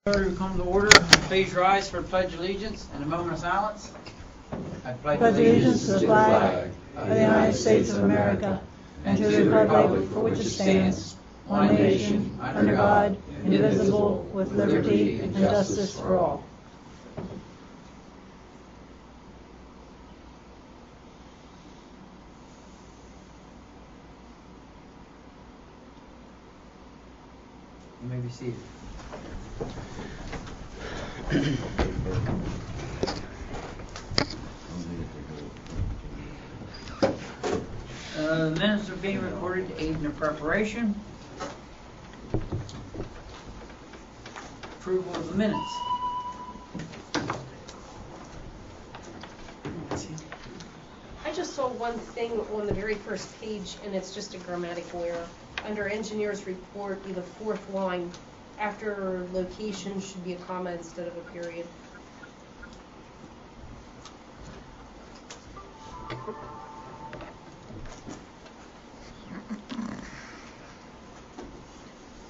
Order to come to order. Please rise for the Pledge of Allegiance and a moment of silence. I pledge allegiance to the flag of the United States of America and to the republic for which it stands, one nation, under God, indivisible, with liberty and justice for all. You may be seated. The minutes are being recorded to aid in the preparation. Approval of the minutes. I just saw one thing on the very first page, and it's just a grammatical error. Under engineer's report, the fourth line, after location should be a comma instead of a period.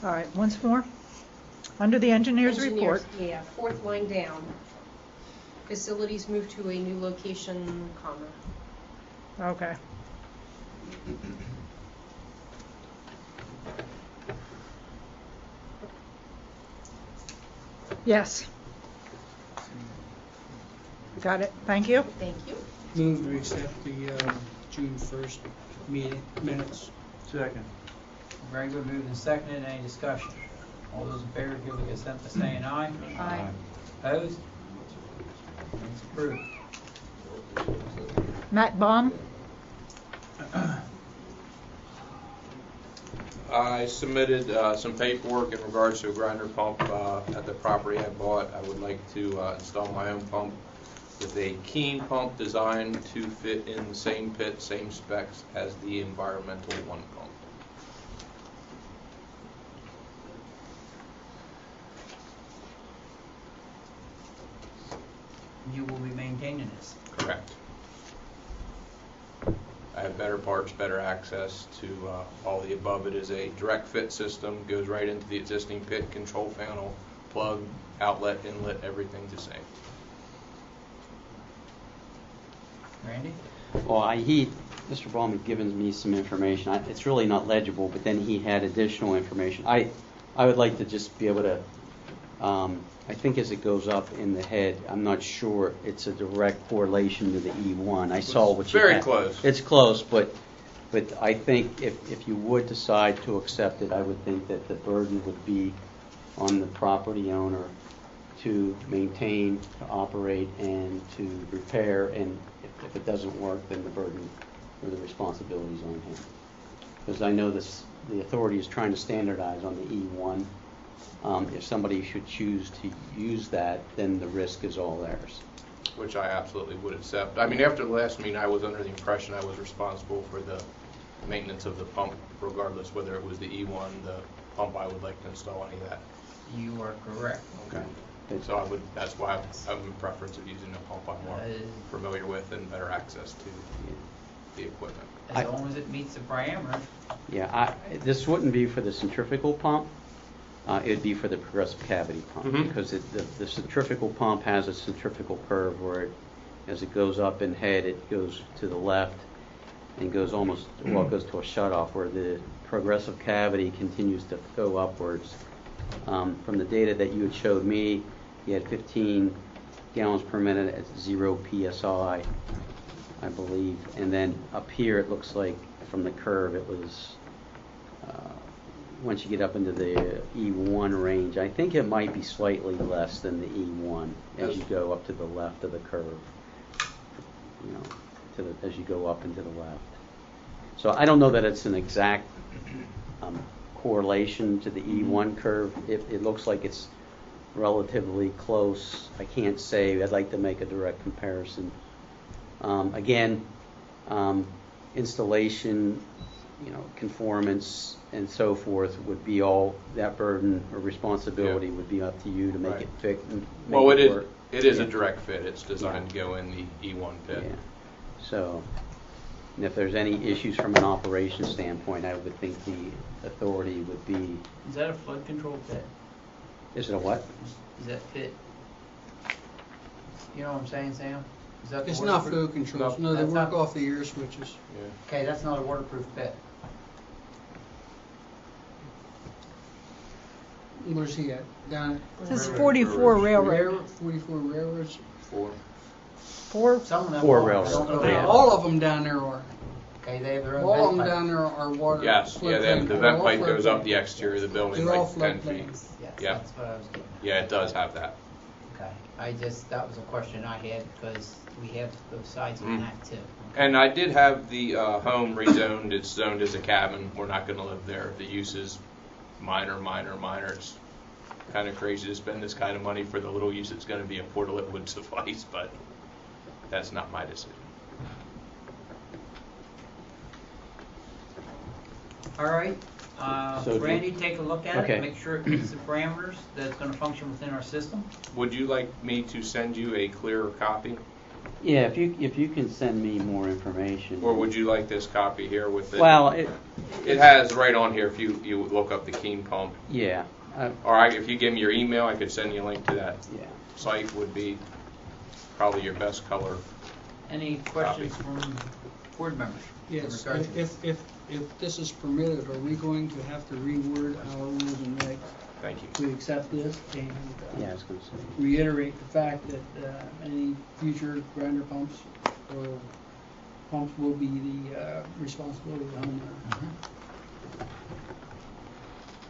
All right, once more. Under the engineer's report. Yeah, fourth line down. Facilities moved to a new location, comma. Okay. Yes. Got it. Thank you. Thank you. Move to accept the June 1st meeting minutes. Second. Very good. Moved and seconded. Any discussion? All those in favor give their consent by saying aye. Aye. Opposed? It's approved. Matt Baum. I submitted some paperwork in regards to a grinder pump at the property I bought. I would like to install my own pump with a Keen pump designed to fit in the same pit, same specs as the Environmental One pump. You will be maintaining this. Correct. I have better parts, better access to all the above. It is a direct fit system, goes right into the existing pit, control panel, plug, outlet, inlet, everything's the same. Randy? Well, Mr. Baum had given me some information. It's really not legible, but then he had additional information. I would like to just be able to, I think as it goes up in the head, I'm not sure it's a direct correlation to the E1. I saw what you had. Very close. It's close, but I think if you would decide to accept it, I would think that the burden would be on the property owner to maintain, to operate, and to repair, and if it doesn't work, then the burden or the responsibility is on him. Because I know the authority is trying to standardize on the E1. If somebody should choose to use that, then the risk is all theirs. Which I absolutely would accept. I mean, after the last meeting, I was under the impression I was responsible for the maintenance of the pump, regardless whether it was the E1, the pump I would like to install, any of that. You are correct. Okay. So that's why I'm in preference of using a pump I'm more familiar with and better access to the equipment. As long as it meets the parameters. Yeah, this wouldn't be for the centrifugal pump. It would be for the progressive cavity pump, because the centrifugal pump has a centrifugal curve where as it goes up in head, it goes to the left and goes almost, well, it goes to a shutoff, where the progressive cavity continues to go upwards. From the data that you had showed me, you had 15 gallons per minute at 0 psi, I believe, and then up here it looks like from the curve it was, once you get up into the E1 range, I think it might be slightly less than the E1 as you go up to the left of the curve, as you go up and to the left. So I don't know that it's an exact correlation to the E1 curve. It looks like it's relatively close. I can't say. I'd like to make a direct comparison. Again, installation, conformance and so forth would be all that burden or responsibility would be up to you to make it fit and make it work. It is a direct fit. It's designed to go in the E1 pit. Yeah. So, and if there's any issues from an operations standpoint, I would think the authority would be. Is that a flood control pit? Is it a what? Is that pit? You know what I'm saying, Sam? Is that the It's not flow waterproof? controls, no, they That's work not- off the air switches. Yeah. Okay, that's not a waterproof pit. Where's he at? Down This is Railroad. 44 at railroad. 44 railroads? 4. 4, Some of them Four are. I railroads. don't know Yeah. about- All of them down there are. Okay, they have their own All of them vent pipe. down there are water. Yes, yeah, they have, the floodplain. vent All pipe goes up floodplain. the exterior of the building, They're all like 10 feet. floodplains. Yes, Yeah. that's what I was getting at. Yeah, it does have that. Okay, that was a question I had because we have both sides on Mm. that too. And I did have the home rezoned. It's zoned as a cabin. We're not going to live there. The use is minor. It's kind of crazy to spend this kind of money for the little use it's going to be. A portalet would suffice, but that's not my decision. All right, So do- Randy, take a look at Okay. it, make sure it meets the parameters that's gonna function within our system. Would you like me to send you a clearer copy? Yeah, if you can send me more information. Or would you like this copy here with it? Well, It has right on here if you look up the Keen pump. yeah, Or if you give me your email, I could send you a link to that yeah. site. Would be probably your best color. Any questions from board members? in Yes, regard to this? if this is permitted, are we going to have to reword our rules and regs Thank you. to accept this and Yeah, I was going to say. reiterate the fact that any future grinder pumps or pumps will be the responsibility of the homeowner? Mhm.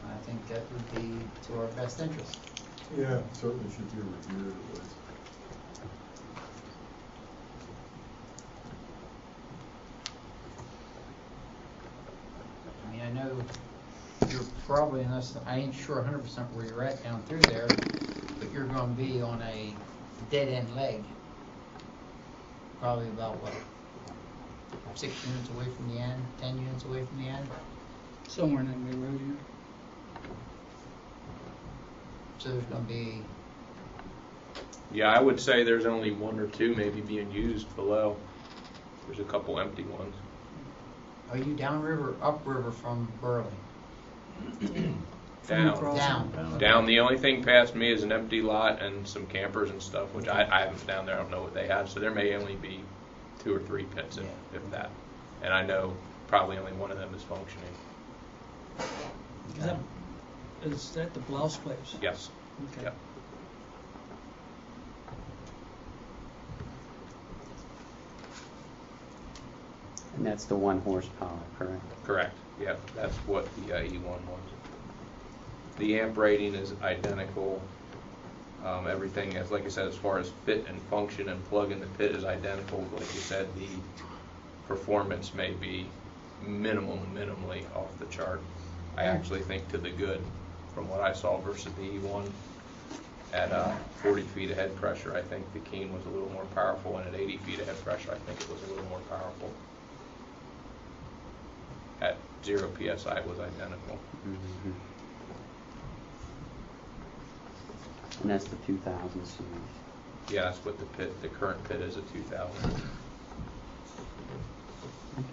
I think that would be to our best interest. Yeah, certainly should be reviewed at least. I mean, I know you're probably, unless, I ain't sure 100% where you're at down through there, but you're gonna be on a dead-end leg. Probably about, what, 6 units away from the end, 10 units away from the end? Somewhere in that neighborhood, yeah. So there's gonna be, Yeah, I would say there's only 1 or 2 maybe being used below. There's a couple empty ones. are you downriver, upriver from Burley? Down. Down. Down. The only thing past me is an empty lot and some campers and stuff, which I haven't been down there. I don't know what they have. So there may only be 2 or 3 pits, if that. And I know probably only one of them is functioning. Is that the blouse place? Yes. Okay. Yep. And that's the 1 horsepower, correct? Correct. Yeah, that's what the E1 was. The amp rating is identical. Everything is, like I said, as far as fit and function and plug in the pit is identical. Like you said, the performance may be minimally off the chart. I actually think to the good from what I saw versus the E1. At 40 feet of head pressure, I think the Keen was a little more powerful, and at 80 feet of head pressure, I think it was a little more powerful. At 0 PSI, it was identical. Mm-hmm. And that's the 2000 series. Yeah, that's what the current pit is, a 2000. Okay.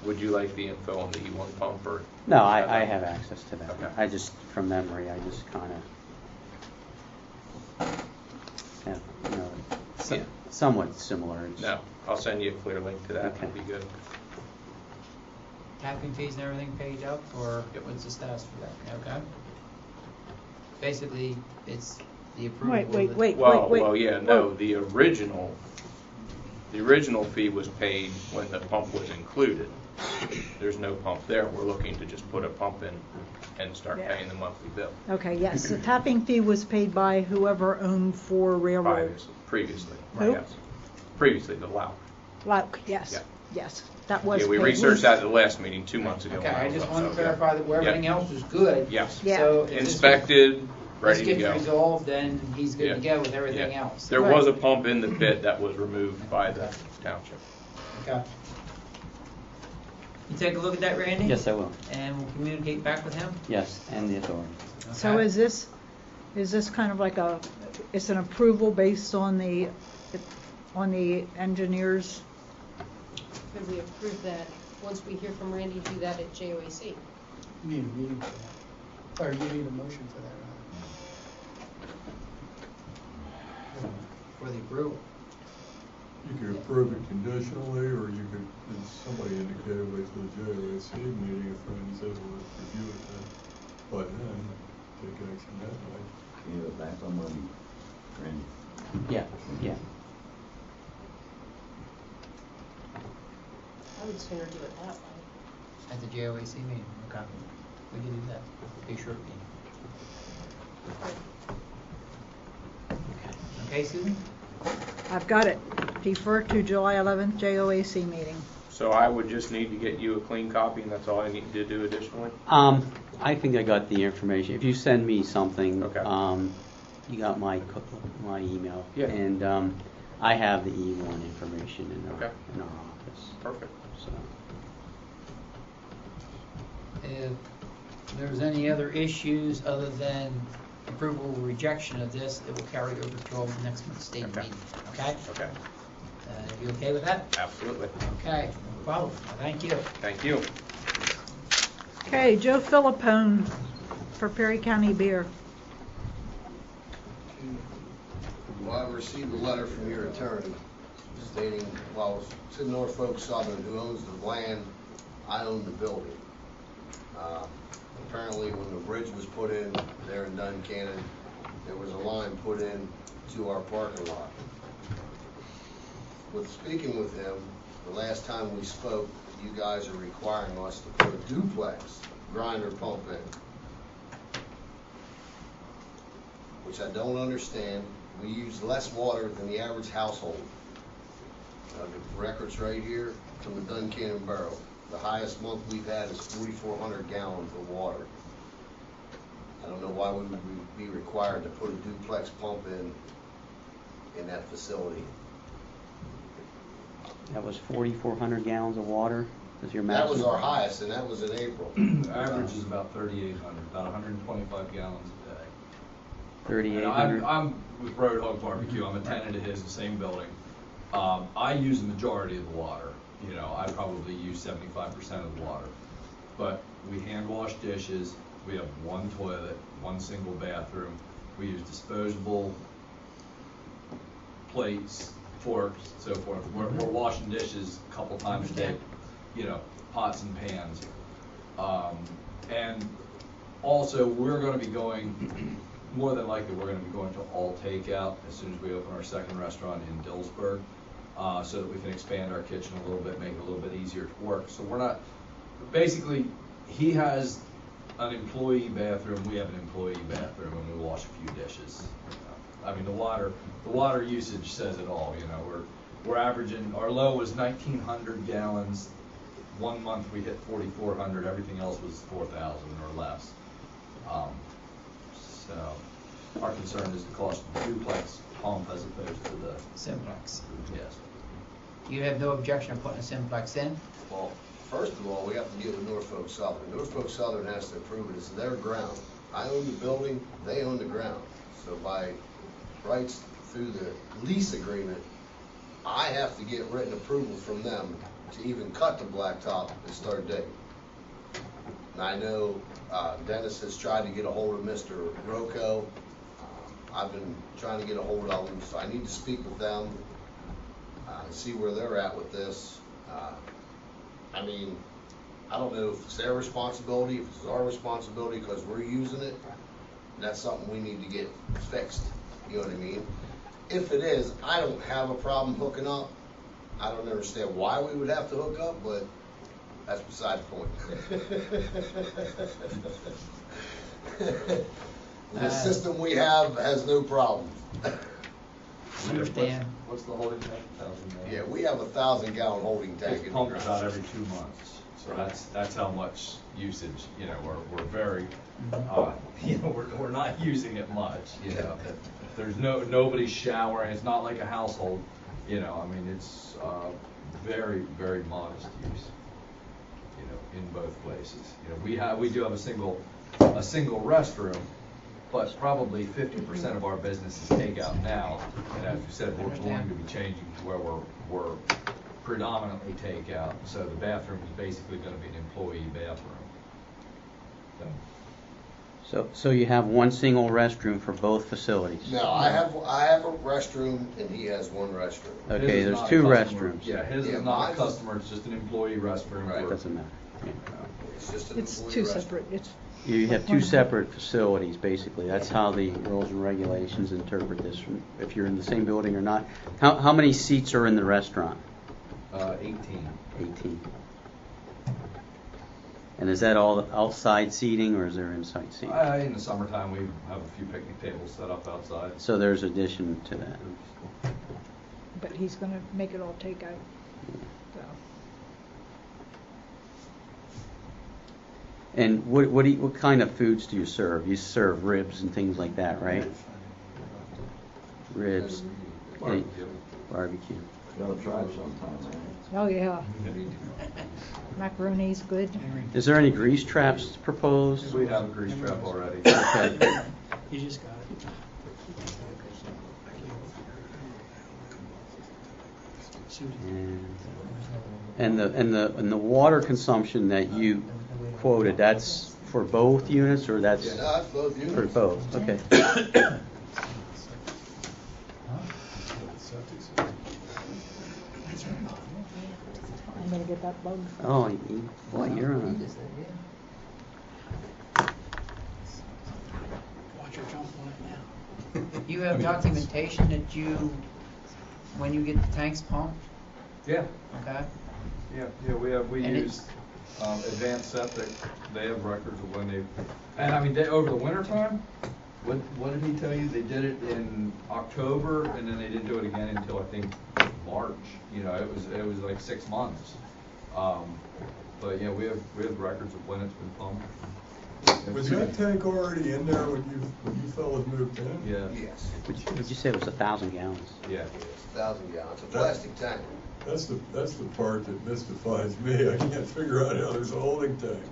Would you like the info on the E1 pump or? No, I have access to that. Okay. I just, from memory, I just kind of, you know, Yeah. somewhat similar. It's- No, I'll send you a clear link to that. Okay. That'd be good. Tapping fees and everything paid up, or what's the status for that? Okay. Basically, it's the approval. Wait. Well, yeah, no, the original fee was paid when the pump was included. There's no pump there. We're looking to just put a pump in and start Yeah. paying the monthly bill. Okay, yes, the tapping fee was paid by whoever owned 4 railroads. Previously, Who? yes. Previously, the Lau. Like, yes, Yeah. yes, that was Yeah, we paid. researched that at the last meeting 2 months ago. Okay, when I was just up, want to so, clarify that where Yeah. everything else was good. Yes. Yeah. So if this Inspected, ready to gets go. resolved, then he's good to Yeah. go with everything Yeah. else. There Right. was a pump in the pit that was removed by the township. Okay. You take a look at that, Randy? Yes, I will. And we'll communicate back with him? Yes, and the authority. So Okay. is this kind of like it's an approval based on the engineers? Could we approve that, once we hear from Randy, do that at JOAC? You need a meeting for that. Or you need a motion for that, the approval. You could approve it conditionally, or you could, as somebody indicated, wait till the JOAC meeting if Randy's able to review it then. By then, take action that night. You know, back on Monday, Randy. Yeah, yeah. I would sooner do it that way. At the JOAC meeting, okay. We can do that. Be sure to be. Okay, Susan? I've got it. Defer to July 11th JOAC meeting. So I would just need to get you a clean copy, and that's all I need to do additionally? I think I got the information. If you send me something, Okay. you got my email. Yeah. And I have the E1 information in our office. Perfect. So. If there's any other issues other than approval or rejection of this, it will carry over to our next month's state Okay. meeting, okay? Okay. You okay with that? Absolutely. Okay, no problem. Thank you. Thank you. Okay, Joe Philippone for Perry County Beer. Well, I received a letter from your attorney stating, well, it's in Norfolk Southern, who owns the land, I own the building. Apparently, when the bridge was put in there in Duncannon, there was a line put in to our parking lot. With speaking with him, the last time we spoke, you guys are requiring us to put a duplex grinder pump in, which I don't understand. We use less water than the average household. The record's right here from the Duncannon Borough. The highest month we've had is 4,400 gallons of water. I don't know why we would be required to put a duplex pump in that facility. That was 4,400 gallons of water. Is your That was maximum? our highest, and that was in April. Average is about 3,800, about 125 gallons a day. 3,800. I'm with Roadhog Barbecue. I'm a tenant of his, the same building. I use the majority of the water. You know, I probably use 75% of the water. But we hand wash dishes. We have one toilet, one single bathroom. We use disposable plates, forks, so forth. We're washing dishes a couple times a day. You know, pots and pans. And also, we're going to be going, more than likely, we're going to be going to all takeout as soon as we open our second restaurant in Dillsburg, so that we can expand our kitchen a little bit, make it a little bit easier to work. So we're not, basically, he has an employee bathroom, we have an employee bathroom, and we wash a few dishes. I mean, the water usage says it all. You know, we're averaging, our low was 1,900 gallons. 1 month we hit 4,400. Everything else was 4,000 or less. So our concern is the cost of the duplex pump as opposed to the Simplex. yes. You have no objection to putting a simplex in? Well, first of all, we have to get with Norfolk Southern. Norfolk Southern has to approve it. It's their ground. I own the building, they own the ground. So by rights through the lease agreement, I have to get written approval from them to even cut the blacktop and start digging. And I know Dennis has tried to get a hold of Mr. Rocco. I've been trying to get a hold of them, so I need to speak with them and see where they're at with this. I mean, I don't know if it's their responsibility, if it's our responsibility, because we're using it. That's something we need to get fixed. You know what I mean? If it is, I don't have a problem hooking up. I don't understand why we would have to hook up, but that's beside the point. The system we have has no problem. Understand. What's the holding tank? 1,000 gallons? Yeah, we have 1,000-gallon holding tank It's in the pumped about ground. every 2 months. So that's how much usage. You know, we're very, you know, we're not using it much. You know, there's nobody showering. It's not like a household. You know, I mean, it's very, very modest use. You know, in both places. You know, we do have a single restroom, but probably 50% of our business is takeout now. And as you said, we're going to be changing to where we're predominantly takeout. So the bathroom is basically going to be an employee bathroom. So. So you have one single restroom for both facilities? No, I have a restroom and he has one restroom. Okay, His is there's not a two customer. restrooms. Yeah, his Yeah, is not mine's a customer, it's just an employee restroom. Right. for- Doesn't matter. Yeah. It's just an It's employee two restroom. separate, it's. You have two separate facilities, basically. That's how the rules and regulations interpret this, from if you're in the same building or not. How many seats are in the restaurant? 18. 18. And is that all outside seating, or is there inside seating? In the summertime, we have a few picnic tables set up outside. So there's addition to that. But he's gonna make it all takeout, so. And what kind of foods do you serve? You serve ribs and things like that, right? Ribs, Barbecue. barbecue. Gotta try it sometime, man. Oh, yeah. Macaroni's good. Is there any grease traps proposed? We have a grease trap already. Okay. You just got it. And the water consumption that you quoted, that's for both units, or that's Yeah, no, that's both units. for both? Okay. I'm gonna get that bug. Oh, boy, you're on. Watch her jump on it now. You have documentation that when you get the tanks pumped, Yeah, okay? yeah, we And use Advanced Septic. They have records of when they, and I mean, over the winter time, what did he tell you? They did it in October, and then they didn't do it again until I think March. You know, it was like 6 months. But yeah, we have records of when it's been pumped. Was that tank already in there when you fellas moved in? Yeah. Yes. Would you say it was 1,000 gallons? Yeah. It's 1,000 gallons. It's a plastic tank. That's the part that mystifies me. I can't figure out how there's a holding tank.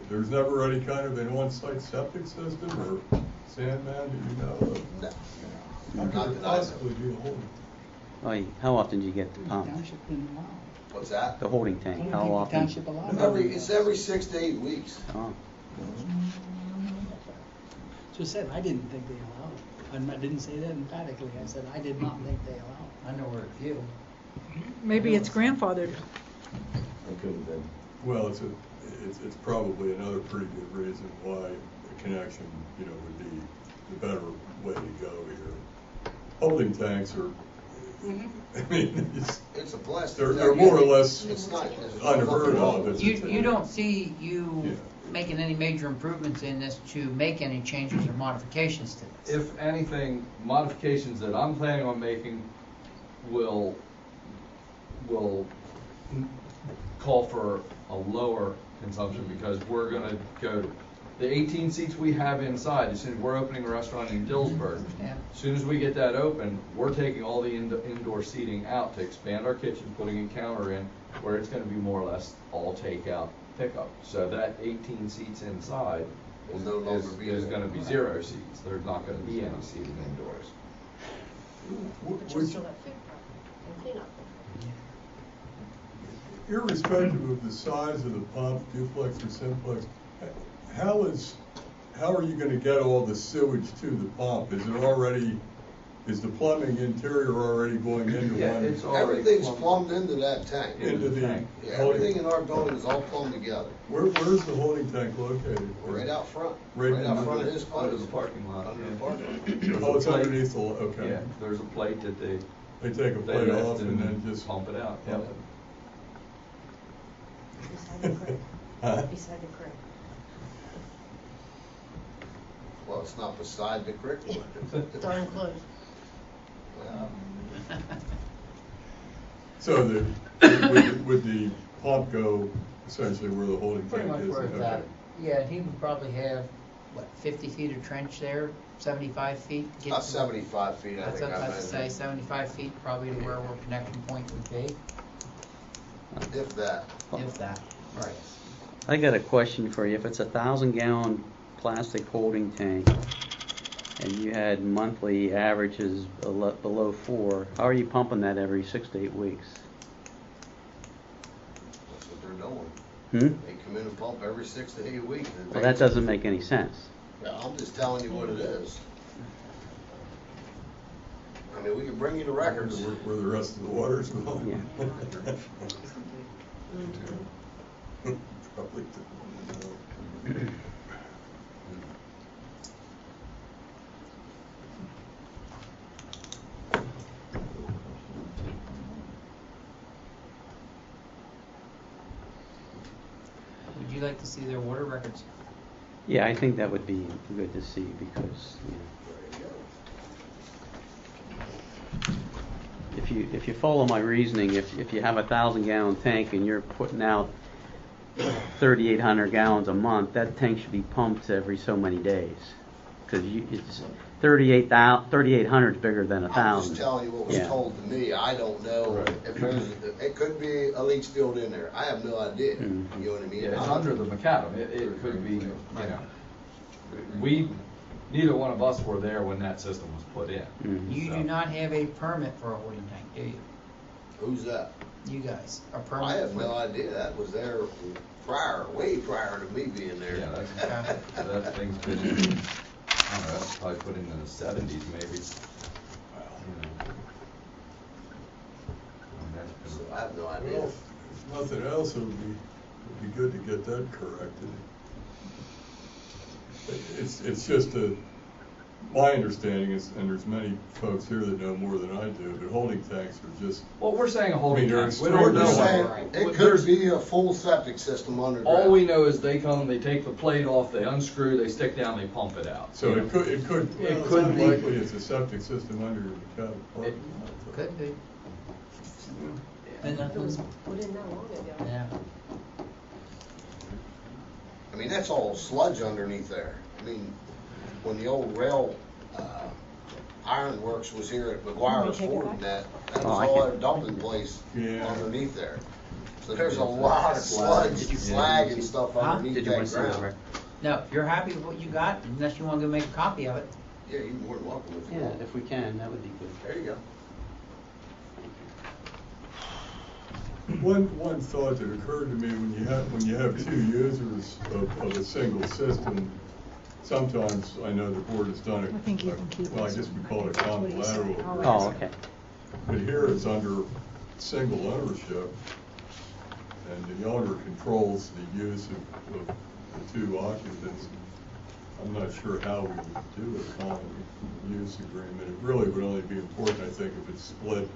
There's never any kind of an on-site septic system or Sandman that you know of? No. How Not could it that I know. possibly be a holding? Oh, how often do you get the pump? Township didn't allow. What's that? The holding tank, I how don't think the often? township allowed it. It's every 6 to 8 weeks. Oh. Just said, I didn't think they allowed it. I didn't say that emphatically. I said, I did not think they allowed it. I know where it's you. Maybe it's grandfathered. It could have been. Well, it's probably another pretty good reason why a connection, would be the better way to go here. Holding tanks are, I mean, It's a plastic they're tank. more or less It's not. unheard of. It's a You tank. don't see you Yeah. making any major improvements in this to make any changes or modifications to this? If anything, modifications that I'm planning on making will call for a lower consumption because we're gonna go, the 18 seats we have inside, as soon as we're opening a restaurant in Dillsburg, Yeah. as soon as we get that open, we're taking all the indoor seating out to expand our kitchen, putting a counter in, where it's gonna be more or less all takeout pickup. So that 18 seats inside Will no longer be is there. gonna be 0 seats. There's not gonna be any seating indoors. But Which- you still have food and cleanup. Irrespective of the size of the pump, duplex or simplex, how are you gonna get all the sewage to the pump? Is the plumbing interior already going into Yeah, one? it's already Everything's plumbed into that tank. Into the tank. Yeah, holding- everything in our building is all plumbed together. Where's the holding tank located? Right out front. Right Right out in front of the- his Under place. the parking lot. Under yeah. the parking lot. Oh, it's underneath the, okay. Yeah, there's a plate that they They take a plate lift off and then just. pump it out. Yeah. Beside the creek. Huh? Beside the creek. Well, it's not beside the creek one. Darn close. Well, So would the pump go essentially where the holding Pretty tank much is? where it's Okay. at. Yeah, he would probably have, 50 feet of trench there, 75 feet? Get About to- 75 feet, I That's think what I I was about to say, measured. 75 feet probably to where our connection point would be, If that. if that, right. I got a question for you. If it's 1,000-gallon plastic holding tank and you had monthly averages below 4, how are you pumping that every 6 to 8 weeks? That's what they're doing. Hmm? They come in and pump every 6 to 8 weeks. Well, that doesn't make any sense. Yeah, I'm just telling you what it is. I mean, we can bring you the records. Where the rest of the water's going. Yeah. Probably didn't know. Would you like to see their water records? Yeah, I think that would be good to see because, if you follow my reasoning, if you have a 1,000-gallon tank and you're putting out 3,800 gallons a month, that tank should be pumped every so many days. Because it's 3,800 is bigger than 1,000. I'm just telling you what was told to me. I don't know if there's, it could be a leach field in there. I have no idea. Mm-hmm. You know what I mean? Yeah, it's under the macadam. It could be, we, neither one of us were there when that system was put in. Mm-hmm. You do not have a permit for a holding tank, do you? Who's that? You guys, a permit? I have for- no idea. That was there prior, way prior to me being there. Yeah, that thing's been, I don't know, that's probably put in the 70s maybe. So I have no idea. Well, if nothing else, it would be good to get that corrected. It's just my understanding is, and there's many folks here that know more than I do, but holding tanks are just, Well, we're saying a holding they're tank. We don't know. extremely- It could be a full septic system underground. All we know is they come, they take the plate off, they unscrew, they stick down, they pump it out. so it could It it's could be. unlikely it's a septic system under the cattle parking lot. Could be. And It was put in that long ago. yeah. I mean, that's all sludge underneath there. I mean, when the old rail, ironworks was here at McGuire's Take it Ford back? and that Oh, was I all can- their dumping place Yeah. underneath there. So there's a lot of sludge, slag and stuff Huh? underneath Did you want that to see this, ground. Rick? No, if you're happy with what you got, unless you want to go make a copy of it. Yeah, you're more than welcome if you Yeah, want. if we can, that would be good. There you go. One thought that occurred to me, when you have two users of a single system, sometimes, I know the board has done it. I think you can keep Well, I this guess we one. call it That's what he said. common lateral. Oh, okay. But here it's under single ownership, and the owner controls the use of the two occupants. I'm not sure how we would do a common use agreement. It really would only be important, I think, if it's split,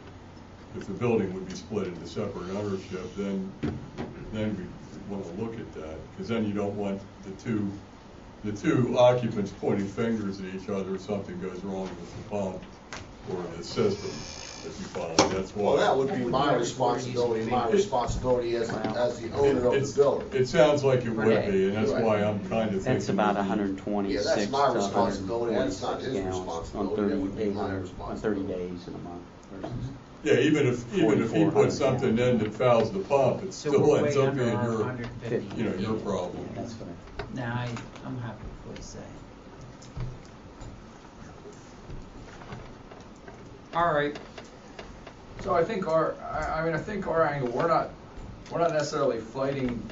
if the building would be split into separate ownership, then we want to look at that, because then you don't want the two occupants pointing fingers at each other if something goes wrong with the pump or the system, if you follow. That's why. Well, that would be my responsibility as the owner of the building. It sounds like it would be, and that's why I'm kind of thinking. That's about it'd be- 126 Yeah, that's my to responsibility. That's not his 146 gallons responsibility. That would be my on 30 responsibility. days in a month versus Yeah, even if he 4,400 puts something in that fouls the pump, it So still we're ends way up under being our your, 150. your problem. Yeah, that's what Nah, I'm happy with what he's saying. All right. So I think I think our angle, we're not necessarily fighting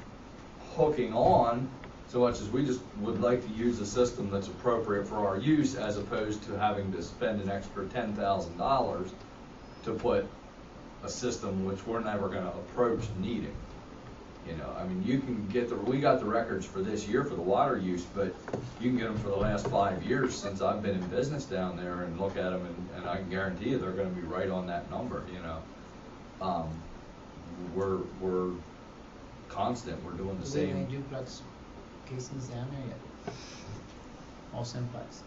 hooking on so much as we just would like to use a system that's appropriate for our use as opposed to having to spend an extra $10,000 to put a system which we're never gonna approach needing. You know, I mean, you can get we got the records for this year for the water use, but you can get them for the last 5 years since I've been in business down there and look at them, and I can guarantee you they're gonna be right on that number, you know. We're constant, we're doing the Do we have any same. duplex casings down there yet? All simplex.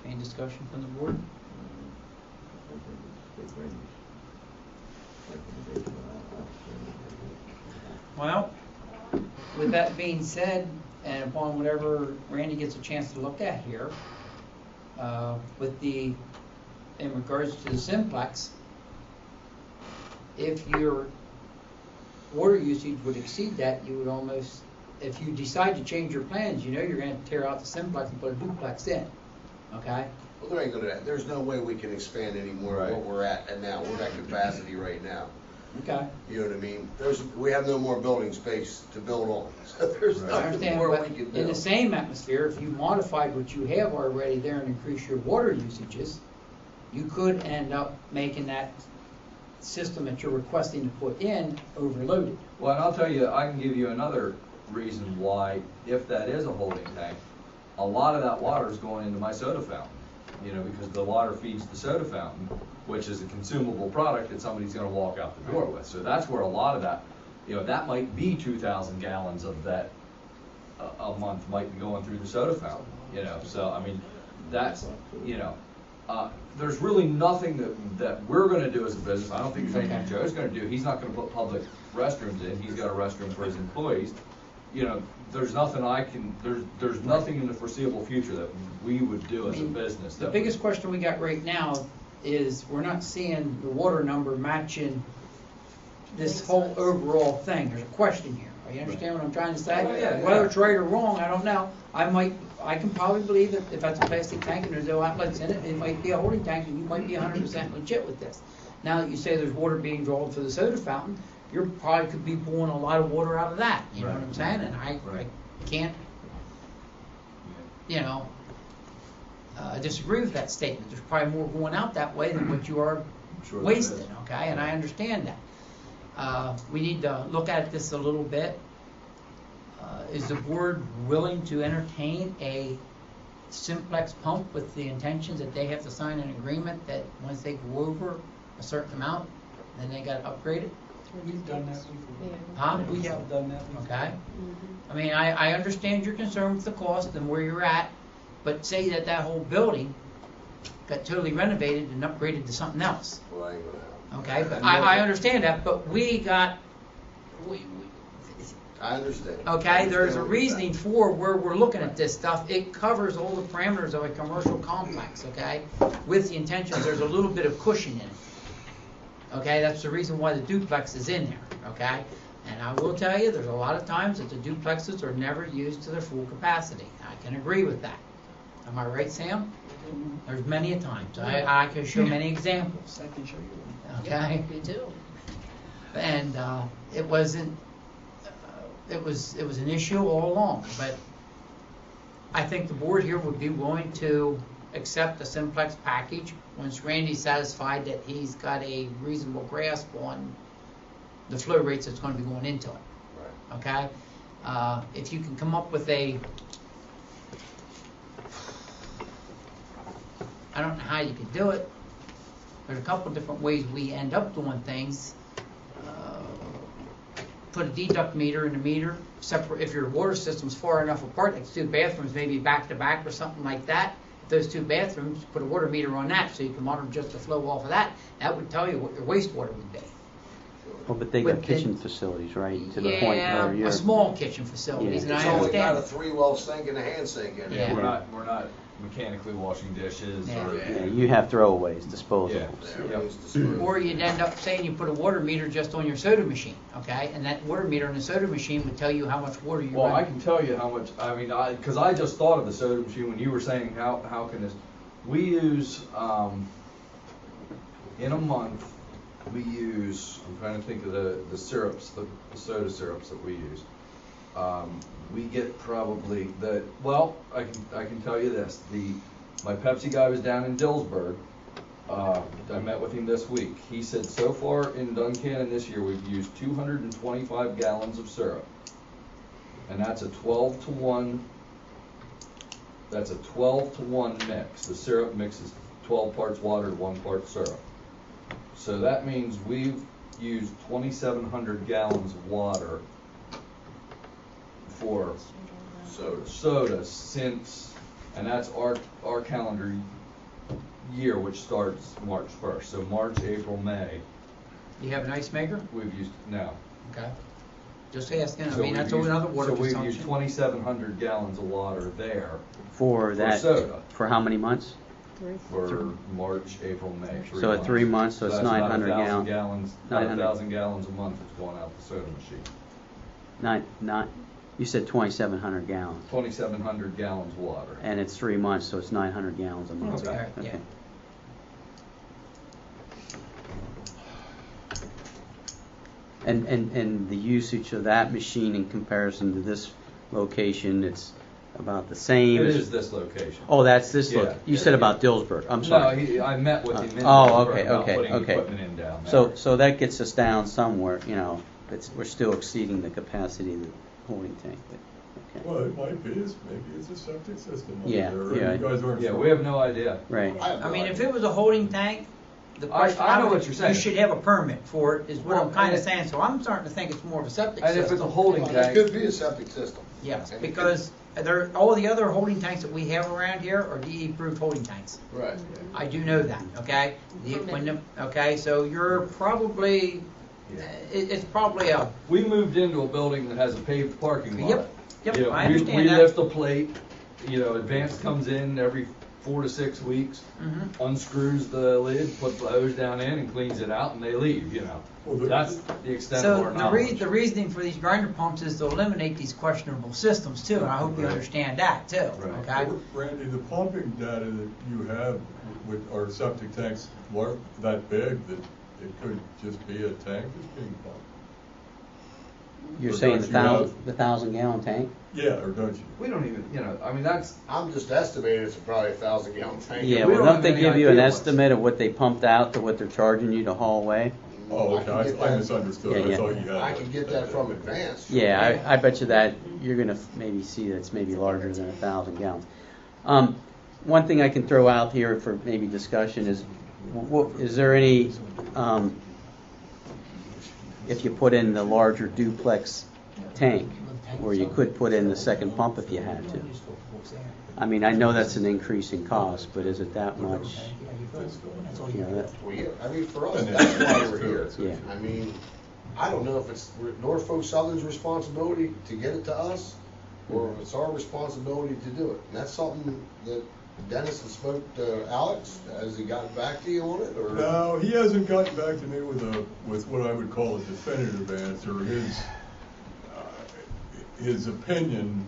Any discussion from the board? Well, with that being said, and upon whatever Randy gets a chance to look at here, in regards to the simplex, if your water usage would exceed that, you would almost, if you decide to change your plans, you know you're gonna tear out the simplex and put a duplex in, okay? Well, there's no way we can expand any more than what we're at and now. We're at capacity right now. Okay. You know what I mean? We have no more building space to build on. So there's I nothing understand, more but we can in do. the same atmosphere, if you modified what you have already there and increase your water usages, you could end up making that system that you're requesting to put in overloaded. Well, and I'll tell you, I can give you another reason why, if that is a holding tank, a lot of that water is going into my soda fountain. You know, because the water feeds the soda fountain, which is a consumable product that somebody's gonna walk out the door with. So that's where a lot of that, you know, that might be 2,000 gallons of that a month might be going through the soda fountain, you know. So, I mean, that's, you know, there's really nothing that we're gonna do as a business. I don't think there's anything Joe's gonna do. He's not gonna put public restrooms in. He's got a restroom for his employees. You know, there's nothing there's nothing in the foreseeable future that we would do as a business. The biggest question we got right now is we're not seeing the water number matching this whole overall thing. There's a question here. Are you understand what I'm trying to say? Oh, yeah, Whether yeah. it's right or wrong, I don't know. I can probably believe that if that's a plastic tank and there's no outlets in it, it might be a holding tank and you might be 100% legit with this. Now that you say there's water being drawn for the soda fountain, you probably could be pulling a lot of water out of that. You know what I'm saying? And I can't, you know, disagree with that statement. There's probably more going out that way than what you are wasting, okay? And I understand that. We need to look at this a little bit. Is the board willing to entertain a simplex pump with the intentions that they have to sign an agreement that once they go over a certain amount, then they got to upgrade it? We've done that before. Huh? We have done that before. Okay. I mean, I understand your concern with the cost and where you're at, but say that whole building got totally renovated and upgraded to something else. Well, I ain't gonna happen. Okay, but I understand that, but I understand. okay, there's a reasoning for where we're looking at this stuff. It covers all the parameters of a commercial complex, okay? With the intentions, there's a little bit of cushion in it. Okay, that's the reason why the duplex is in there, okay? And I will tell you, there's a lot of times that the duplexes are never used to their full capacity. I can agree with that. Am I right, Sam? There's many a times. I can show many examples. I can show you one. Okay? We do. And it wasn't, it was an issue all along, but I think the board here would be willing to accept a simplex package once Randy's satisfied that he's got a reasonable grasp on the flow rates that's going to be going into it. Right. Okay? If you can come up with I don't know how you could do it. There's a couple different ways we end up doing things. Put a deduct meter in the meter, separate if your water system's far enough apart, like 2 bathrooms maybe back to back or something like that. If those 2 bathrooms, put a water meter on that so you can monitor just the flow off of that. That would tell you what your wastewater would be. Well, but they got kitchen facilities, right? To the point where Yeah, a small kitchen facilities, and It's I only got a understand. 3-well sink and a hand sink in it. Yeah. We're not mechanically washing dishes Yeah. or. Yeah, you have throwaways, disposables. Yeah. Everything's disposable. Or you'd end up saying you put a water meter just on your soda machine, okay? And that water meter on the soda machine would tell you how much water you Well, run. I can tell you how much, I mean, because I just thought of the soda machine when you were saying how can this, we use, in a month, we use, I'm trying to think of the syrups, the soda syrups that we use. We get probably I can tell you this, my Pepsi guy was down in Dillsburg. I met with him this week. He said so far in Duncannon this year, we've used 225 gallons of syrup. And that's a 12-to-1, that's a 12-to-1 mix. The syrup mixes 12 parts water to 1 part syrup. So that means we've used 2,700 gallons of water for soda since, and that's our calendar year, which starts March 1st. So March, April, May, You have an ice maker? we've used, no. Okay. Just asking, I So mean, we've that's used- another water So we've used consumption. 2,700 gallons of water there For that, soda. for how many months? for March, April, May. So at 3 months, so it's that's about 900 1,000 gallons. About 900. 1,000 gallons a month is going out the soda machine. Not You said 2,700 gallons, 2,700 gallons water. and it's 3 months, so it's 900 gallons a month. Okay. Yeah. And the usage of that machine in comparison to this location, it's about the same? It is this location. Oh, that's this Yeah. look. You said about Dillsburg. I'm sorry. No, I met with him in Oh, Dillsburg okay, about okay, putting okay. equipment in down there. So that gets us down somewhere, you know, we're still exceeding the capacity of the holding tank, but, okay. Well, it might be, maybe it's a septic system over Yeah, there. yeah. You guys aren't Yeah, sure. we have no idea. Right. I mean, if it was a holding tank, the I question, know what you're saying. you should have a permit for it, is what Well, I'm kind of and- saying, so I'm starting to think it's more of a septic And system. if it's a holding Well, It tank, could be a septic system. Yes, And it because all the other holding tanks that we have around here are DE-approved holding tanks. could- Right. I do know that, okay? Okay, so you're probably, it's probably a, we moved into a building that has a paved parking lot. Yep, yep, You know, I we understand that. lift the plate, you know, Advance comes in every 4 to 6 weeks, Mhm. unscrews the lid, puts the hose down in and cleans it out and they leave, you know. Well, That's the extent of So our the knowledge. the reasoning for these grinder pumps is to eliminate these questionable systems too, and I hope you Right. understand that too, Right. okay? Randy, the pumping data that you have with our septic tanks that big that it could just be a tank that's being pumped. You're Or saying don't you have- the 1,000-gallon tank? Yeah, or don't you? We don't even, you know, I mean, that's, I'm just estimating it's probably 1,000-gallon tank. Yeah, we well, don't don't have they any give you an idea what's- estimate of what they pumped out to what they're charging you to haul away? Oh, I can okay, get I that- misunderstood. Yeah, I yeah. thought you had. I can get that from Advance. Yeah, I bet you that you're gonna maybe see that's maybe larger than 1,000 gallons. One thing I can throw out here for maybe discussion is, is there any, if you put in the larger duplex tank, where you could put in the second pump if you had to? I mean, I know that's an increase in cost, but is it that much? You know, that, Well, yeah, I mean, for us, that's why we're here. Yeah. I mean, I don't know if it's Norfolk Southern's responsibility to get it to us, or if it's our responsibility to do it. And that's something that Dennis has spoke to Alex, has he gotten back to you on it, or? No, he hasn't gotten back to me with what I would call a definitive answer. His opinion,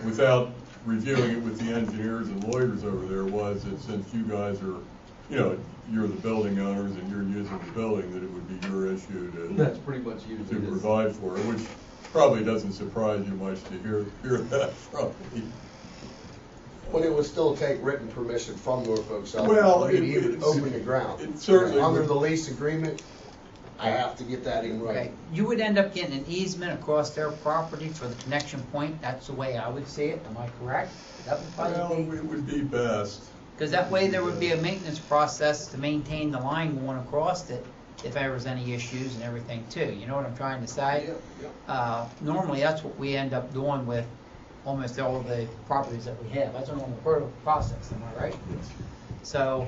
without reviewing it with the engineers and lawyers over there, was that since you guys are, you know, you're the building owners and you're using the building, that it would be your issue that's pretty much to usually it is. provide for it, which probably doesn't surprise you much to hear that from me. But it would still take written permission from Norfolk Southern Well, for me to it- even it's- open the ground. it certainly Under would. the lease agreement, I have to get that in Okay, writing. you would end up getting an easement across their property for the connection point, that's the way I would see it, am I correct? That would Well, probably be, it would be best. because that way there would be a maintenance process to maintain the line going across it, if there was any issues and everything too, you know what I'm trying to say? Yeah, yeah. Normally, that's what we end up doing with almost all of the properties that we have, that's a normal process, am I right? So,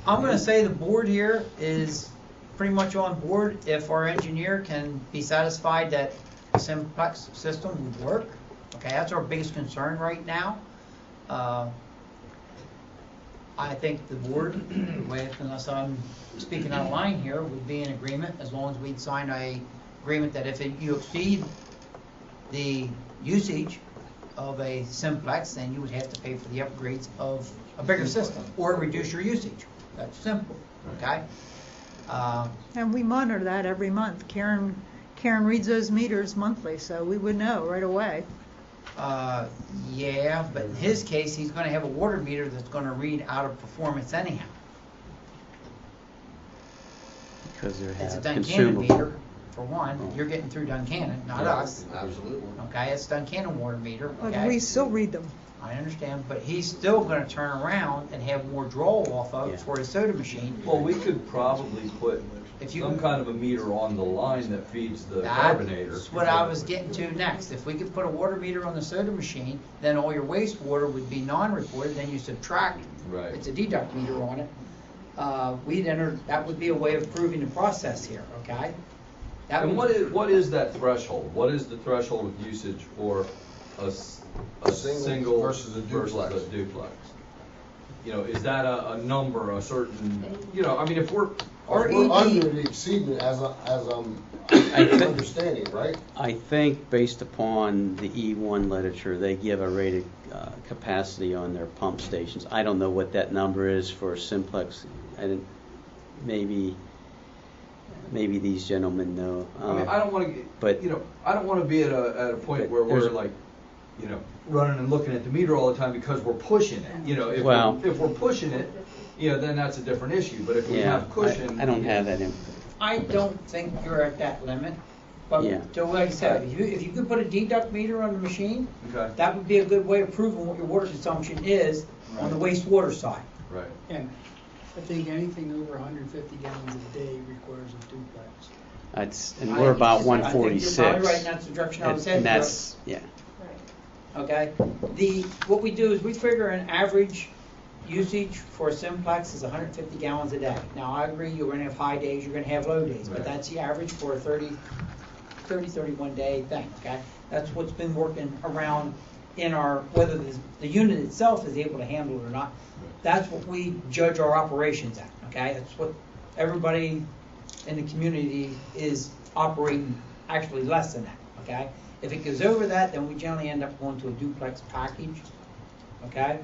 I'm gonna say the board here is pretty much on board if our engineer can be satisfied that a simplex system would work. Okay, that's our biggest concern right now. I think the board, unless I'm speaking out of line here, would be in agreement as long as we'd sign a agreement that if you exceed the usage of a simplex, then you would have to pay for the upgrades of a bigger system or reduce your usage. That's simple, okay? And we monitor that every month. Karen reads those meters monthly, so we would know right away. Yeah, but in his case, he's gonna have a water meter that's gonna read out of performance anyhow. Because they're It's a have Duncannon meter, consumable. for one. You're getting through Duncannon, not Yeah, us. Absolutely. Okay, it's Duncannon water meter, But okay? we still read them. I understand, but he's still gonna turn around and have more draw off Yeah. of for his soda machine. Well, we could probably put If you- some kind of a meter on the line that feeds the carbonator. That's what I was getting to next. If we could put a water meter on the soda machine, then all your wastewater would be non-reported, then you subtract. Right. It's a deduct meter on it. We'd enter, that would be a way of proving the process here, okay? That And would- what is that threshold? What is the threshold of usage for a Single single versus a duplex. duplex? You know, is that a number, a certain, you know, I mean, if we're Or We're ED. under the exceeding as I'm think- understanding, right? I think based upon the E1 literature, they give a rated capacity on their pump stations. I don't know what that number is for Simplex. Maybe these gentlemen know. I mean, I don't want to, but- I don't want to be at a point where we're There's- like, running and looking at the meter all the time because we're pushing it. If we're pushing it, then that's a different issue. But if we Yeah, have cushion, I don't have that in. I don't think you're at that limit. But Yeah. so like I said, if you could put a deduct meter on the machine, Okay. that would be a good way of proving what your water consumption is on the wastewater side. Right. And I think anything over 150 gallons a day requires a duplex. And we're about I think you're 146. probably right, and that's the direction I was headed. And that's, yeah. Okay, what we do is we figure an average usage for a Simplex is 150 gallons a day. Now, I agree, you're gonna have high days, you're gonna have low days, but Right. that's the average for a 31 day thing, okay? That's what's been working around in our, whether the unit itself is able to handle it or not. That's what we judge our operations at, okay? That's what everybody in the community is operating, actually less than that, okay? If it goes over that, then we generally end up going to a duplex package, okay?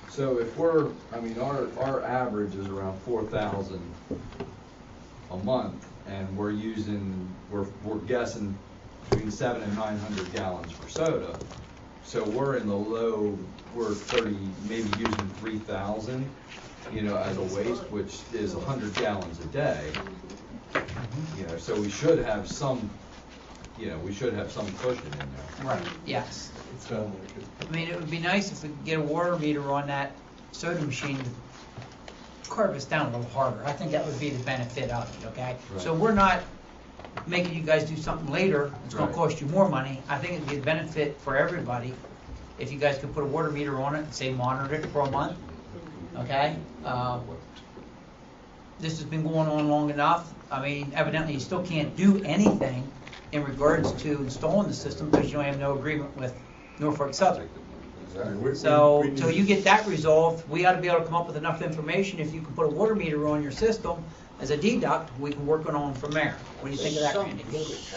So if our average is around 4,000 a month, and we're guessing between 700 and 900 gallons for soda. So we're in the low, we're 30, maybe using 3,000, as a waste, which is 100 gallons a day. So we should have some, cushion in there. Right, yes. It sounds like it. I mean, it would be nice if we could get a water meter on that soda machine to carve us down a little harder. I think that would be the benefit of it, okay? Right. So we're not making you guys do something later, it's gonna Right. cost you more money. I think it'd be a benefit for everybody if you guys could put a water meter on it and say monitor it for a month, okay? This has been going on long enough. I mean, evidently you still can't do anything in regards to installing the system because you don't have no agreement with Norfolk Southern. So, till you get that resolved, we ought to be able to come up with enough information. If you can put a water meter on your system as a deduct, we can work on from there. What do you think of that, Randy?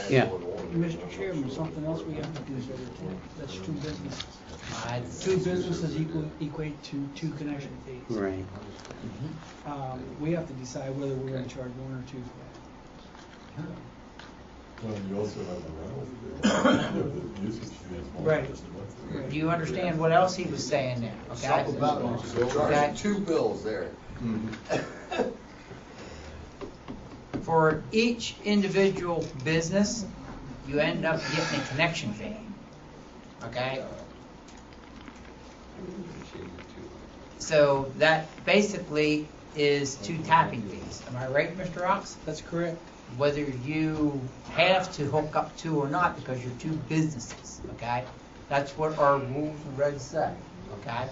Yeah. Mr. Chairman, something else we have to consider too. That's two businesses. I- Two businesses equate to two connection fees. Right. We have to decide whether we're gonna charge one or two for that. Well, you also have the rental fee, you have the usage fee as well. Right. Do you understand what else he was saying there? Okay. Something about it, so charging two bills there. For each individual business, you end up getting a connection fee. Okay? So that basically is two tapping fees. Am I right, Mr. Ox? That's correct. Whether you have to hook up to or not because you're two businesses, okay? That's what our rules and regs say, okay?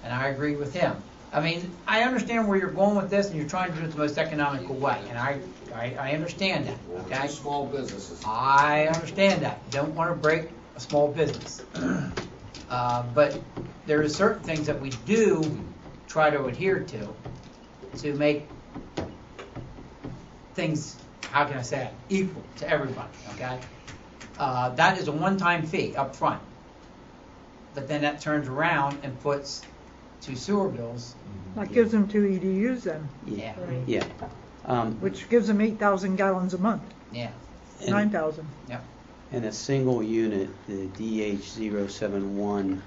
And I agree with him. I mean, I understand where you're going with this and you're trying to do it the most economical way, and I understand that, okay? Two small businesses. I understand that. Don't want to break a small business. But there are certain things that we do try to adhere to make things, how can I say it, equal to everybody, okay? That is a one-time fee up front. But then that turns around and puts two sewer bills. That gives them 2 EDUs then, Yeah. Yeah. which gives them 8,000 gallons a month, Yeah. 9,000. Yep. In a single unit, the DH071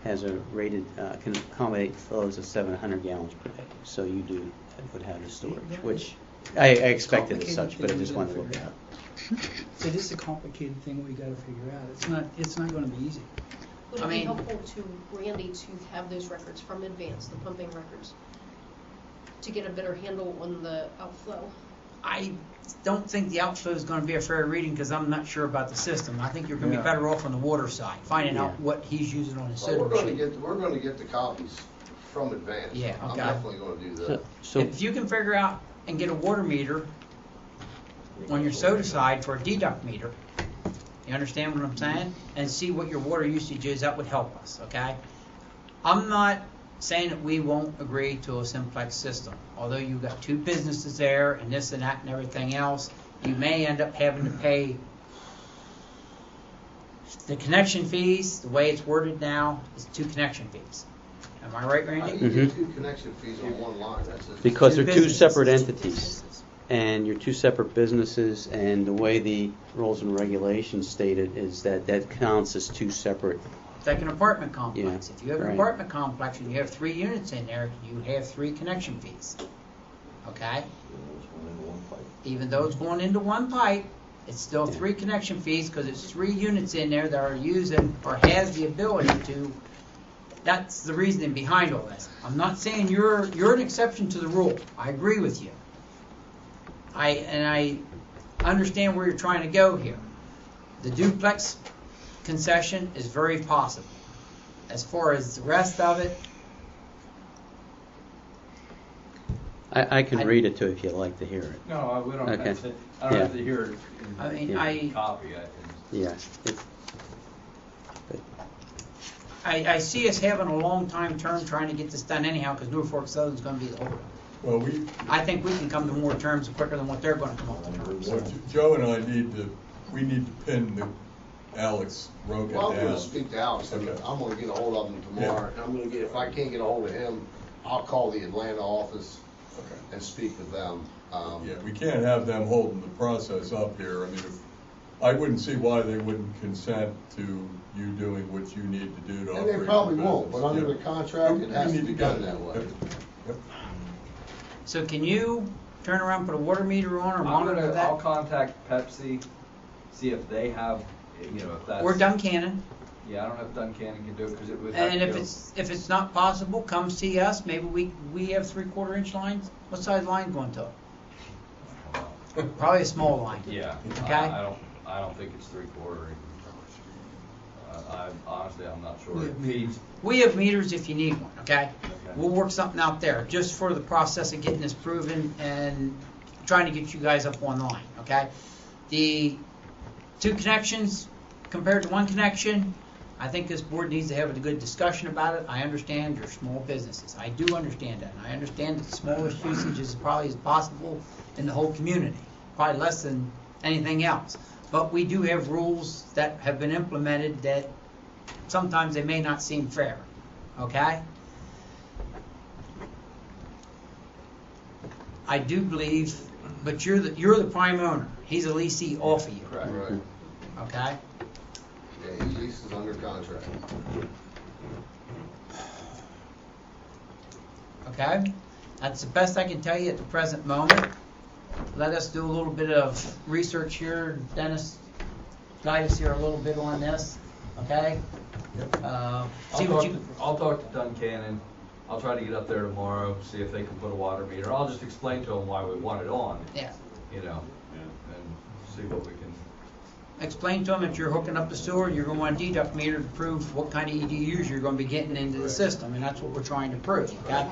has a rated, can accommodate flows of 700 gallons per day. So you would have the storage, which I expected as such, but I just wanted to look it up. So this is a complicated thing we gotta figure out. It's not gonna be easy. Would I it be mean- helpful to Randy to have those records from Advance, the pumping records, to get a better handle on the outflow? I don't think the outflow is going to be a fair reading because I'm not sure about the system. I think you're going to be better off on the water side, finding out what he's using on his Well, soda we're gonna machine. we're gonna get the copies from Advance. Yeah, I'm okay. definitely gonna do that. So If you can figure out and get a water meter on your soda side for a deduct meter, you understand what I'm saying? And see what your water usage is, that would help us, okay? I'm not saying that we won't agree to a simplex system. Although you've got two businesses there and this and that and everything else, you may end up having to pay the connection fees. The way it's worded now is 2 connection fees. Am I right, How Randy? do you get 2 connection fees on one line? That's just. Because Two they're two businesses. separate entities, and you're two separate businesses, and the way the rules and regulations stated is that that counts as 2 separate. It's like an apartment complex. Yeah, If you have an right. apartment complex and you have 3 units in there, you have 3 connection fees. Okay? Even though it's going into one pipe, it's still 3 connection fees because it's 3 units in there that are using or has the ability to. That's the reasoning behind all this. I'm not saying you're an exception to the rule. I agree with you. I understand where you're trying to go here. The duplex concession is very possible. As far as the rest of it, I can read it too if you'd like to hear it. No, we don't Okay. have to, I don't have to hear it I mean, Yeah. in copy. Yeah. I see us having a long time term trying to get this done anyhow because Norfolk Southern's going to be the holder. Well, I think we can come to more terms quicker than what they're going to come up with terms. Joe and I need to pin Alex Rogan Well, I'm down. gonna speak to Alex, and Okay. I'm gonna get a hold of him tomorrow, and I'm gonna get, if I can't get a hold of him, I'll call the Atlanta office Okay. and speak with them. Yeah, we can't have them holding the process up here. I mean, I wouldn't see why they wouldn't consent to you doing what you need to do to operate. And they probably the won't, but business. under Yeah. the contract, it We has need to be get done it. that way. Yep. Yep. So can you turn around and put a water meter on or monitor I'll that? contact Pepsi, see if they have, if that's. Or Duncannon? Yeah, I don't know if Duncannon can do it, because it would have to And go. if it's not possible, come see us. Maybe we have 3/4 inch lines. What size line going to? Probably a small line. Yeah, Okay. I don't think it's 3/4. Honestly, I'm not sure. Feeds, We have meters if you need one, okay? We'll work something out there just for the process of getting this proven and trying to get you guys up on line, okay? The 2 connections compared to 1 connection, I think this board needs to have a good discussion about it. I understand you're small businesses. I do understand that. And I understand that the smallest usage is probably as possible in the whole community, probably less than anything else. But we do have rules that have been implemented that sometimes they may not seem fair, okay? I do believe, but you're the prime owner. He's a leasee off of you, correct. Right. okay? Yeah, he leases under contract. Okay? That's the best I can tell you at the present moment. Let us do a little bit of research here. Dennis, guide us here a little bit on this, okay? See what you... I'll talk to Duncannon. I'll try to get up there tomorrow, see if they can put a water meter. I'll just explain to them why we want it on, Yeah. and see what we can. Explain to them that you're hooking up the sewer, you're going to want a deduct meter to prove what kind of EDUs you're going to be getting into the system, and that's what we're trying to prove, okay?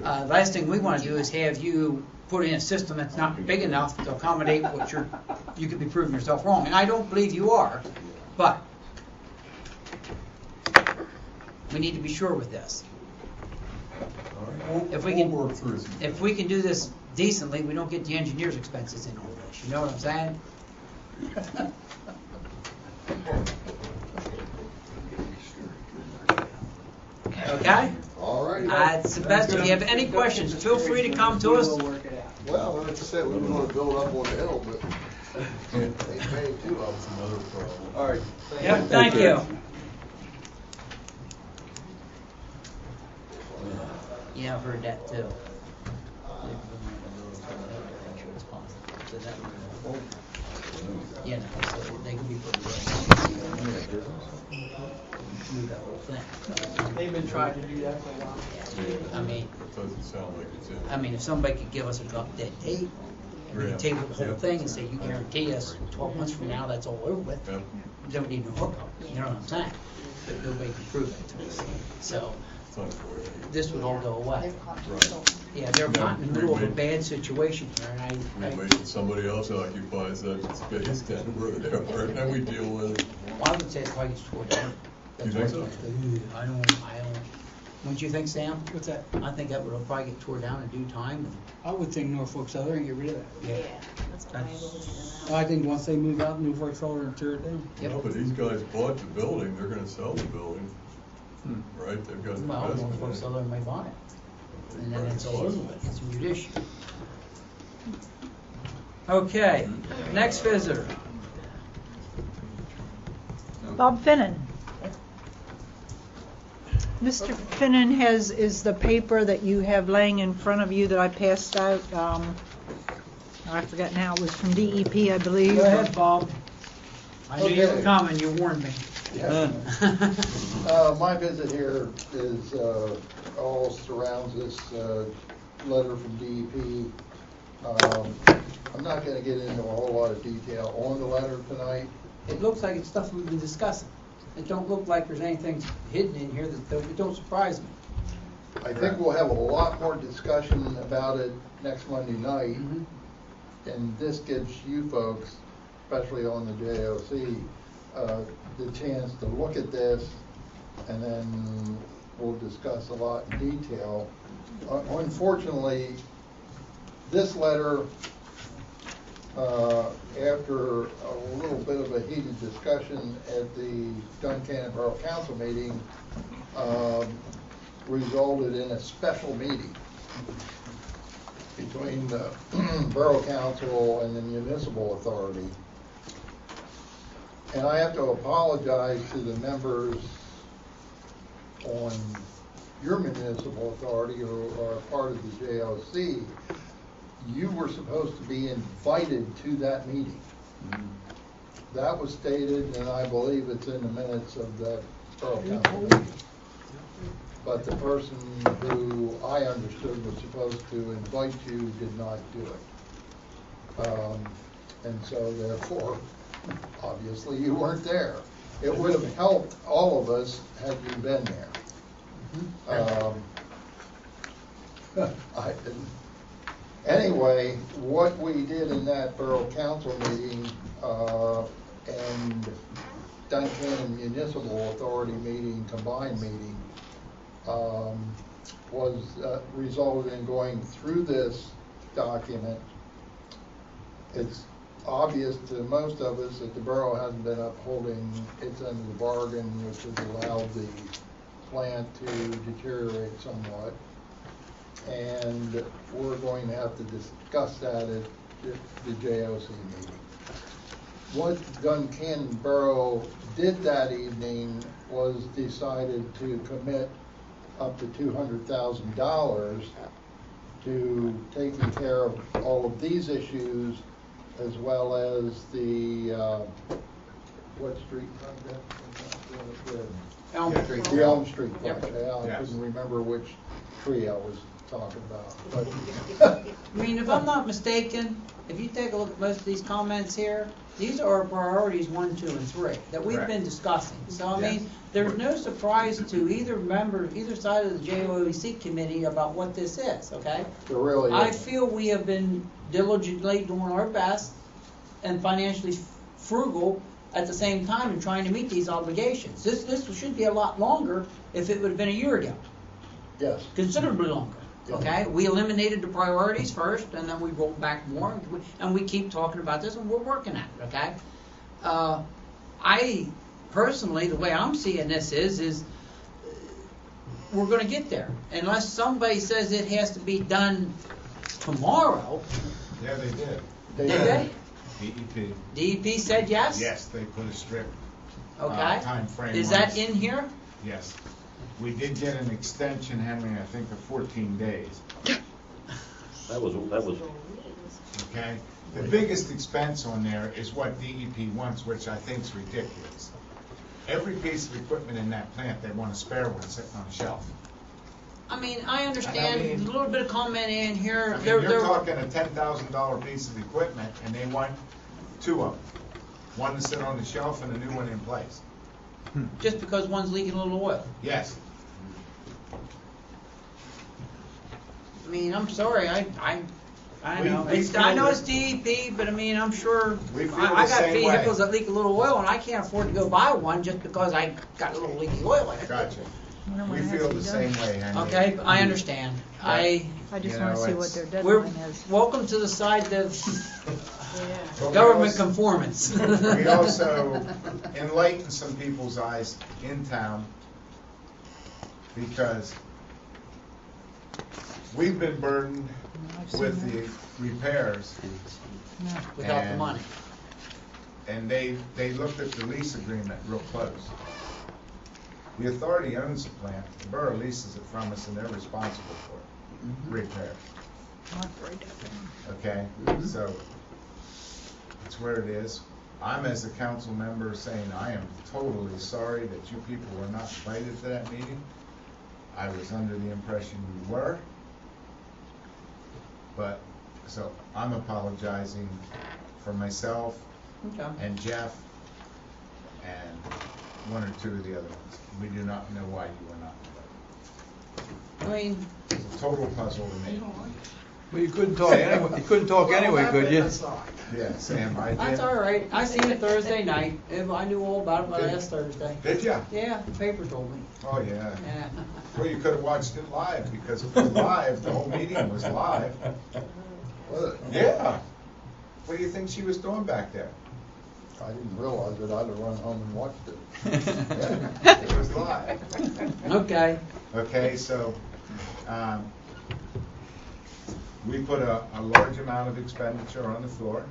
Last thing we want to do is have you put in a system that's not big enough to accommodate what you could be proving yourself wrong, and I don't believe you are, but we need to be sure with this. All right. If we We'll can- work through it. If we can do this decently, we don't get the engineer's expenses in all this, you know what I'm saying? Okay? All right. It's the best. If you have any questions, feel free to come to us. We'll work it out. Well, like I said, we were gonna build up on the hill, but they paid 2 of That's them. another problem. All right. Yep, thank you. Yeah, I've heard that too. You know, so they can be put move that whole thing. They've been trying to do that for a while. I mean, It doesn't sound like it's in. I mean, if somebody could give us a drop dead date, and we Yeah. table the whole Yeah. thing and say, you guarantee us 12 months from now, that's all over with. Yep. You don't need no hookup, you know what I'm saying? But nobody can prove it to us. So, It's unfortunate. this would all go away. Right. Yeah, they're not in the middle of a bad situation here, and We wait till somebody else occupies that space down where they are, and then we deal with it. I would say it's probably toward them. You think so? I don't, Wouldn't you think, Sam? What's that? I think that would probably get tore down in due time. I would think Norfolk Southern get rid of that. Yeah. That's what I believe. I think once they move out, Norfolk Southern tear it down. Yep. No, but these guys bought the building, they're gonna sell the building, right? They've got the Well, investment in Norfolk it. Southern may buy it, and then Right. it's all over with. It's a mute issue. Okay, next visitor. Bob Finnan. Mr. Finnan is the paper that you have laying in front of you that I passed out. I forget now, it was from DEP, I believe. Go ahead, Bob. I knew you were Okay. coming, you warned me. My visit here is, all surrounds this, letter from DEP. I'm not gonna get into a whole lot of detail on the letter tonight. It looks like it's stuff we've been discussing. It don't look like there's anything hidden in here that don't surprise me. I think we'll have a lot more discussion about it next Monday night. Mhm. And this gives you folks, especially on the JOC, the chance to look at this, and then we'll discuss a lot in detail. Unfortunately, this letter, after a little bit of a heated discussion at the Duncannon Borough Council meeting, resulted in a special meeting between the Borough Council and the Municipal Authority. And I have to apologize to the members on your Municipal Authority who are part of the JOC. You were supposed to be invited to that meeting. That was stated, and I believe it's in the minutes of the Borough Council meeting. But the person who I understood was supposed to invite you did not do it. And so therefore, obviously you weren't there. It would have helped all of us had you been there. I didn't. Anyway, what we did in that Borough Council meeting, and Duncannon Municipal Authority meeting, combined meeting, was resulted in going through this document. It's obvious to most of us that the borough hasn't been upholding its end of the bargain, which has allowed the plant to deteriorate somewhat. And we're going to have to discuss that at the JOC meeting. What Duncannon Borough did that evening was decided to commit up to $200,000 to taking care of all of these issues, as well as the, what street project? Elm Street. The Elm Street Yep. project. I Yes. couldn't remember which tree I was talking about, but. I mean, if I'm not mistaken, if you take a look at most of these comments here, these are priorities 1, 2, and 3 that we've been Correct. discussing. So, I Yes. mean, there's no surprise to either member, either side of the JOC committee about what this is, okay? There really I is. feel we have been diligently doing our best and financially frugal at the same time in trying to meet these obligations. This should be a lot longer if it would have been a year ago, Yes. considerably longer. Yeah. Okay, we eliminated the priorities first, and then we rolled back more, and we keep talking about this, and we're working at it. Okay, I personally, the way I'm seeing this is we're going to get there, unless somebody says it has to be done tomorrow. Yeah, they did. They Did they? DEP. DEP said yes. Yes, they put a strict Okay. time frame Is on that us. in here? Yes. We did get an extension, Henry, I think of 14 days, That was, okay? The biggest expense on there is what DEP wants, which I think is ridiculous. Every piece of equipment in that plant, they want a spare one sitting on a shelf. I mean, I understand a little bit of comment in here. I mean, you're talking a $10,000 piece of equipment, and they want 2 of them. One to sit on the shelf and a new one in place. Just because one's leaking a little oil. Yes. I mean, I'm sorry, I know. We I know feel it's DEP, but I mean, I'm sure, We feel I the got same way. vehicles that leak a little oil, and I can't afford to go buy one just because I got a little leaky oil in it. Gotcha. When We it has feel to be the done. same way, Henry. Okay, I understand. I just You wanna know, see what it's- their We're deadline is. welcome to the side of But we government also- conformance. We also enlighten some people's eyes in town because we've been burdened I've seen with that. the repairs, Yeah. Without the And- money. and they looked at the lease agreement real close. The authority owns the plant, the borough leases it from us, and they're responsible for it, repairs, I'll have to write that down. okay? So, it's where it is. I'm, as a council member, saying I am totally sorry that you people were not invited to that meeting. I was under the impression you were. But, so, I'm apologizing for myself Okay. and Jeff and one or two of the other ones. We do not know why you were not invited. I mean, It's a total puzzle to me. Well, you couldn't talk anyway, you couldn't talk anyway, could you? Yeah, Sam, I did. that's all right. I seen it Thursday night. I knew all about it by last Thursday. Did ya? Yeah, the paper told me. Oh, yeah. Yeah. Well, you could have watched it live, because if it was live, the whole meeting was live. Yeah. What do you think she was doing back there? I didn't realize it, I'd have run home and watched it. Yeah, it was live. Okay. Okay, so, we put a large amount of expenditure on the floor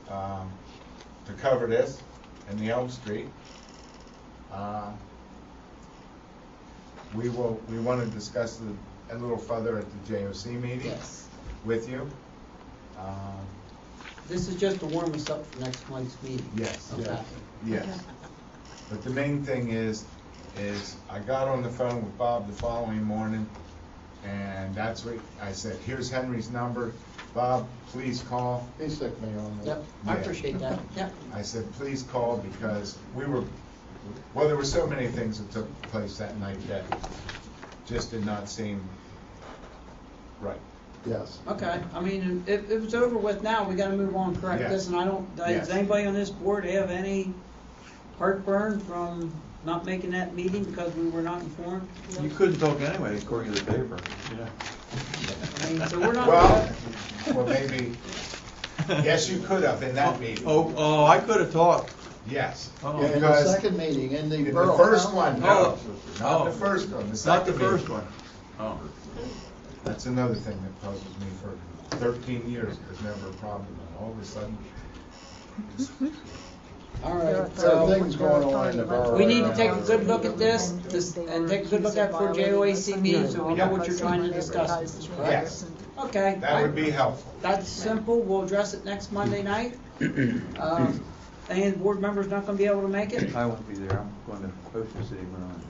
to cover this and the Elm Street. We want to discuss it a little further at the JOC meeting Yes. with you. This is just to warm us up for next month's meeting. Yes, Okay. yes. But the main thing is I got on the phone with Bob the following morning, and that's what I said, here's Henry's number. Bob, please call. He sicked me on that. Yep, I Yeah. appreciate that. Yep. I said, please call, because there were so many things that took place that night that just did not seem right. Yes. Okay, I mean, if it's over with now, we gotta move on, correct? Yes. Listen, Yes. does anybody on this board have any heartburn from not making that meeting because we were not informed? You couldn't talk anyway, according to the paper, yeah. I mean, so we're not. Well, maybe, yes, you could have in that meeting. Oh, I could have talked. Yes. Oh. Yeah, in the Because second meeting, in the the borough. first council. one, no. Not the first one, the Not the second first meeting. one. Oh. That's another thing that puzzles me for 13 years. There's never a problem, and all of a sudden, All There right, There are so things going on in the borough. we need to right take now. a good look at this, and take a good look at it for JOAC meeting, so we know what you're trying to discuss. yes, Okay. that would be helpful. That's simple, we'll address it next Monday night. Any of the board members not gonna be able to make it? I won't be there, I'm going to Ocean City when I'm.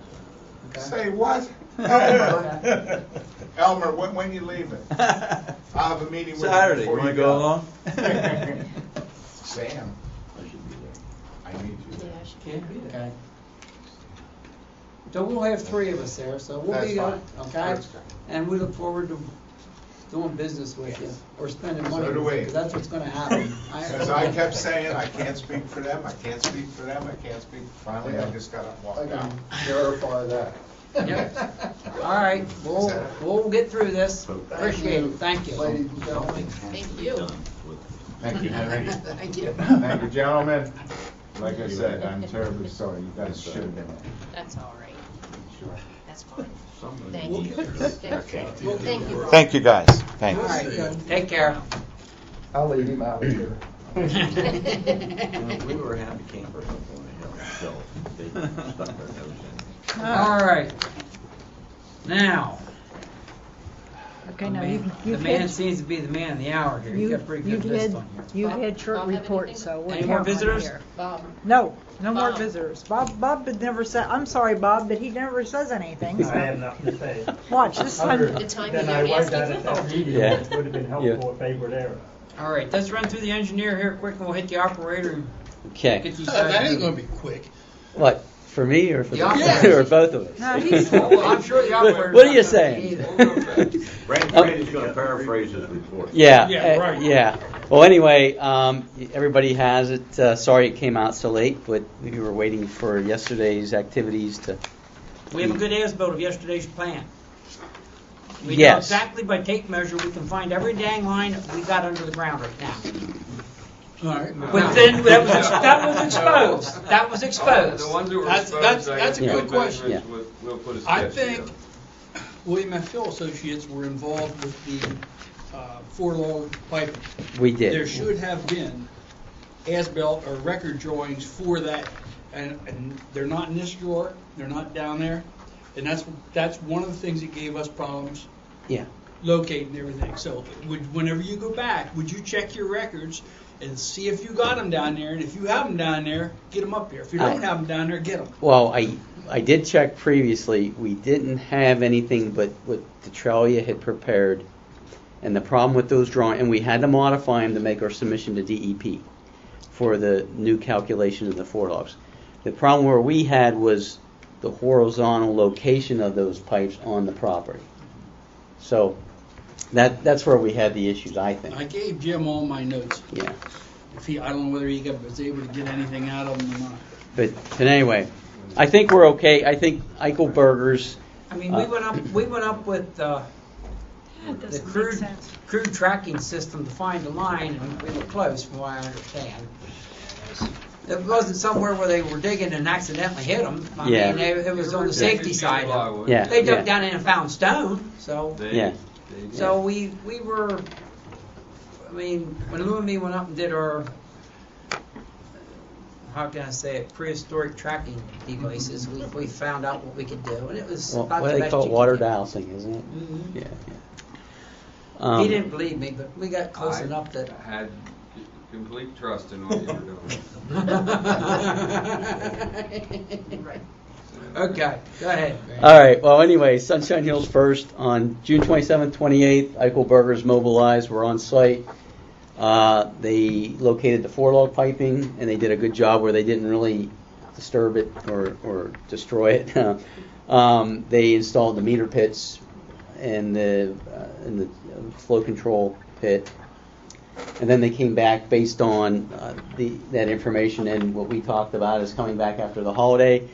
Say what? Elmer, Elmer, when you leaving? I'll have a meeting with you Saturday, you before wanna you go go. along? Sam, I need you. Can't be there. Okay. So we'll have three of us there, so we'll be, That's fine. okay? That's fine. And we look forward to doing business with you, or spending money So do with you, we. 'cause that's what's gonna happen. As I kept saying, I can't speak for them, I can't speak for them, I can't speak, finally I just got up and I walked out. can verify that. Yep. All right, we'll get through this. Appreciate it, thank you. Ladies and gentlemen. Thank you. Thank you, Henry. Thank you. Thank you, gentlemen. Like I said, I'm terribly sorry, you guys should have been there. That's all right. That's fine. Thank We'll you. get through it. Thank you. Thank you, guys, thank All right, take care. I'll leave him out here. We were a happy camper. All right. Now, Okay, the now man, you've the man had, seems to be the man of the hour here. You got a pretty good list on here. you've had short Bob have reports, anything? so we're Any more counting on visitors? here. Bob. No, no more Bob. visitors. Bob had never said, I'm sorry, Bob, but he never says anything. I have nothing to say. Watch, this Other time, The time than you I got was asking at at that people. meeting, Yeah. it would have been helpful if they were there. All right, let's run through the engineer here quick, and we'll hit the operator and Okay. get these guys. That ain't moving. gonna be quick. What, for me or for The operator. or both of us? no, he's, Well, I'm sure the operator's What are not you gonna saying? be either. Brady's going to paraphrase his report. Yeah, Yeah, right. yeah. Well, anyway, everybody has it. Sorry it came out so late, but we were waiting for yesterday's activities to We have a good as-built of yesterday's plan. We know Yes. exactly by tape measure, we can find every dang line that we got under the ground right now. All right. But then, that was exposed. That was exposed. The ones that were That's- exposed, that's a I good can question. measurements with- We'll put a I sketch think together. William F. Hill Associates were involved with the four-log piping. We did. There should have been as-built or record drawings for that, and they're not in this drawer, they're not down there, and that's one of the things that gave us problems Yeah. locating everything. So whenever you go back, would you check your records and see if you got them down there, and if you have them down there, get them up here. If you don't have them down there, get them. Well, I did check previously. We didn't have anything but what Detralia had prepared. And the problem with those drawings, and we had to modify them to make our submission to DEP for the new calculation of the four logs. The problem where we had was the horizontal location of those pipes on the property. So that's where we had the issues, I think. I gave Jim all my notes. Yeah. I don't know whether he was able to get anything out of them or not. But anyway, I think we're okay. I think Eichelberger's. I mean, we went up with the crude tracking system to find the line, and we were close, from what I understand. It wasn't somewhere where they were digging and accidentally hit them. I Yeah. mean, it was on the safety side. Yeah. They dug yeah. down in and found stone, so. Yeah. So we were, I mean, when Lou and me went up and did our, how can I say it, prehistoric tracking devices, we found out what we could do, and it was Well, about what the do they best call you it? could Water do. dowsing, isn't it? Mhm. Yeah. He didn't believe me, but we got close enough that. I had complete trust in what you were doing. Right. Okay, go ahead. All right. Well, anyway, Sunshine Hills first on June 27th, 28th. Eichelberger's mobilized. We're on site. They located the four-log piping, and they did a good job where they didn't really disturb it or destroy it. They installed the meter pits and the flow control pit, and then they came back based on that information and what we talked about is coming back after the holiday.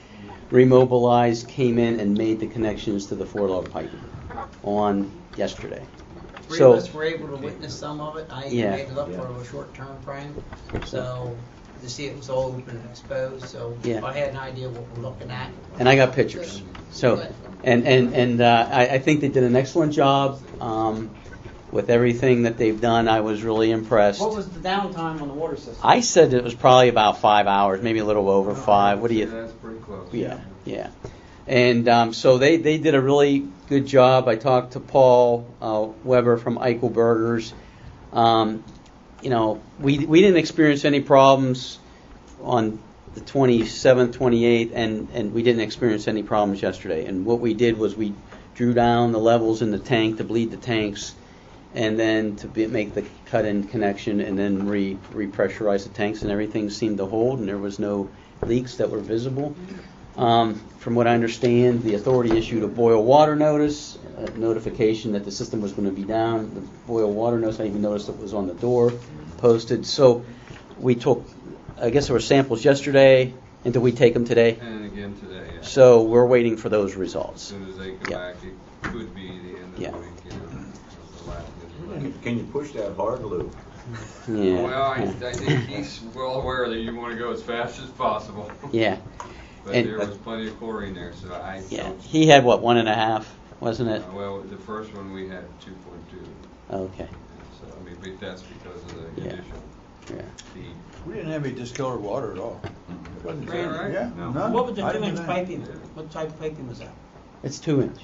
Remobilized, came in and made the connections to the four-log piping on yesterday. Three of us were able to witness some of it. I Yeah. made it up for a short-term frame, so to see it was all open and exposed. So Yeah. I had an idea what we're looking at. And I got pictures. So, and I think they did an excellent job with everything that they've done. I was really impressed. What was the downtime on the water system? I said it was probably about 5 hours, maybe a little over 5. What do you? That's pretty close. Yeah. And so they did a really good job. I talked to Paul Weber from Eichelberger's. We didn't experience any problems on the 27th, 28th, and we didn't experience any problems yesterday. And what we did was we drew down the levels in the tank to bleed the tanks, and then make the cut-in connection, and then repressurize the tanks, and everything seemed to hold, and there was no leaks that were visible. From what I understand, the authority issued a boil water notice, a notification that the system was going to be down. The boil water notice, I even noticed it was on the door posted. So we took, I guess there were samples yesterday, and did we take them today? And again today, yeah. So we're waiting for those As results. soon as they come back, it could be the end of Yeah. the week, the last day. Can you push that hard, Lou? Yeah. Well, I think he's well aware that you want to go as fast as possible. Yeah. But And- there was plenty of chlorine there, so I Yeah. don't. He had, 1.5, wasn't it? Well, the first one we had 2.2. Okay. So I mean, but that's because of the Yeah. initial Yeah. feed. We didn't have any discolored water at all. Is that right? Yeah, No. none. What was the I didn't 2-inch do that. piping? What type of piping was that? It's 2-inch.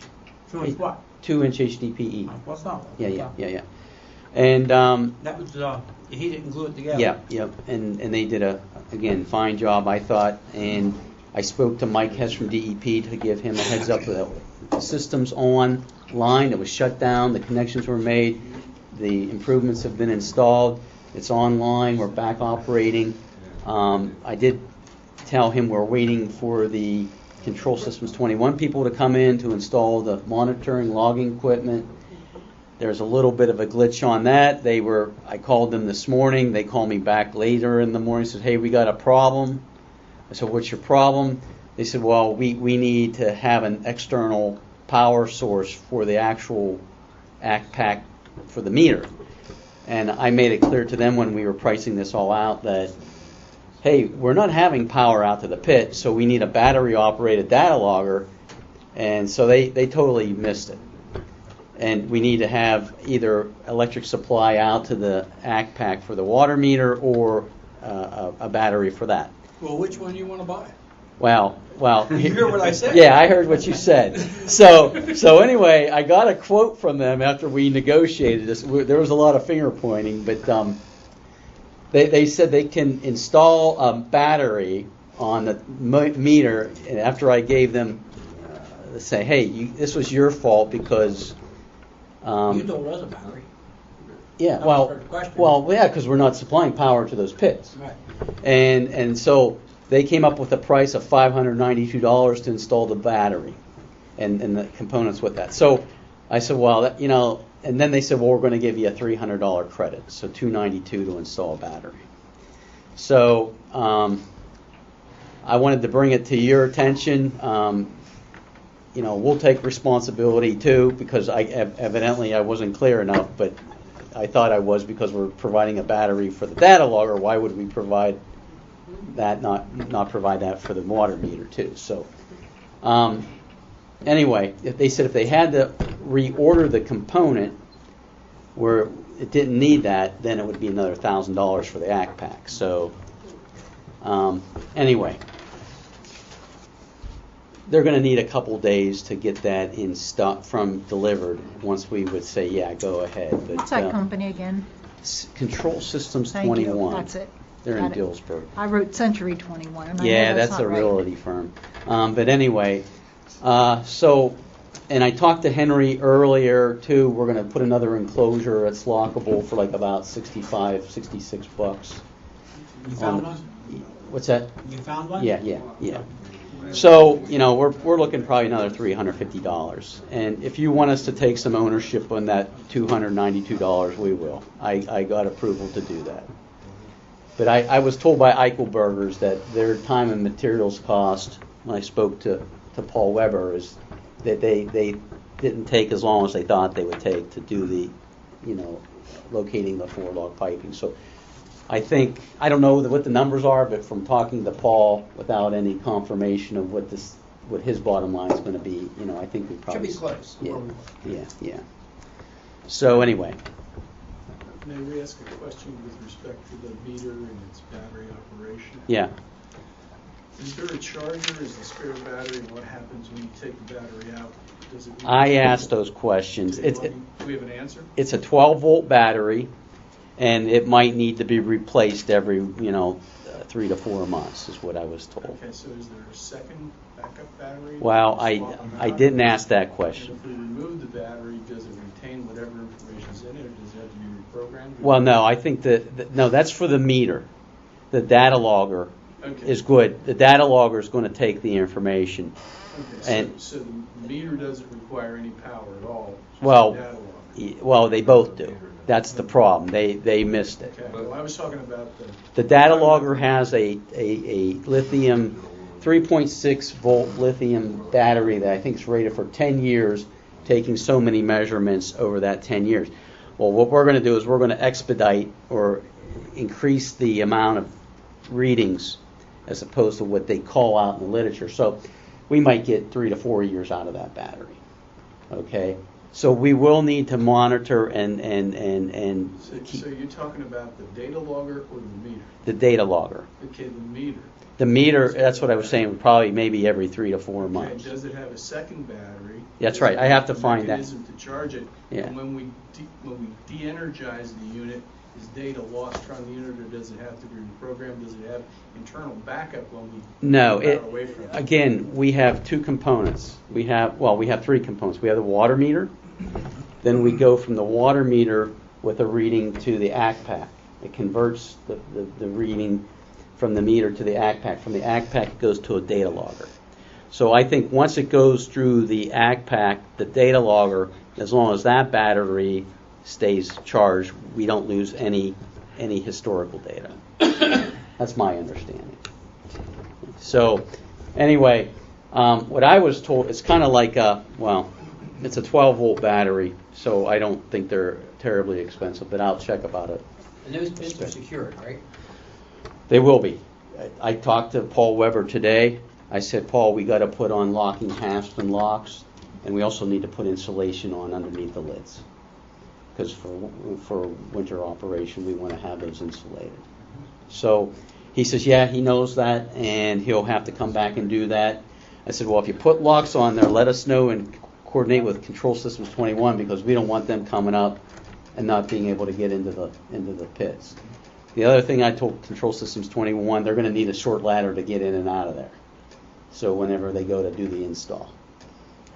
2-inch what? 2-inch HDPE. What's that? Yeah. And That was, he didn't glue it together. Yep. And they did a fine job, I thought. And I spoke to Mike Hess from DEP to give him a heads up that the system's online. It was shut down. The connections were made. The improvements have been installed. It's online. We're back operating. I did tell him we're waiting for the Control Systems 21 people to come in to install the monitoring logging equipment. There's a little bit of a glitch on that. I called them this morning. They called me back later in the morning and said, hey, we got a problem. I said, what's your problem? they said, well, we need to have an external power source for the actual ACT pack for the meter. And I made it clear to them when we were pricing this all out that, hey, we're not having power out to the pit, so we need a battery-operated data logger. And so they totally missed it. And we need to have either electric supply out to the ACT pack for the water meter or a battery for that. Well, which one do you want to buy? Well. You hear what I said? Yeah, I heard what you said. So anyway, I got a quote from them after we negotiated this. There was a lot of finger pointing, but they said they can install a battery on the meter, and after I gave them, say, hey, this was your fault because. You told us a battery. Yeah, That was the question. yeah, because we're not supplying power to those pits. Right. And so they came up with a price of $592 to install the battery and the components with that. So I said, well, and then they said, well, we're going to give you a $300 credit, so $292 to install a battery. So I wanted to bring it to your attention. We'll take responsibility too, because evidently I wasn't clear enough, but I thought I was, because we're providing a battery for the data logger. Why would we provide that, not provide that for the water meter too? So anyway, they said if they had to reorder the component where it didn't need that, then it would be another $1,000 for the ACT pack. So anyway, they're going to need a couple days to get that in stock from delivered. Once we would say, yeah, go ahead. But, What's that company again? Control Systems Thank 21. you. That's it. They're Got in it. Dillsburg. I wrote Century 21. And I Yeah, know that's not a right. realty firm. But anyway, and I talked to Henry earlier too. We're going to put another enclosure that's lockable for like about $65, $66. You found one? What's that? You found one? Yeah. So, we're looking probably another $350. And if you want us to take some ownership on that $292, we will. I got approval to do that. But I was told by Eichelbergers that their time and materials cost, when I spoke to Paul Weber, is that they didn't take as long as they thought they would take to do the, locating the 4-log piping. So I think, I don't know what the numbers are, but from talking to Paul without any confirmation of what his bottom line is going to be, I think we probably Should be close. Yeah. So anyway, May we ask a question with respect to the meter and its battery operation? yeah. Is there a charger? Is the spare battery? What happens when you take the battery out? Does it? I asked those questions. Do we have an answer? It's a 12-volt battery, and it might need to be replaced every 3 to 4 months, is what I was told. Okay, so is there a second backup battery? Well, Swap them I out? didn't ask that And question. if we remove the battery, does it retain whatever information's in it, or does it have to be reprogrammed? Well, no, I think no, that's for the meter. The data logger Okay. is good. The data logger is going to take the information. Okay, so the meter doesn't require any power at all? just Well, the data log. Well, they both do. That's the problem. They missed it. Okay, well, I was talking about The data logger has a lithium, 3.6 volt lithium battery that I think is rated for 10 years, taking so many measurements over that 10 years. Well, what we're going to do is we're going to expedite or increase the amount of readings as opposed to what they call out in the literature. So we might get 3 to 4 years out of that battery. Okay? So we will need to monitor and So you're talking about the data logger or the meter? the data logger. Okay, the meter. The meter, that's what I was saying, probably maybe every 3 to 4 Okay, months. does it have a second battery? That's Does right, it I have to a find that. mechanism to charge it? Yeah. And when we de-energize the unit, is data lost from the unit, or does it have to be reprogrammed? Does it have internal backup when we No, power away from it? again, we have two components. We have 3 components. We have the water meter, then we go from the water meter with a reading to the ACT pack. It converts the reading from the meter to the ACT pack. From the ACT pack, it goes to a data logger. So I think once it goes through the ACT pack, the data logger, as long as that battery stays charged, we don't lose any historical data. That's my understanding. So Anyway, what I was told, it's kind of like it's a 12-volt battery, so I don't think they're terribly expensive, but I'll check about it. And those pins are secured, right? They will be. I talked to Paul Weber today. I said, Paul, we got to put on locking hasps and locks, and we also need to put insulation on underneath the lids, because for winter operation, we want to have those insulated. So he says, yeah, he knows that, and he'll have to come back and do that. I said, well, if you put locks on there, let us know and coordinate with Control Systems 21, because we don't want them coming up and not being able to get into the pits. The other thing I told Control Systems 21, they're going to need a short ladder to get in and out of there. So whenever they go to do the install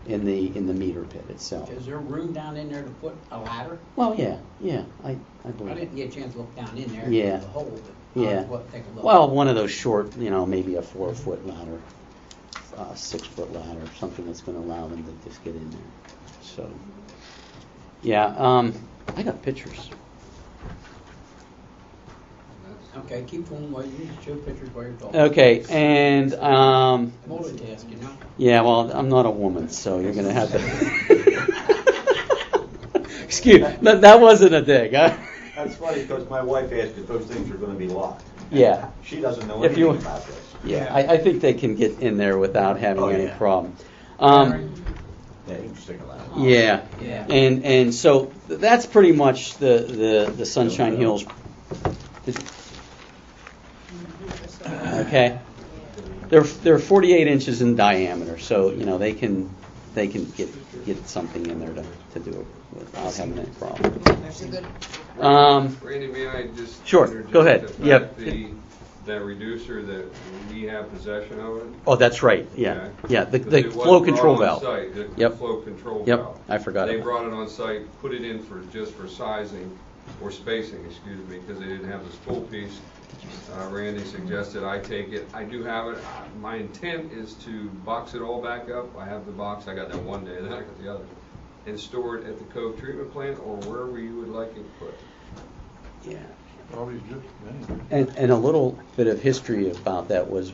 in the meter pit itself. Is there room down in there to put a ladder? Well, yeah, I I believe. didn't get a chance to look down in there. Yeah. The hole, but Yeah. I'll take a look. Well, one of those short, maybe a 4-foot ladder, 6-foot ladder, something that's going to allow them to just get in there. So, yeah, I got pictures. Okay, keep going while you show pictures while you're talking. Okay, and Multitask, you know? yeah, well, I'm not a woman, so you're going to have to. Excuse, that wasn't a dig. Huh? That's funny, because my wife asked if those things are going to be locked. Yeah. She doesn't know If you- anything about this. Yeah, I think they can get in there without having any yeah. problem. Yeah, you can stick a ladder. Yeah, Yeah. and so that's pretty much the Sunshine Hills. Okay, they're 48 inches in diameter, so they can get something in there to do it without having any problem. Randy, may I just Sure, interject go ahead. the fact Yep. that reducer that we have possession of it? Oh, that's right. Yeah, Okay. yeah. The 'Cause it flow wasn't control brought on valve. site, the Yep. flow control Yep. valve. I forgot They about brought it on site, put it in just for sizing or spacing, excuse me, because they didn't have the spool piece. Randy suggested I take it. I do have it. My intent is to box it all back up. I have the box. I got that one day, then I got the other. And store it at the Cove Treatment Plant or wherever you would like it put. Yeah. Probably just, And a little bit of history about that was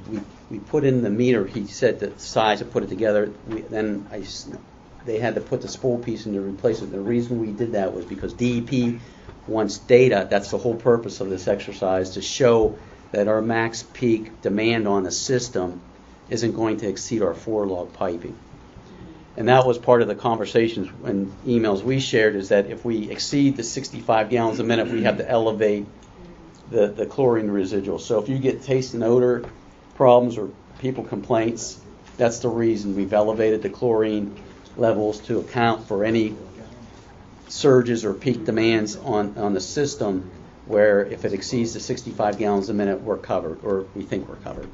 we put in the meter. He said the size to put it together. They had to put the spool piece in to replace it. The reason we did that was because DEP wants data. That's the whole purpose of this exercise, to show that our max peak demand on the system isn't going to exceed our 4-log piping. And that was part of the conversations and emails we shared, is that if we exceed the 65 gallons a minute, we have to elevate the chlorine residual. So if you get taste and odor problems or people complaints, that's the reason we've elevated the chlorine levels to account for any surges or peak demands on the system, where if it exceeds the 65 gallons a minute, we're covered, or we think we're covered,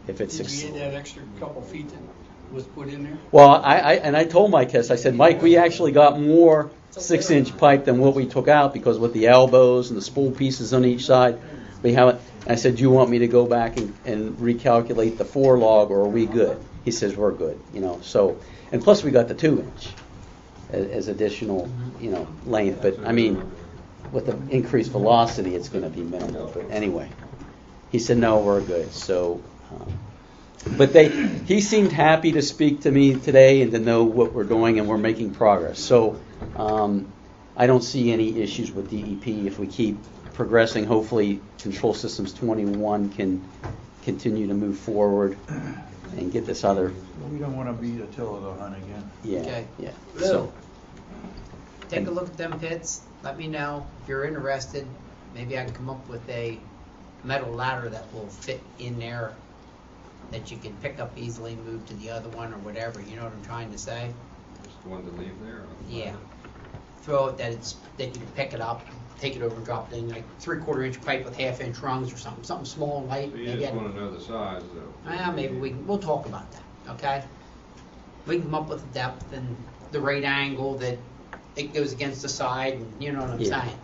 if it's Did you get that extra couple feet that was put in there? Well, I told Mike this. I said, Mike, we actually got more 6-inch pipe than what we took out, because with the elbows and the spool pieces on each side, we have it. I said, do you want me to go back and recalculate the 4-log, or are we good? He says, we're good. So, and plus we got the 2-inch as additional, length. But I mean, with the increased velocity, it's going to be minimal. But anyway, he said, no, we're good. So. But he seemed happy to speak to me today and to know what we're doing, and we're making progress. So I don't see any issues with DEP if we keep progressing. Hopefully Control Systems 21 can continue to move forward and get this other. we don't want to beat a till of the hunt again. Yeah, Okay. yeah. Lou, So, take a look at them pits. Let me know if you're interested. Maybe I can come up with a metal ladder that will fit in there, that you can pick up easily and move to the other one or whatever. You know what I'm trying to say? Just the one to leave there? Yeah. Throw it that you can pick it up, take it over and drop it in, like 3/4 inch pipe with 1/2 inch rungs or something small and light. So you Maybe just I- want to know the size, though? Maybe we'll talk about that, okay? We can come up with the depth and the right angle that it goes against the side, and you know what I'm Yeah. saying?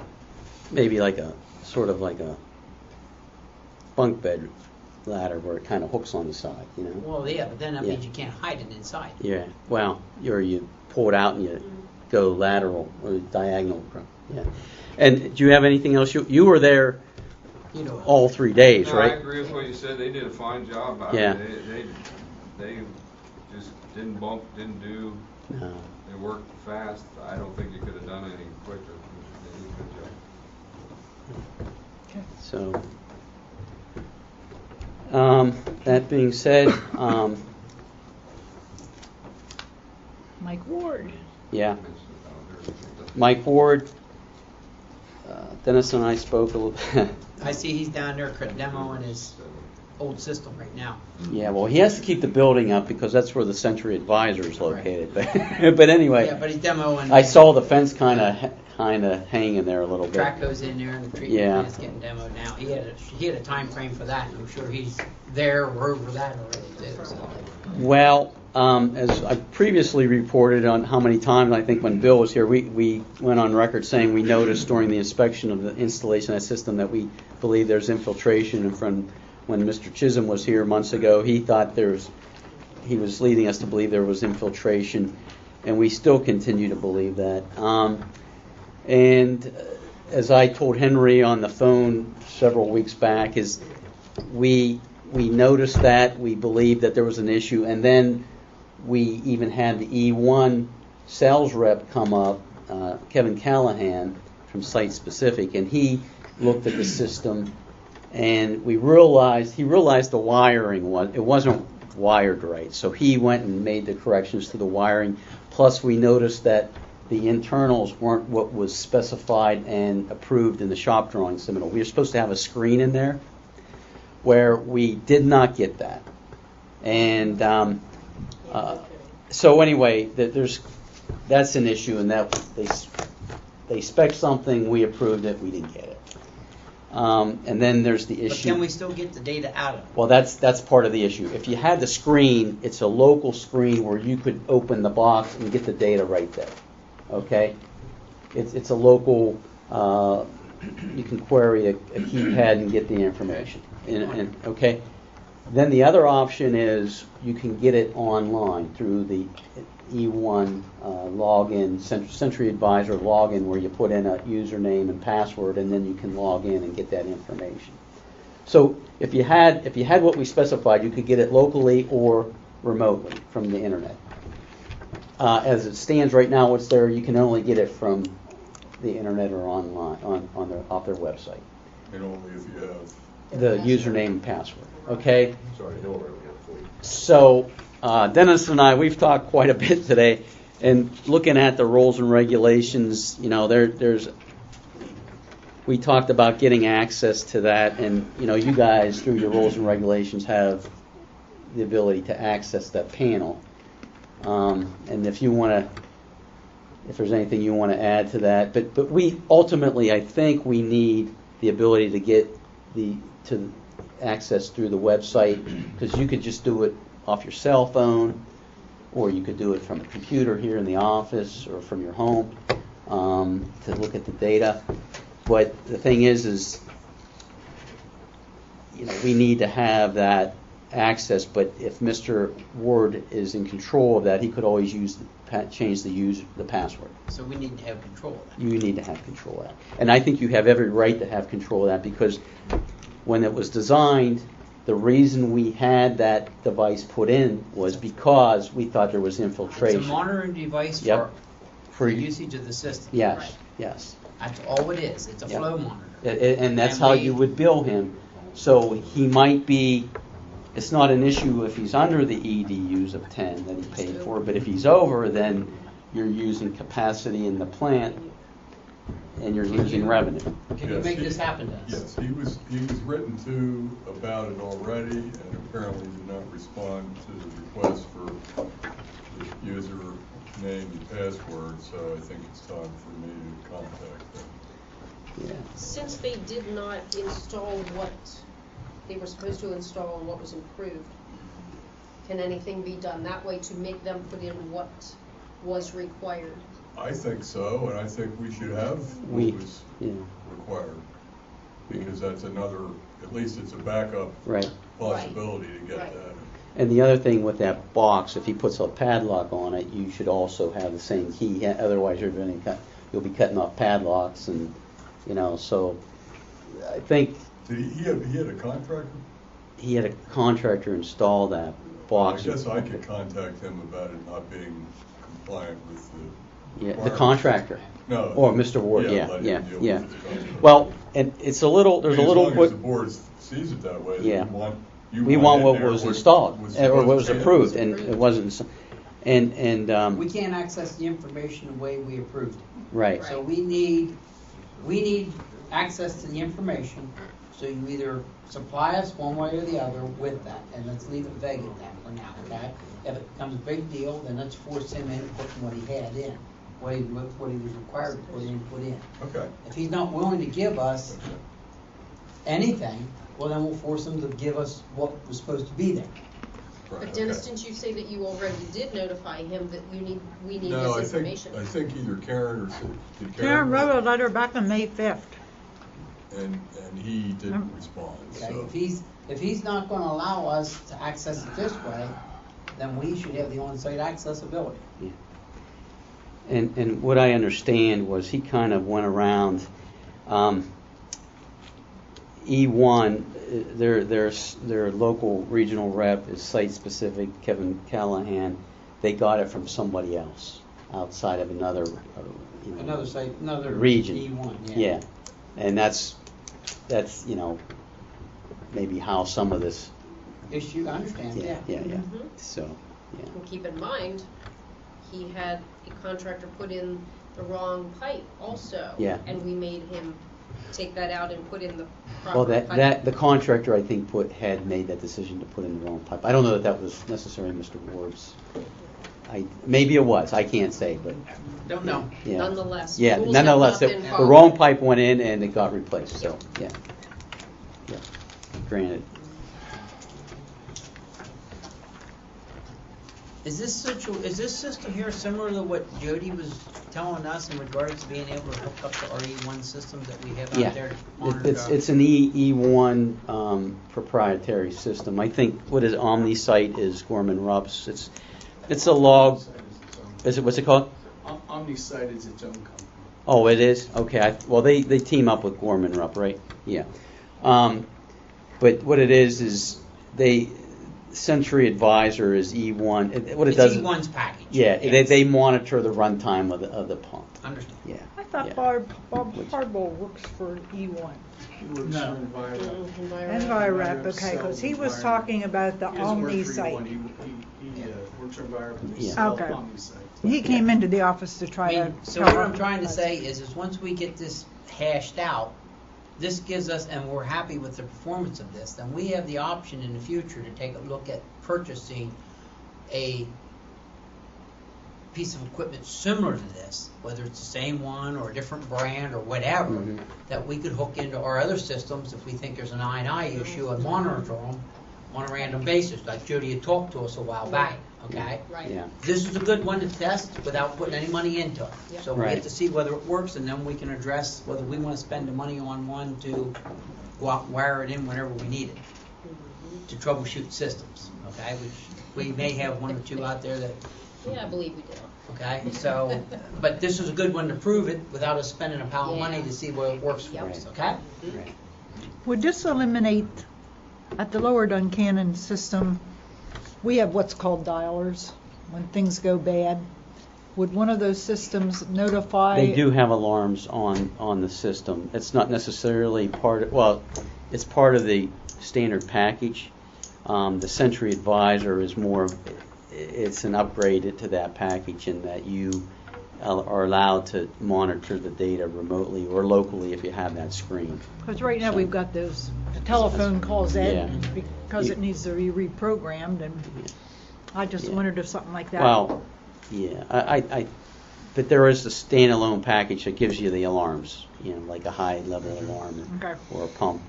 maybe like a sort of like a bunk bed ladder where it kind of hooks on the side, Well, yeah, but then that Yeah. means you can't hide it inside. Yeah. Well, you pull it out and you go lateral or diagonal. Yeah. And do you have anything else? You were there all 3 days, No, right? I agree with what you said. They did a fine job out Yeah. of it. they just didn't bump, didn't do, No. they worked fast. I don't think you could have done any quicker. They did a good job. So, that being said, Mike Ward. yeah, Mike Ward, Dennis and I spoke a little. I see he's down there demoing his old system right now. Yeah, well, he has to keep the building up because that's where the Century Advisor is located. But anyway, Yeah, but he's demoing. I saw the fence kind of hanging there a little bit. Track goes in there and the treatment Yeah. plant's getting demoed now. He had a time frame for that, and I'm sure he's there or over that already too. So. Well, as I previously reported on how many times, I think when Bill was here, we went on record saying we noticed during the inspection of the installation of that system that we believe there's infiltration. And from when Mr. Chisholm was here months ago, he thought he was leading us to believe there was infiltration, and we still continue to believe that. And as I told Henry on the phone several weeks back, is we noticed that, we believed that there was an issue, and then we even had the E1 sales rep come up, Kevin Callahan from Site Specific, and he looked at the system, and he realized the wiring wasn't wired right. So he went and made the corrections to the wiring. Plus, we noticed that the internals weren't what was specified and approved in the shop drawing submittal. We were supposed to have a screen in there, where we did not get that. And so anyway, that's an issue, and that they spec something, we approved it, we didn't get it. And then there's the issue. But can we still get the data out of it? Well, that's part of the issue. If you had the screen, it's a local screen where you could open the box and get the data right there. Okay? It's a local, you can query a keypad and get the information. And okay? Then the other option is you can get it online through the E1 login, Century Advisor login, where you put in a username and password, and then you can log in and get that information. So if you had what we specified, you could get it locally or remotely from the internet. As it stands right now, what's there, you can only get it from the internet or online off their website. And only if you have The username and password. Okay. Sorry, no, we have for you. So Dennis and I, we've talked quite a bit today, and looking at the rules and regulations, we talked about getting access to that, and you guys through your rules and regulations have the ability to access that panel. And if there's anything you want to add to that, but we ultimately, I think we need the ability to get to access through the website, because you could just do it off your cell phone, or you could do it from a computer here in the office or from your home to look at the data. But the thing is we need to have that access. But if Mr. Ward is in control of that, he could always change the password. So we need to have control of that. You need to have control of that. And I think you have every right to have control of that, because when it was designed, the reason we had that device put in was because we thought there was infiltration. It's a monitoring device for usage of the system. Yes, Right. yes. That's all it is. It's a Yep. flow monitor. And that's how you would bill him. So he might be, it's not an issue if he's under the EDUs of 10 that he paid for, but if he's over, then you're using capacity in the plant and you're losing revenue. Can you make this happen to us? Yes, he was written to about it already, and apparently did not respond to the request for the user name and password, so I think it's time for me to contact them. Yeah. Since they did not install what they were supposed to install and what was improved, can anything be done that way to make them put in what was required? I think so, and I think we should have what was required, because that's another, at least it's a backup possibility to get that. And the other thing with that box, if he puts a padlock on it, you should also have the same key. Otherwise, you'll be cutting off padlocks, and So I think Did he had a contractor? He had a contractor install that box. I guess I could contact him about it not being compliant with the. Yeah, the requirements. contractor. No. Or Mr. Ward, let yeah, him yeah, deal yeah. with the contractor. Well, and it's a little, there's a little. As long as the board sees it that way, Yeah. we want in what there was installed, or what was supposed to be. approved, and it wasn't, and, We can't access the information the way we approved it. right. So we need access to the information, so you either supply us one way or the other with that, and let's leave it vague at that for now, okay? If it becomes a big deal, then let's force him in, put what he had in, what he was required to put in. Okay. If he's not willing to give us anything, well, then we'll force him to give us what was supposed to be there. But Dennis, didn't you say that you already did notify him that we need No, this information? I think either Karen or did Karen wrote a letter back on May 5th. and he didn't respond. Okay, So if he's not gonna allow us to access it this way, then we should have the on-site accessibility. Yeah. And what I understand was he kind of went around, E1, their local regional rep is site-specific, Kevin Callahan. They got it from somebody else outside of another, Another site, another region. E1, Yeah, and that's maybe how some of this. issue, I understand, yeah. Yeah. Mhm. So, yeah. And keep in mind, he had a contractor put in the wrong pipe also. Yeah. And we made him take that out and put in the Well, proper pipe. that the contractor I think had made that decision to put in the wrong pipe. I don't know that was necessarily Mr. Ward's. Maybe it was. I can't say, but Don't know. yeah. Nonetheless. Yeah, rules nonetheless, have the, not been the followed. wrong pipe went in and it got replaced. So yeah. Granted. Is this system here similar to what Jody was telling us in regards to being able to hook up to our E1 systems that we have out there to monitor? It's an E1 proprietary system. I think what is OmniSite is Gorman Rupp's. It's a log. Is it, what's it called? OmniSite is its own company. Oh, it is? Okay. Well, they team up with Gorman Rupp, right? Yeah. But what it is Century Advisor is E1. What it It's does? E1's package. Yeah. Yes. They monitor the runtime of the pump. Understand. Yeah. I thought Yeah. Bob Hardball works for E1. No. Envirep, okay, because he was talking about the Omni site. He works for Envirep. Yeah. Okay. OmniSite. He came into the office to try to. So what I'm trying to say is once we get this hashed out, this gives us, and we're happy with the performance of this, then we have the option in the future to take a look at purchasing a piece of equipment similar to this, whether it's the same one or a different brand or whatever, Mhm. that we could hook into our other systems if we think there's an I&I issue and monitor them on a random basis, like Jody had talked to us a while back, okay? Right. Yeah. This is a good one to test without putting any money into it. Yeah. So we Right. have to see whether it works, and then we can address whether we want to spend the money on one to go out and wire it in whenever we need it, to troubleshoot systems, okay? Which we may have one or two out there that, Yeah, I believe we did. okay? So, but this is a good one to prove it without us spending a pile of money Yeah. to see whether it works for Yep. us, okay? Right. Would this eliminate, at the lower Duncannon system, we have what's called dialers when things go bad. Would one of those systems notify? They do have alarms on the system. It's not necessarily it's part of the standard package. The Century Advisor is it's an upgrade to that package in that you are allowed to monitor the data remotely or locally if you have that screen. Because right now we've got the telephone calls in Yeah. because it needs to be reprogrammed, and I just wondered if something like that. Well, yeah, but there is the standalone package that gives you the alarms, like a high level alarm Okay. or a pump.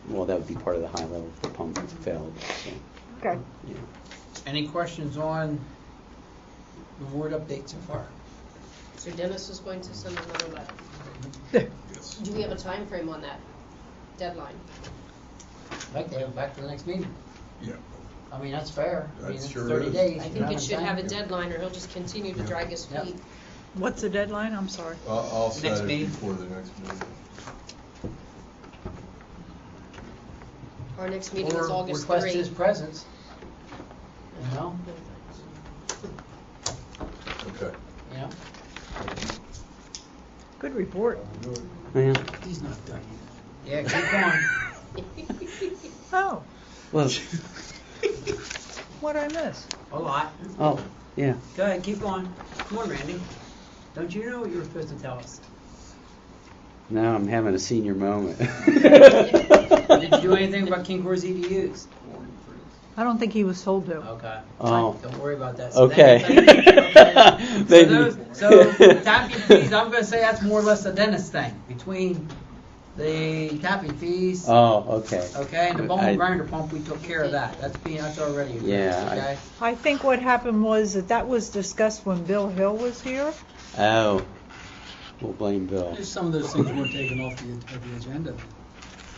Well, that would be part of the high level if the pump failed. So, Okay. yeah. Any questions on the ward update so far? So Dennis is going to send another letter. yes. Do we have a time frame on that deadline? I'd like to have it back to the next meeting. Yeah. I mean, that's fair. I mean, That it's sure 30 is. days. I you know think what it I'm should saying? have a deadline, or he'll just continue to drag his Yep. feet. What's the deadline? I'm sorry. I'll set Next it meeting. before the next meeting. Our next meeting is Or August request his 3. presence. You know? Okay. You know? Good report. Yeah. He's not done Yeah, keep going. Oh, Well, what'd I miss? A lot. oh, yeah. Go ahead, keep going. Come on, Randy. Don't you know what you were supposed to tell us? Now I'm having a senior moment. Did you do anything about King Core's EDUs? I don't think he was told to. Okay. Oh. Don't worry about that. Okay. Okay. Maybe. So tapping fees, I'm gonna say that's more or less a dentist thing, between the tapping fees, Oh, okay. okay, and the bone I- grinder pump, we took care of that. That's already addressed, Yeah, okay? I think what happened was that was discussed when Bill Hill was here. Oh, we'll blame Bill. Some of those things weren't taken off the agenda.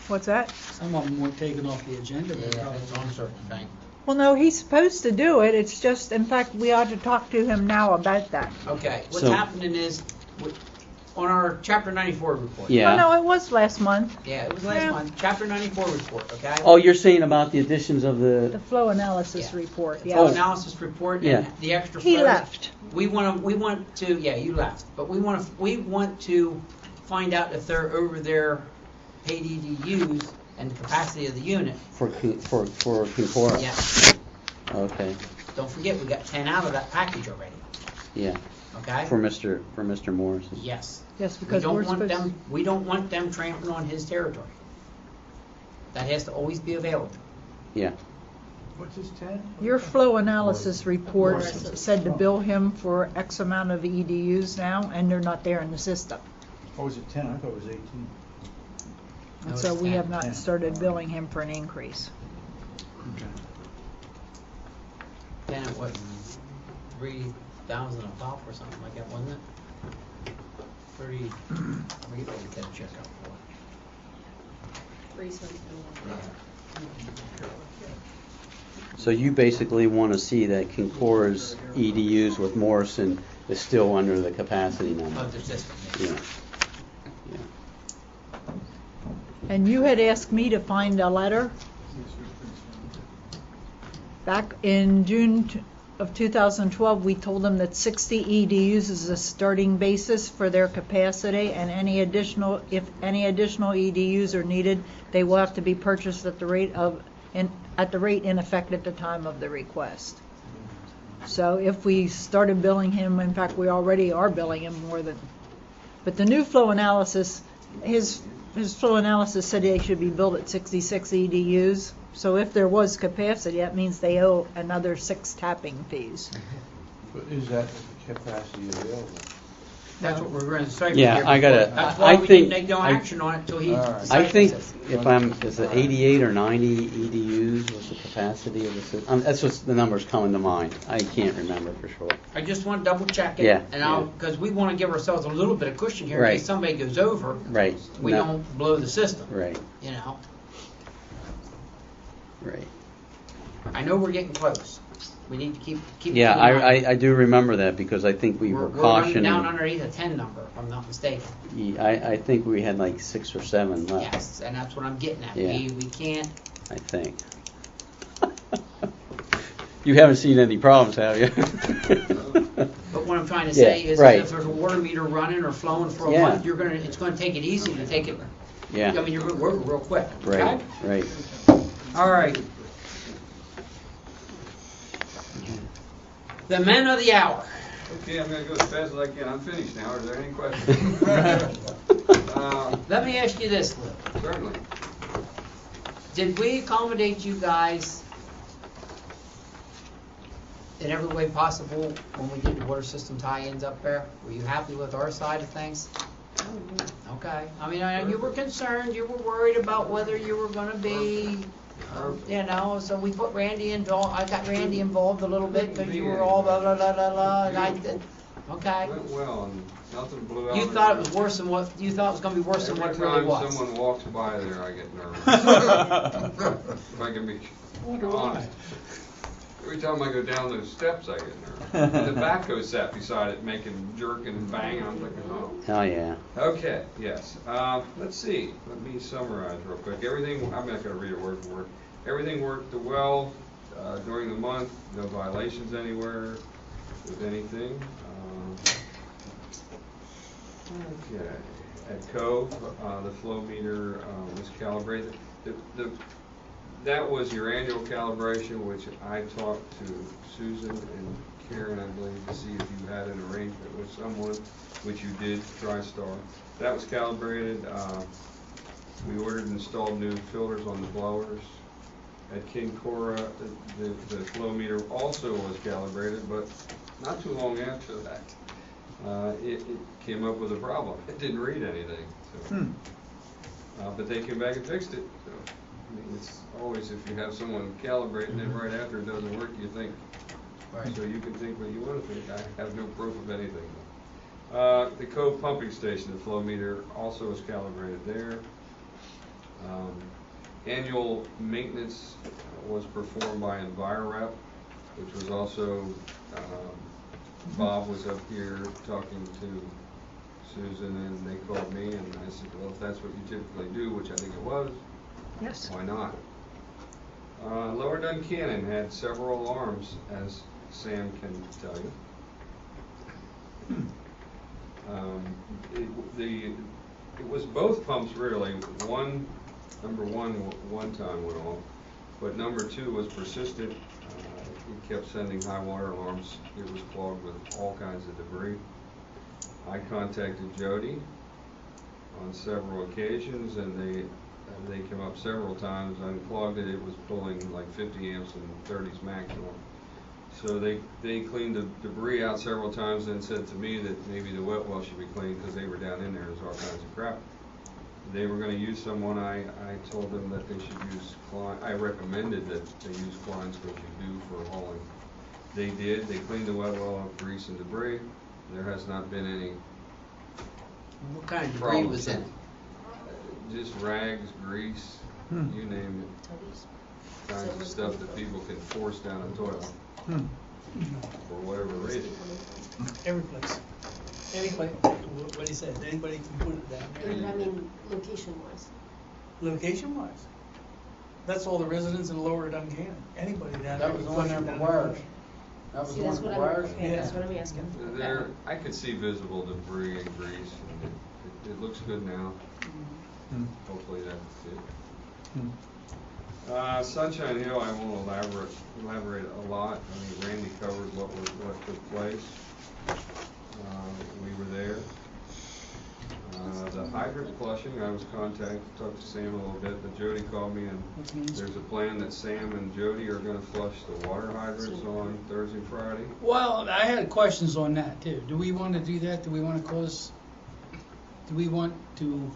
What's that? Some of them weren't taken off the agenda. Yeah, it's on certain thing. Well, no, he's supposed to do it. It's just, in fact, we ought to talk to him now about that. Okay, what's So- happening is, on our Chapter 94 report. Yeah. Oh, no, it was last month. Yeah, it was last Yeah. month, Chapter 94 report, okay? Oh, you're saying about the additions of The the, flow analysis report, Flow yeah. analysis report Yeah. and the extra He flow. left. We want to, yeah, you left, but we want to find out if they're over their paid EDUs and the capacity of the unit. for Concora? Yeah, Okay, don't forget, we got 10 out of that package already, yeah. okay? For Mr. Morrison. Yes. Yes, We because we're don't want supposed, them, we don't want them trampling on his territory. That has to always be available. Yeah. What's this, 10? your flow analysis report said to bill him for X amount of EDUs now, and they're not there in the system. Or was it 10? I thought it was 18. And No, so it's we 10. have not started billing him for an increase. Okay. Then it was 3,000 a pop or something like that, wasn't it? 30, I forget what we got a check out for. 3 cents. So you basically want to see that Concora's EDUs with Morrison is still under the capacity number? Of the system. Yeah. And you had asked me to find a letter. Back in June of 2012, we told them that 60 EDUs is a starting basis for their capacity, and if any additional EDUs are needed, they will have to be purchased at the rate in effect at the time of the request. So if we started billing him, in fact, we already are billing him more than, but the new flow analysis, his flow analysis said they should be billed at 66 EDUs. So if there was capacity, that means they owe another 6 tapping fees. But is that capacity available? That's what we're going to say. Yeah, I gotta- That's why I we think- didn't take no I- action on it until he All right. decided. I think is it 88 or 90 EDUs was the capacity of the system? That's what's the numbers coming to mind. I can't remember for sure. I just want to double check it. Yeah, And because we want to give ourselves a little bit of cushion here in Right. case somebody goes over. Right. We No. don't blow the system. Right. You know, Right. I know we're getting close. We need to keep. Yeah, an eye. I do remember that because I think we were We're running cautioning. down underneath a 10 number, if I'm not mistaken. I think we had like 6 or 7 left. Yes, and that's what I'm getting at. Yeah. We can't. I think. You haven't seen any problems, have you? But what I'm trying to say Yeah, is, right. if there's a water meter running or flowing for a Yeah. month, it's going to take it easy to take it. Yeah. I mean, you're going to work real quick. Right. Okay? Right. All right. The men of the hour. Okay, I'm gonna go as fast as I can. I'm finished now. Are there any questions? Let me ask you this, Lou. Certainly. Did we accommodate you guys in every way possible when we did the water system tie-ins up there? Were you happy with our side of things? Okay. I mean, I know you were concerned, you were worried about whether you were gonna be, you know, so we put Randy involved, I got Randy involved a little bit, because you were all blah, blah, blah, blah, blah, and I did, okay. Went well, and nothing blew out. You thought it was worse than what, you thought it was gonna be worse than what it really Every time was. someone walks by there, I get nervous. If I can be honest. Every time I go down those steps, I get nervous. And the backhoe sat beside it, jerking and banging. I'm thinking, oh. Oh yeah. Okay, yes. Let's see. Let me summarize real quick. Everything, I'm not going to read it word for word. Everything worked well during the month. month, no violations anywhere with anything. Okay, at Cove, the flow meter was calibrated. That was your annual calibration, which I talked to Susan and Karen, I believe, to see if you had an arrangement with someone, which you did, TriStar. That was calibrated. We ordered and installed new filters on the blowers. At King Cora, the flow meter also was calibrated, but not too long after that, it came up with a problem. It didn't read anything. So. But they came back and fixed it. So, I mean, it's always, if you have someone calibrate and then right after it doesn't work, you think. Right. So you can think what you want to think. I have no proof of anything. The Cove pumping station, the flow meter also was calibrated there. Annual maintenance was performed by EnviroRep, which was also, Bob was up here talking to Susan, and they called me, and I said, well, if that's what you typically do, which I think it was, Yes. why not? Lower Duncannon had several alarms, as Sam can tell you. It was both pumps really. Number one time went off, but number two was persistent. It kept sending high water alarms. It was clogged with all kinds of debris. I contacted Jody on several occasions, and they came up several times, unclogged it. It was pulling like 50 amps and 30s maximum. So they cleaned the debris out several times and said to me that maybe the wet well should be cleaned because they were down in there. There's all kinds of crap. They were going to use someone. I told them that they should use Klein. I recommended that they use Klein's, what you do for hauling. They did. They cleaned the wet well of grease and debris. There has not been any. What kind of debris was in it? Just rags, grease, you name it. Kinds of stuff that people can force down a toilet for whatever reason. Every place. What he said, anybody can put it down there. I mean, location-wise. Location-wise. That's all the residents in Lower Duncannon. Anybody down there. That was on there for wires. That was See, on that's the what wires? okay, that's what I'm asking. There, I could see visible debris and grease, and it looks good now. Hopefully that's it. Sunshine Hill, I won't elaborate a lot. I mean, Randy covered what took place. We were there. The hydrant flushing, I was talked to Sam a little bit, but Jody called me, and there's a plan that Sam and Jody are going to flush the water hydrants on Thursday, Friday. Well, I had questions on that too. Do we want to do that? Do we want to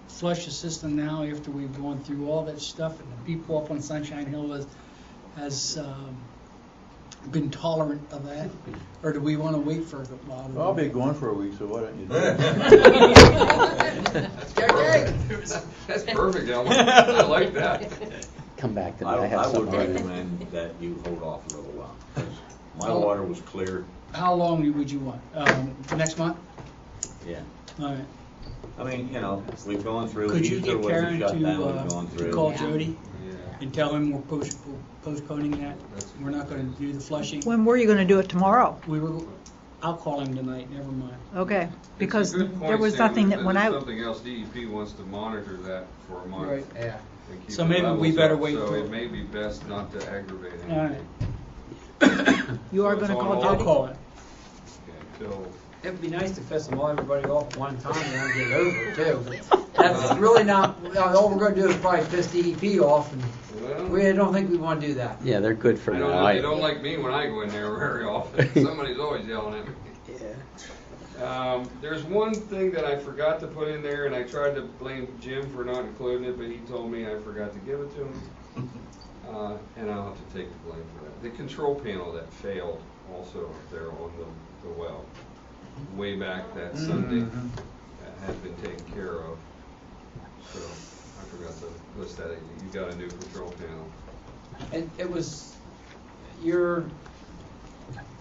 flush the system now after we've gone through all that stuff and the people up on Sunshine Hill has been tolerant of that? Or do we want to wait for a while? Well, I'll be gone for a week, so why don't you do it? That's perfect, Elmer. I like that. Come back to me. I have would something. recommend that you hold off a little while, 'cause my water was clear. How long would you want? Next month? Yeah. All right. I mean, you know, we've gone through. Could you Easter get was a Karen shutdown, we've gone to through. call Jody Yeah. and tell him we're postponing that? We're not going to do the flushing? When were you going to do it tomorrow? I'll call him tonight, never mind. Okay, because It's a good point, there was Sam, nothing that when there's I, something else, DEP wants to monitor that for a month. Right. Yeah. and keep So the maybe we levels better up, wait So till- it may be best not to aggravate All anything. right. you are So going to it's call on I'll Jody? call it. Okay, till It'd be nice to piss them all everybody off at one time and then get over it too. That's really not, all we're gonna do is probably piss DEP off, and well, we don't think we wanna do that. Yeah, they're good for I now. don't know, they don't like me when I go in there very often. Somebody's always yelling at me. There's one thing that I forgot to put in there, and I tried to blame Jim for not including it, but he told me I forgot to give it to him. And I'll have to take the blame for that. The control panel that failed also up there on the well, way back that Sunday, had been taken care of. So I forgot to list that. You got a new control panel. And it was your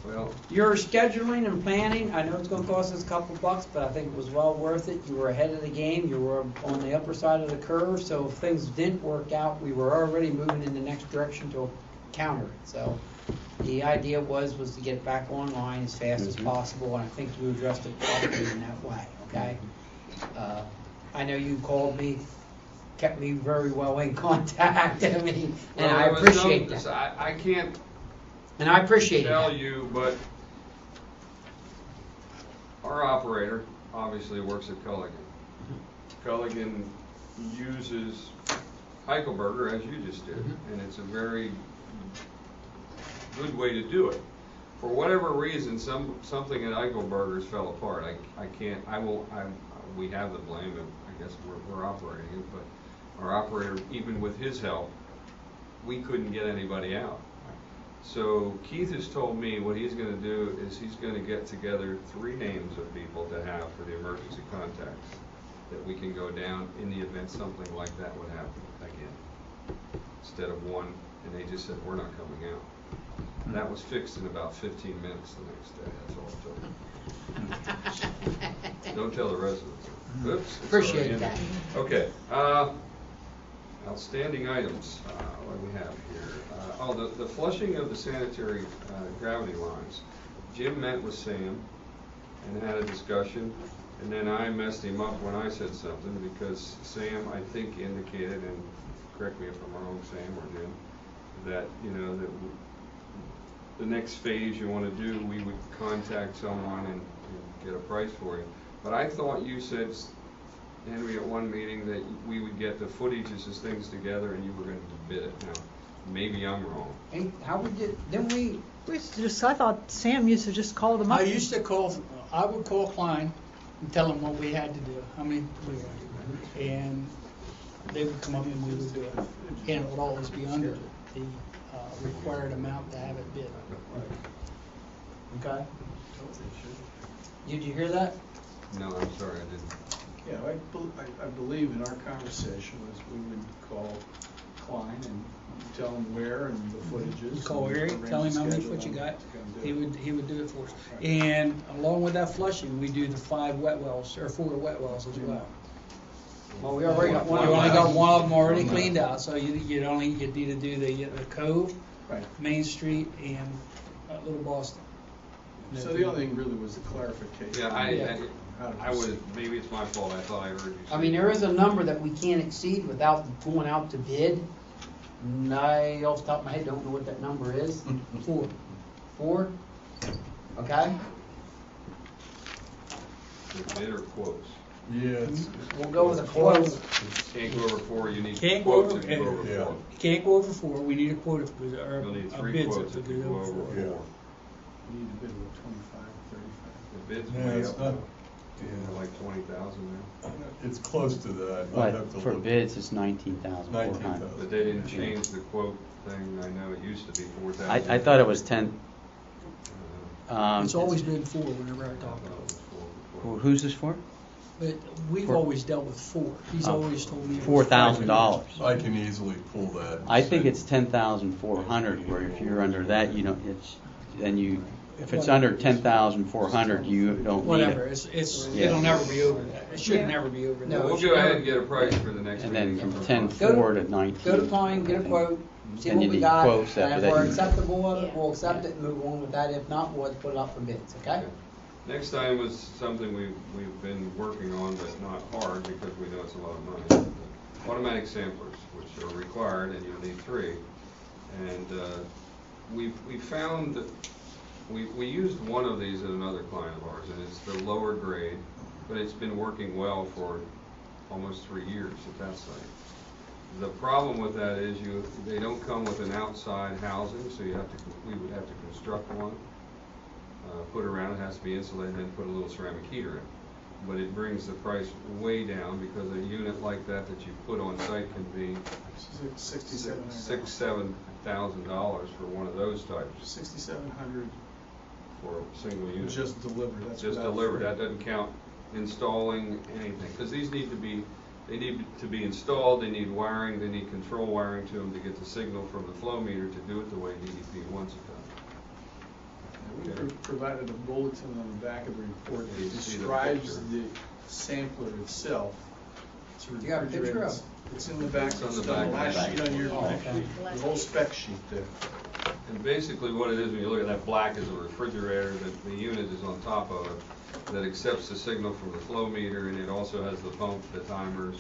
Well, scheduling and planning. I know it's gonna cost us a couple bucks, but I think it was well worth it. You were ahead of the game. You were on the upper side of the curve. So if things didn't work out, we were already moving in the next direction to counter it. So the idea was to get it back online as fast as possible, and I think you addressed it properly in that way, okay? I know you called me, kept me very well in contact, I mean, and Well, I there was appreciate no- that. I can't And I appreciate tell that. you, but our operator obviously works at Culligan. Culligan uses Eichelberger, as you just did, and it's a very good way to do it. For whatever reason, something at Eichelberger's fell apart. We have the blame, and I guess we're operating it, but our operator, even with his help, we couldn't get anybody out. So Keith has told me what he's going to do is he's going to get together 3 names of people to have for the emergency contacts that we can go down in the event something like that would happen again, instead of 1, and they just said, we're not coming out. And that was fixed in about 15 minutes the next day. That's all it took. Don't tell the residents. Oops. it's Appreciate already in that. there. Okay. Outstanding items. What do we have here? The flushing of the sanitary gravity lines. Jim met with Sam and had a discussion, and then I messed him up when I said something because Sam, I think, indicated, and correct me if I'm wrong, Sam or Jim, that that the next phase you want to do, we would contact someone and get a price for you. But I thought you said, Henry, at one meeting that we would get the footages as things together and you were going to bid it. Now, maybe I'm wrong. Hey, how we didn't we? I thought Sam used to just call them up. I would call Klein and tell him what we had to do, how many we had, and they would come up and we would do it. And it would always be under the required amount to have it bid. Okay. Did you hear that? No, I'm sorry, I didn't. Yeah, I believe in our conversation was we would call Klein and tell him where and the footages. You call and Eric, arrange tell him a how many schedule foot you on got, to come do he it. would do it for us. Right. And along with that flushing, we do the 5 wet wells, or 4 wet wells as well. Well, we already got one. You only got one of them already cleaned out, so you'd need to do the Cove, Right. Main Street, and Little Boston. So the only thing really was the clarification. Yeah, I would, maybe it's my fault, I thought I heard you say. I mean, there is a number that we can't exceed without going out to bid. And I, off the top of my head, don't know what that number is. 4. 4? Okay? Bid or quotes? Yeah, We'll go with a quote. Can't go over 4, you need Can't go quotes over, if you go over 4. you can't go over 4, we need a quote if we, or You'll need a 3 bids quotes if if we you do go over over 4. yeah. You need to bid with 25, 35. The bids Yeah, way it's up, not, like 20,000 now. it's close to that. I'd But have to for look. bids, it's 19,400. 19,000. But they didn't change the quote thing, I know it used to be 4,000. I thought it was 10. It's always been 4 whenever I talk to him. Who's this for? But we've For- always dealt with 4. He's always told me. it was $4,000. I can easily pull that. I think it's 10,400. Where if you're under that, if it's under 10,400, you don't need Whatever, it. it'll never be over that. It should never be over that. No, We'll go ahead and get a price for the next And meeting. then from 10.4 to 19. Go to Klein, get a quote, see And what you we need got, quotes after and that. if we're acceptable of it, we'll accept it and move on with that. If not, we'll put it up for bids, okay? Next time was something we've been working on, but not hard because we know it's a lot of money. Automatic samplers, which are required, and you'll need 3. And we found that we used one of these at another client of ours, and it's the lower grade, but it's been working well for almost 3 years at that site. The problem with that is they don't come with an outside housing, so we would have to construct one. Put around, it has to be insulated, and then put a little ceramic heater in. But it brings the price way down because a unit like that you put on site can be $6,000-7,000 for one of those types. $6,700 for a single unit. just delivered. That's Just without delivered. free. That doesn't count installing anything because these need to be installed. They need wiring. They need control wiring to them to get the signal from the flow meter to do it the way DEP wants it done. We provided a bulletin on the back of the report You that see the describes picture. the sampler itself. It's You got a picture of it? It's in the back, It's on it's the on the back. last sheet on your, Oh, okay. the whole spec sheet there. And basically what it is, when you look at that black is a refrigerator, that the unit is on top of it, that accepts the signal from the flow meter, and it also has the pump, the timers,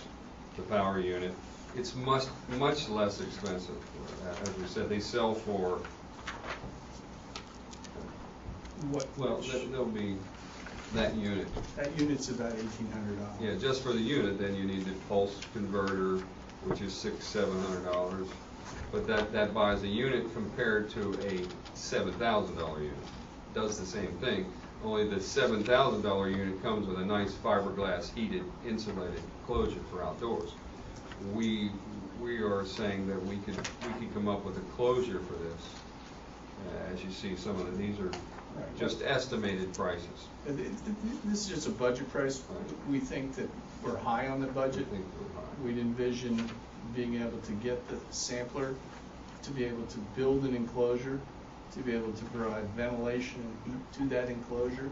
the power unit. It's much less expensive. As we said, they sell for, well, there'll be that unit. That unit's about $1,800. Yeah, just for the unit, then you need the pulse converter, which is $600-700. But that buys a unit compared to a $7,000 unit. Does the same thing, only the $7,000 unit comes with a nice fiberglass heated insulated enclosure for outdoors. We are saying that we could come up with a closure for this. As you see, some of these are just estimated prices. This is just a budget price. We think that we're high on the budget. We'd envision being able to get the sampler, to be able to build an enclosure, to be able to provide ventilation and heat to that enclosure,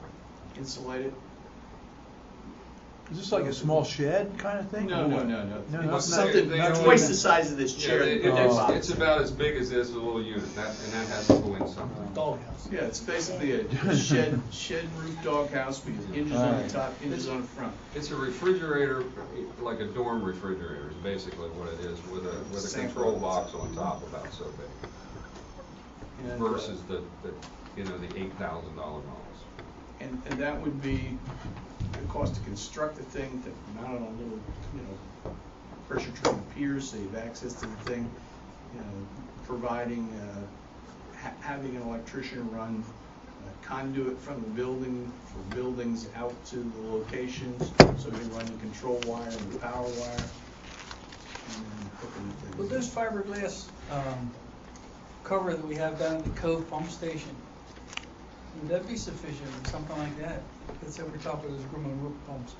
insulate it. Is this like a small shed kind of thing? No. No, It's something twice the size of this chair. It's about as big as this little unit, and that has to go in something. Doghouse. Yeah, it's basically a shed roof doghouse with hinges on the top, hinges on the front. It's a refrigerator, like a dorm refrigerator is basically what it is, with a control box on top about so big. Versus the $8,000 models. And that would be the cost to construct the thing, to mount it on little, pressure treated piers, so you have access to the thing, providing, having an electrician run conduit from the building for buildings out to the locations, so they run the control wire and the power wire, and then hooking the thing. With those fiberglass cover that we have down at the Cove pump station, would that be sufficient, or something like that? That's over top of those Grumman roof pumps.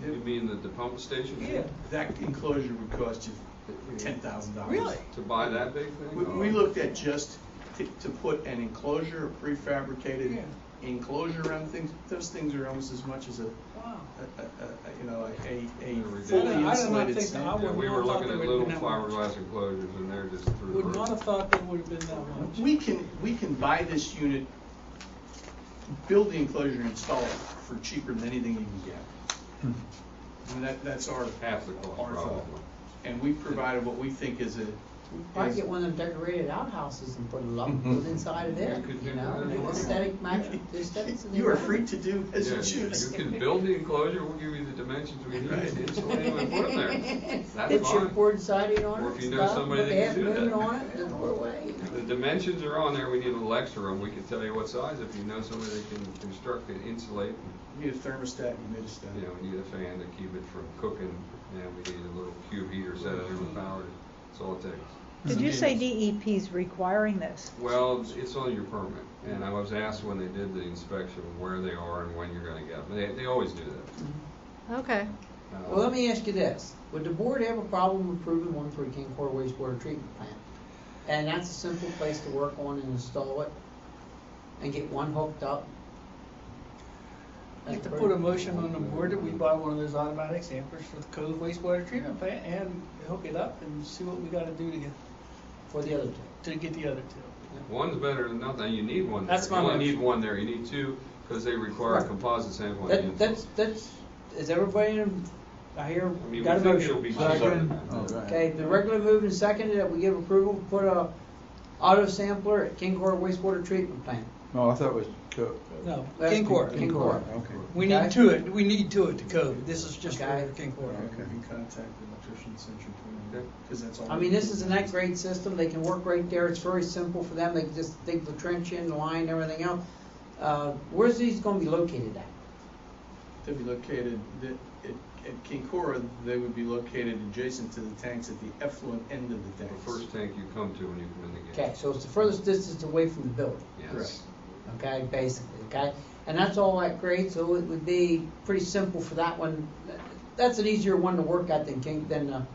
You mean the pump station? Yeah, that enclosure would cost you $10,000. Really? To buy that big thing? We looked at just to put an enclosure, a prefabricated enclosure around things. Those things are almost as much as a fully insulated stand. Yeah, we were looking at little fiberglass enclosures, and they're just through the roof. Would not have thought they would have been that much. We can buy this unit, build the enclosure, and install it for cheaper than anything you can get. I mean, that's our half the cost, our probably. thought. And we provided what we think is a. Probably get one of them decorated outhouses and put it up inside of it, the aesthetic match, the aesthetics of the. You are free to do as you choose. You can build the enclosure, we'll give you the dimensions we need to insulate them and put them there. That's Put fine. chipboard siding on it. Or if you know somebody that can do that. On it, and put away. The dimensions are on there, we need a little extra room, we can tell you what size, if you know somebody that can construct and insulate. You need a thermostat, humidistat. We need a fan to keep it from cooking, and we need a little cube heater set under the power, that's all it takes. Did you say DEP's requiring this? Well, it's on your permit, and I was asked when they did the inspection where they are and when you're gonna get them, they always do that. Okay. Well, let me ask you this. Would the board have a problem approving one for a King Corps wastewater treatment plant? And that's a simple place to work on and install it and get one hooked up. I'd like to put a motion on the board that we buy one of those automatic samplers for the Cove wastewater treatment plant and hook it up and see what we gotta do to get. For the other two. To get the other two. One's better than nothing, you need one there. That's my You only motion. need one there, you need two, because they require a composite sample. That's, is everybody, I hear, I mean, got a we think motion? it'll be cheaper. Okay, the regular moved and seconded that we give approval to put a auto sampler at King Corps wastewater treatment plant. No, I thought it was No, That's King Corps. King Corps. Okay. We Okay. need two at the Cove. This is just Okay. for King Corps. You can contact the electrician, Century 20, because that's all. I mean, this is a net grade system. They can work right there. It's very simple for them. They can just dig the trench in, the line, everything else. Where's these gonna be located at? They'd be located, at King Corps, they would be located adjacent to the tanks at the effluent end of the The tanks. first tank you come to when you come in the gate. Okay, so it's the furthest distance away from the building. Yes. Okay, basically, okay? And that's all that grade, so it would be pretty simple for that one. That's an easier one to work at than the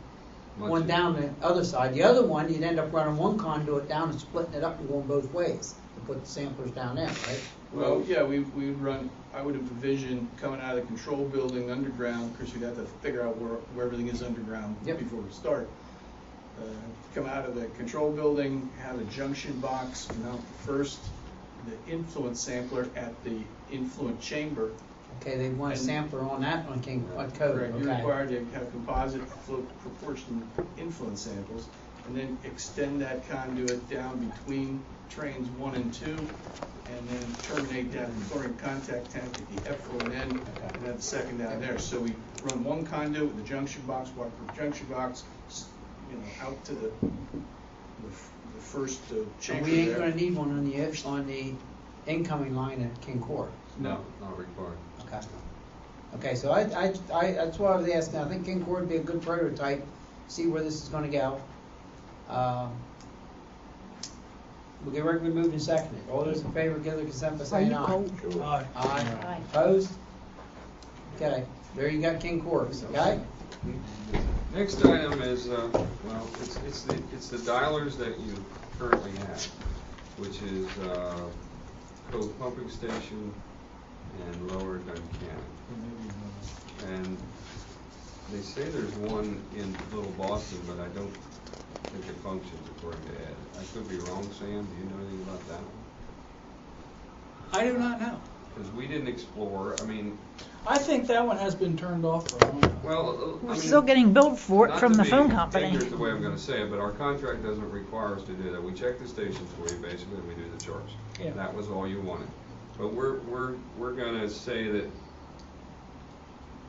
one down the other side. The other one, you'd end up running one conduit down and splitting it up and going both ways to put the samplers down there, right? Well, yeah, we would run, I would have envisioned coming out of the control building underground, because you'd have to figure out where everything is underground Yep. before we start. come out of the control building, have a junction box, mount first the influence sampler at the influent chamber. Okay, they want a And- sampler on that on King, on code, Correct. You're okay. required to have composite flow proportion influence samples, and then extend that conduit down between trains 1 and 2, and then terminate that chlorine contact tank at the effluent end, and have the second down there. So we run one conduit with the junction box, waterproof junction box, out to the first chamber And we ain't there. gonna need one on the incoming line at King Court. No, not required. Okay. Okay, so I, that's why I was asking, I think King Court would be a good prototype, see where this is gonna go. We'll get regularly moved and seconded. All those in favor, give their consent by saying aye. Aye. Aye. Opposed? Okay, there you got King Court, okay? Next item is, well, it's the dialers that you currently have, which is Cove Pumping Station and Lower Duncannon. And they say there's one in Little Boston, but I don't think it functions according to Ed. I could be wrong, Sam. Do you know anything about that one? I do not know. Because we didn't explore. I mean, I think that one has been turned off for a long time. well, We're still getting billed for it from the phone company. Here's the way I'm going to say it, but our contract doesn't require us to do that. We check the stations for you, basically, and we do the charge. Yeah. That was all you wanted. But we're going to say that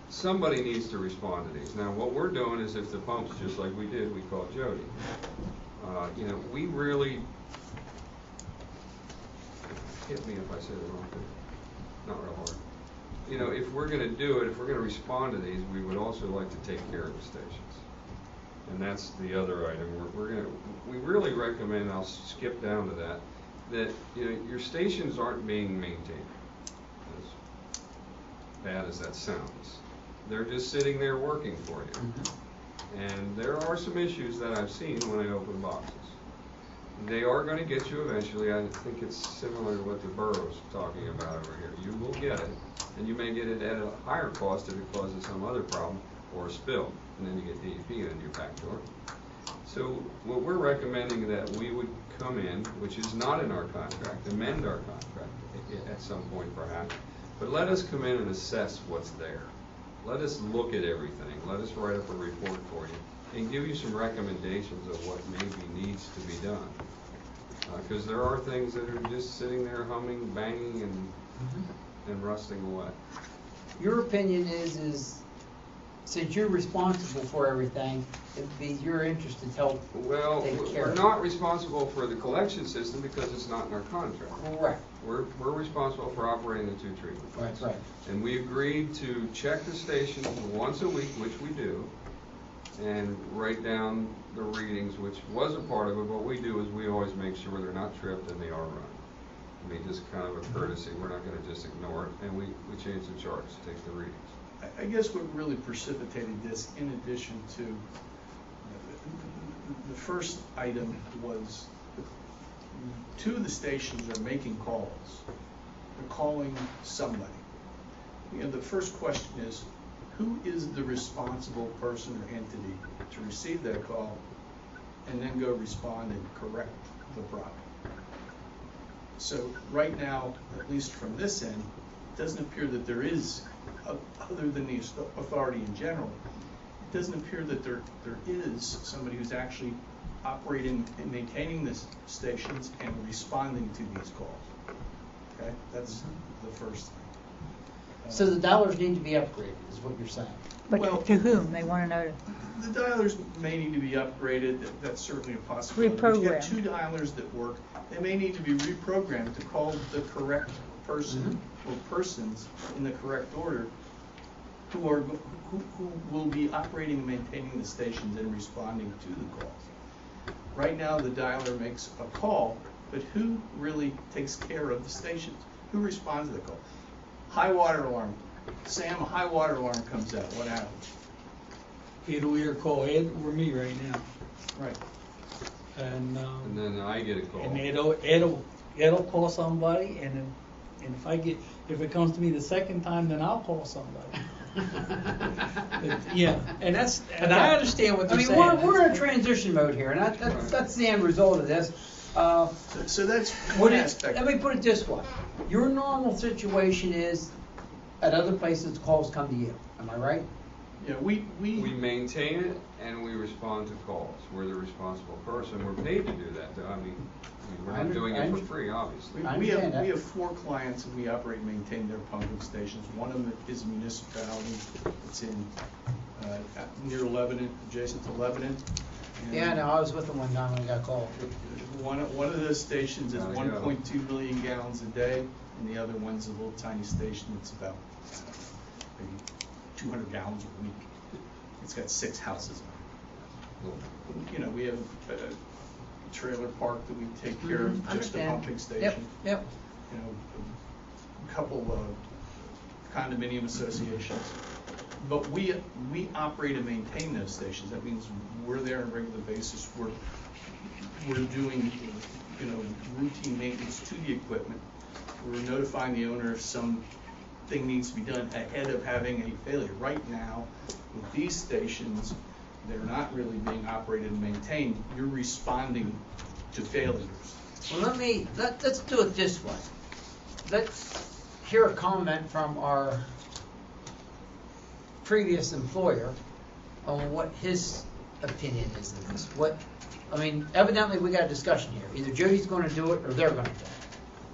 somebody needs to respond to these. Now, what we're doing is, if the pumps, just like we did, we called Jody. We really, hit me if I say the wrong thing. Not real hard. If we're going to do it, if we're going to respond to these, we would also like to take care of the stations. And that's the other item. We really recommend, I'll skip down to that your stations aren't being maintained, as bad as that sounds. They're just sitting there working for you. Mm-hmm. And there are some issues that I've seen when I open boxes. They are going to get you eventually. I think it's similar to what the borough's talking about over here. You will get it, and you may get it at a higher cost if it causes some other problem or a spill, and then you get DEP in your back door. So what we're recommending that we would come in, which is not in our contract, amend our contract at some point perhaps, but let us come in and assess what's there. Let us look at everything. Let us write up a report for you and give you some recommendations of what maybe needs to be done. Because there are things that are just sitting there humming, banging, and rusting away. Your opinion is since you're responsible for everything, it'd be your interest to help Well, take care we're of it. not responsible for the collection system because it's not in our contract. Correct. We're responsible for operating the 2 treatment plants. That's right. And we agreed to check the stations once a week, which we do, and write down the readings, which was a part of it. What we do is we always make sure they're not tripped and they are run. I mean, just kind of a courtesy. We're not going to just ignore it, and we change the charts, take the readings. I guess what really precipitated this, in addition to, the first item was, 2 of the stations are making calls. They're calling somebody. The first question is, who is the responsible person or entity to receive that call and then go respond and correct the problem? So right now, at least from this end, it doesn't appear that there is, other than the authority in general, it doesn't appear that there is somebody who's actually operating and maintaining the stations and responding to these calls. Okay, that's the first thing. So the dollars need to be upgraded, is what you're saying. But Well, to whom? They want to know. The dialers may need to be upgraded. That's certainly a possibility. If you have 2 dialers that work, they may need to be reprogrammed to call the correct person or persons in the correct order who will be operating and maintaining the stations and responding to the calls. Right now, the dialer makes a call, but who really takes care of the stations? Who responds to the call? High water alarm. Sam, a high water alarm comes out. What happens? It'll either call Ed or me right now. Right. And then I get a call. And Ed'll call somebody, and if it comes to me the second time, then I'll call somebody. Yeah, and I understand what I they're mean, saying. we're in a transition mode here, and that's the end result of this. So that's Would one it- aspect. Let me put it this way. Your normal situation is, at other places, calls come to you. Am I right? Yeah, We maintain it and we respond to calls. We're the responsible person. We're paid to do that, though. I mean, we're not doing it for free, obviously. We have 4 clients and we operate and maintain their pumping stations. One of them is a municipality. It's in, near Lebanon, adjacent to Lebanon. And Yeah, no, I was with them one time when I got called. One of those stations is Oh, yeah. 1.2 million gallons a day, and the other one's a little tiny station that's about, maybe 200 gallons a week. It's got 6 houses on it. You know, we have a trailer park that we take care of, just a Understand. pumping station. Yep. You know, a couple of condominium associations. But we operate and maintain those stations. That means we're there on a regular basis. We're doing, you know, routine maintenance to the equipment. We're notifying the owner if something needs to be done ahead of having a failure. Right now, with these stations, they're not really being operated and maintained. You're responding to failures. Well, let's do it this way. Let's hear a comment from our previous employer on what his opinion is of this. Evidently we got a discussion here. Either Jody's going to do it or they're going to do it.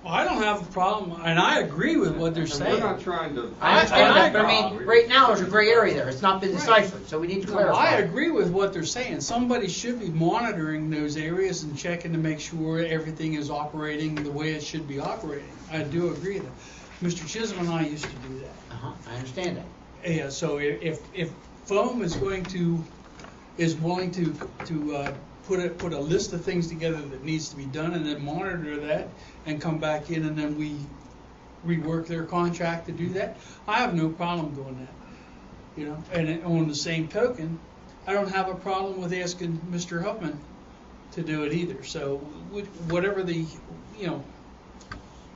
Well, I don't have a problem, and I agree with what they're And saying. we're not trying to. I understand that, but I mean, right now there's a gray area there. It's not been deciphered, so we need to No, clarify. I agree with what they're saying. Somebody should be monitoring those areas and checking to make sure everything is operating the way it should be operating. I do agree with that. Mr. Chisholm and I used to do that. I understand that. Yeah, so if foam is willing to put a list of things together that needs to be done and then monitor that and come back in and then we rework their contract to do that, I have no problem doing that. You know, and on the same token, I don't have a problem with asking Mr. Huffman to do it either. So whatever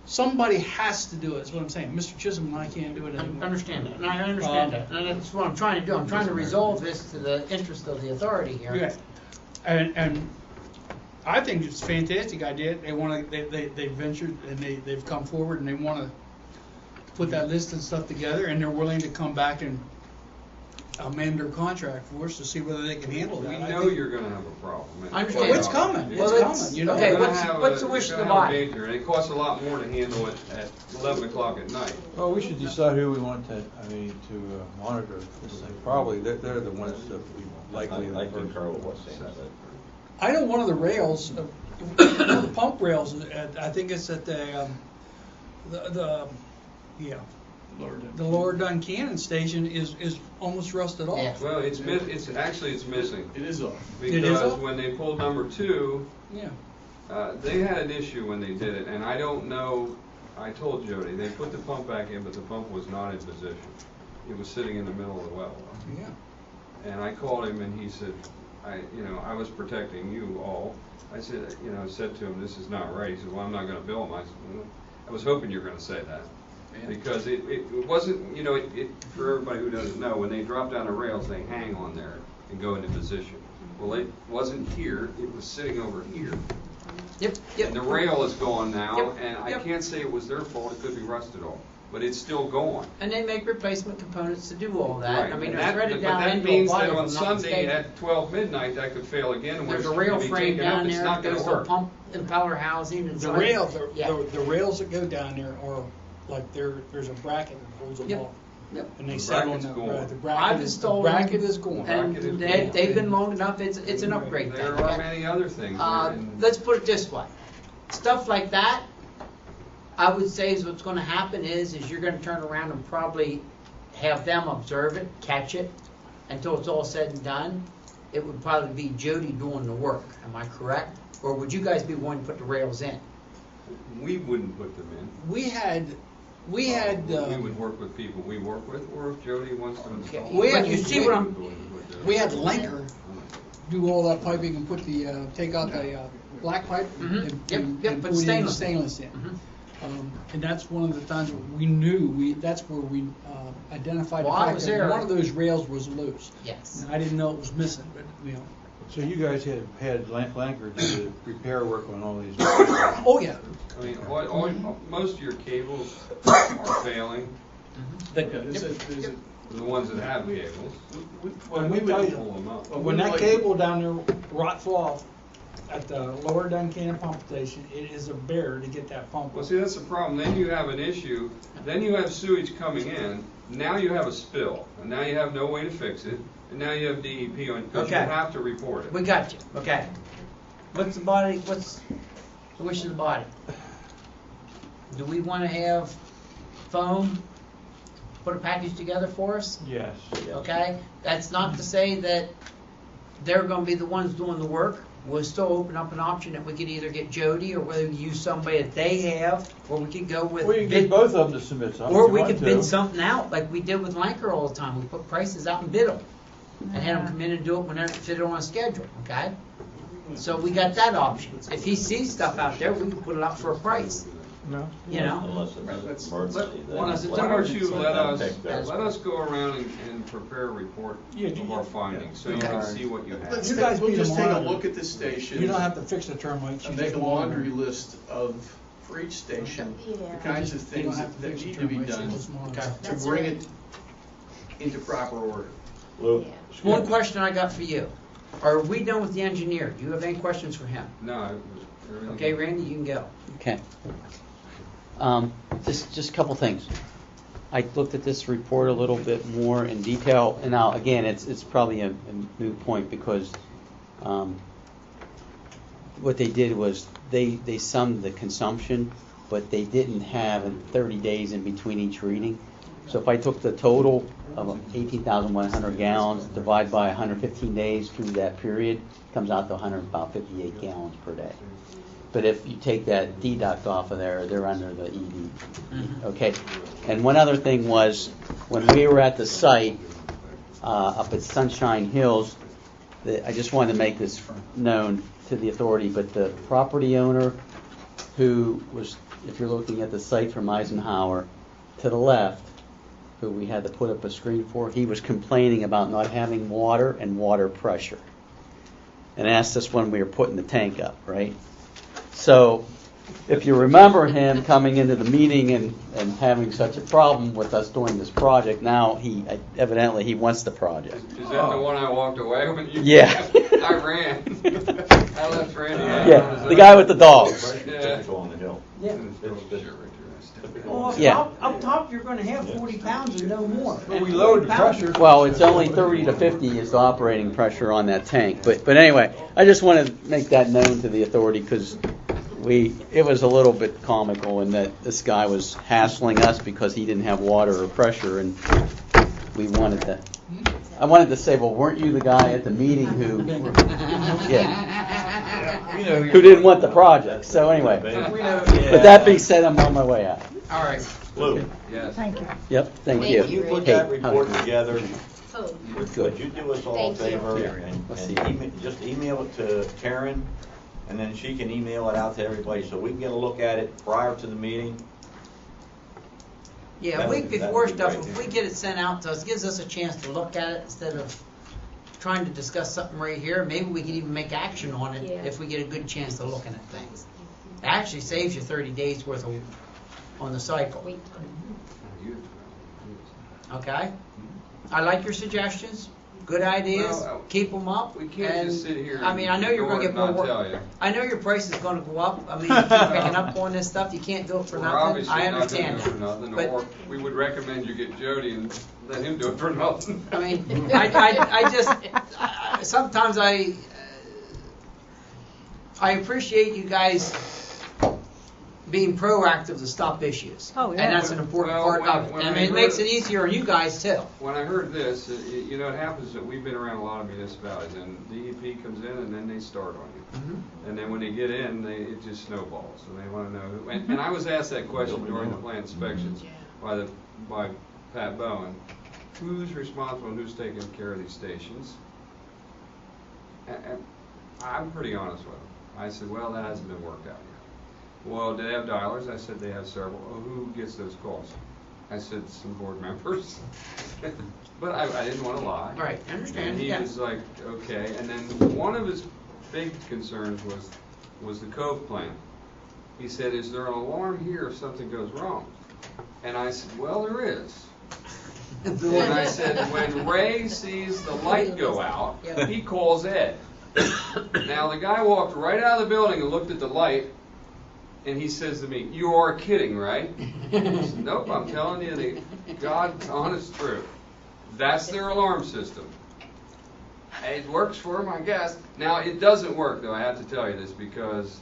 somebody has to do it, is what I'm saying. Mr. Chisholm and I can't do it anymore. I understand that, and I understand that, and that's what I'm trying to do. I'm trying to resolve this to the interest of the authority here. Yeah. And I think it's a fantastic idea. They ventured and they've come forward and they want to put that list and stuff together, and they're willing to come back and amend their contract for us to see whether they can handle that. We know you're gonna have a problem. I understand. Well, it's coming. It's coming. You know. Okay, You're gonna what's the wish of the body? And it costs a lot more to handle it at 11 o'clock at night. Well, we should decide who we want to monitor this thing. Probably, they're the ones that we likely. I concur with what Sam said. I know one of the rails, one of the pump rails. I think it's at the Lower Duncannon station is almost rusted off. Yeah. Well, it's missing. It is off. It is Because off? when they pulled number 2, Yeah. they had an issue when they did it, and I don't know, I told Jody, they put the pump back in, but the pump was not in position. It was sitting in the middle of the well. Yeah. And I called him and he said, I was protecting you all. I said to him, this is not right. He said, well, I'm not gonna bill him. I said, well, I was hoping you were gonna say that. Yeah. Because it wasn't, for everybody who doesn't know, when they drop down the rails, they hang on there and go into position. Well, it wasn't here, it was sitting over here. Yep. And the rail is gone now, Yep, and I yep. can't say it was their fault, it could be rusted off, but it's still going. And they make replacement components to do all that. Right. I mean, And they're threaded but down that into a means body, that if on I'm not Sunday mistaken. at 12 midnight, that could fail again, and There's a we're rail to be frame taken up, down it's there, not gonna there's a work. pump impeller housing and The such. rail, Yeah. the rails that go down there are like there's a bracket that holds them Yep. off. Yep. And they The sit on bracket's the gone. the I've bracket. installed The bracket is gone. And Bracket is they've gone. been long enough, it's an upgrade thing. There are okay? many other things. Let's put it this way. Stuff like that, I would say is what's gonna happen is you're gonna turn around and probably have them observe it, catch it, until it's all said and done. It would probably be Jody doing the work, am I correct? Or would you guys be willing to put the rails in? We wouldn't put them in. We had. We would work with people we work with, or if Jody wants to install. We But had- you see what I'm, We had Linker do all that piping and put take out the black pipe Mhm. and Yep, and put put stainless. stainless in. Mhm. And that's one of the times we knew that's where we identified the Well, I fact was that there. one of those rails was loose. Yes. And I didn't know it was missing, but, So you guys had Lankard do repair work on all these? Oh, yeah. I mean, most of your cables are failing, the ones that have cables. When we Pull would, them up. When that cable down there rots off at the lower Duncannon pump station, it is a bear to get that pump. Well, see, that's the problem. Then you have an issue. Then you have sewage coming in. Now you have a spill, and now you have no way to fix it. And now you have DEP on, because you Okay. have to report it. We got you, okay. What's the wish of the body? Do we want to have foam put a package together for us? Yes. Okay? That's not to say that they're gonna be the ones doing the work. We'll still open up an option that we could either get Jody, or whether we use somebody that they have, or we could go with. We can get both of them to submit something. Or if you we want could to. bid something out like we did with Lanker all the time. We put prices out and bid them. And had them come in and do it whenever it fit on a schedule, okay? So we got that option. If he sees stuff out there, we can put it out for a price. No. You know? Unless it's an emergency. then Why it's don't you let them take theirs. let us go around and prepare a report of our findings, so you can see what you have. You guys we'll be the just take a monitor. look at this station. You don't have to fix the termites. You And make just a monitor. laundry list of, for each station, the kinds of You don't things have to that fix the need to be termites, done you just monitor. to bring it into proper order. Lou, One question I got for you. Are we done with the engineer? Do you have any questions for him? No. everything- Okay, Randy, you can go. Okay. Just a couple things. I looked at this report a little bit more in detail, and now, again, it's probably a moot point because what they did was they summed the consumption, but they didn't have 30 days in between each reading. So if I took the total of 18,100 gallons, divide by 115 days through that period, it comes out to about 58 gallons per day. But if you take that deduct off of there, they're under the ED. Okay. And one other thing was, when we were at the site up at Sunshine Hills, I just wanted to make this known to the authority, but the property owner who was, if you're looking at the site from Eisenhower, to the left, who we had to put up a screen for, he was complaining about not having water and water pressure. And asked us when we were putting the tank up, right? So, if you remember him coming into the meeting and having such a problem with us doing this project, now evidently he wants the project. Is that the one I walked away when you? Yeah. I ran. I left Randy. Yeah, the guy with the dogs. Yeah. on the hill. Yeah. Well, Yeah. up top, you're gonna have 40 pounds or no more. But we lowered the pressure. Well, it's only 30 to 50 is the operating pressure on that tank. But anyway, I just want to make that known to the authority because it was a little bit comical in that this guy was hassling us because he didn't have water or pressure, and we wanted to. I wanted to say, well, weren't you the guy at the meeting who who didn't want the project? So anyway, with that being said, I'm on my way out. All right. Lou, Yes. Thank you. Yep, thank when you. you put Hey, that report how- together, Oh, would you do us all a Thank you. favor Here, and let's see. just email it to Karen, and then she can email it out to everybody so we can get a look at it prior to the meeting? Yeah, a That week would- that before would be stuff, great. if we get it sent out to us, gives us a chance to look at it instead of trying to discuss something right here. Maybe we can even make action on it Yeah. if we get a good chance to looking at things. It actually saves you 30 days worth of on the cycle. wait. Okay? I like your suggestions. Good ideas. Well, Keep them up. We can't and, just sit here I mean, I know you're going to get more and not tell work. you. I know your price is going to go up. I mean, you keep picking up on this stuff. You can't do it for We're nothing. obviously I not gonna understand do it for that. nothing, But or we would recommend you get Jody and let him do it for nothing. I mean, I just sometimes I appreciate you guys being proactive to stop issues. Oh, yeah. And that's an important Well, part of it. when I I mean, it heard- makes it easier on you guys too. When I heard this, it happens that we've been around a lot of municipalities, and DEP comes in and then they start on you. And then when they get in, it just snowballs, and they want to know who. And I was asked that question during the plant inspections by Pat Bowen, who's responsible and who's taking care of these stations? And I'm pretty honest with them. I said, well, that hasn't been worked out yet. Well, do they have dialers? I said they have several. Well, who gets those calls? I said, some board members. But I didn't want to lie. Right, I understand, And he yeah. was like, okay. And then one of his big concerns was the Cove plant. He said, is there an alarm here if something goes wrong? And I said, well, there is. And I said, when Ray sees the light go out, he calls Ed. Now, the guy walked right out of the building and looked at the light, and he says to me, you are kidding, right? I said, nope, I'm telling you the God's honest truth. That's their alarm system. It works for them, I guess. Now, it doesn't work, though, I have to tell you this, because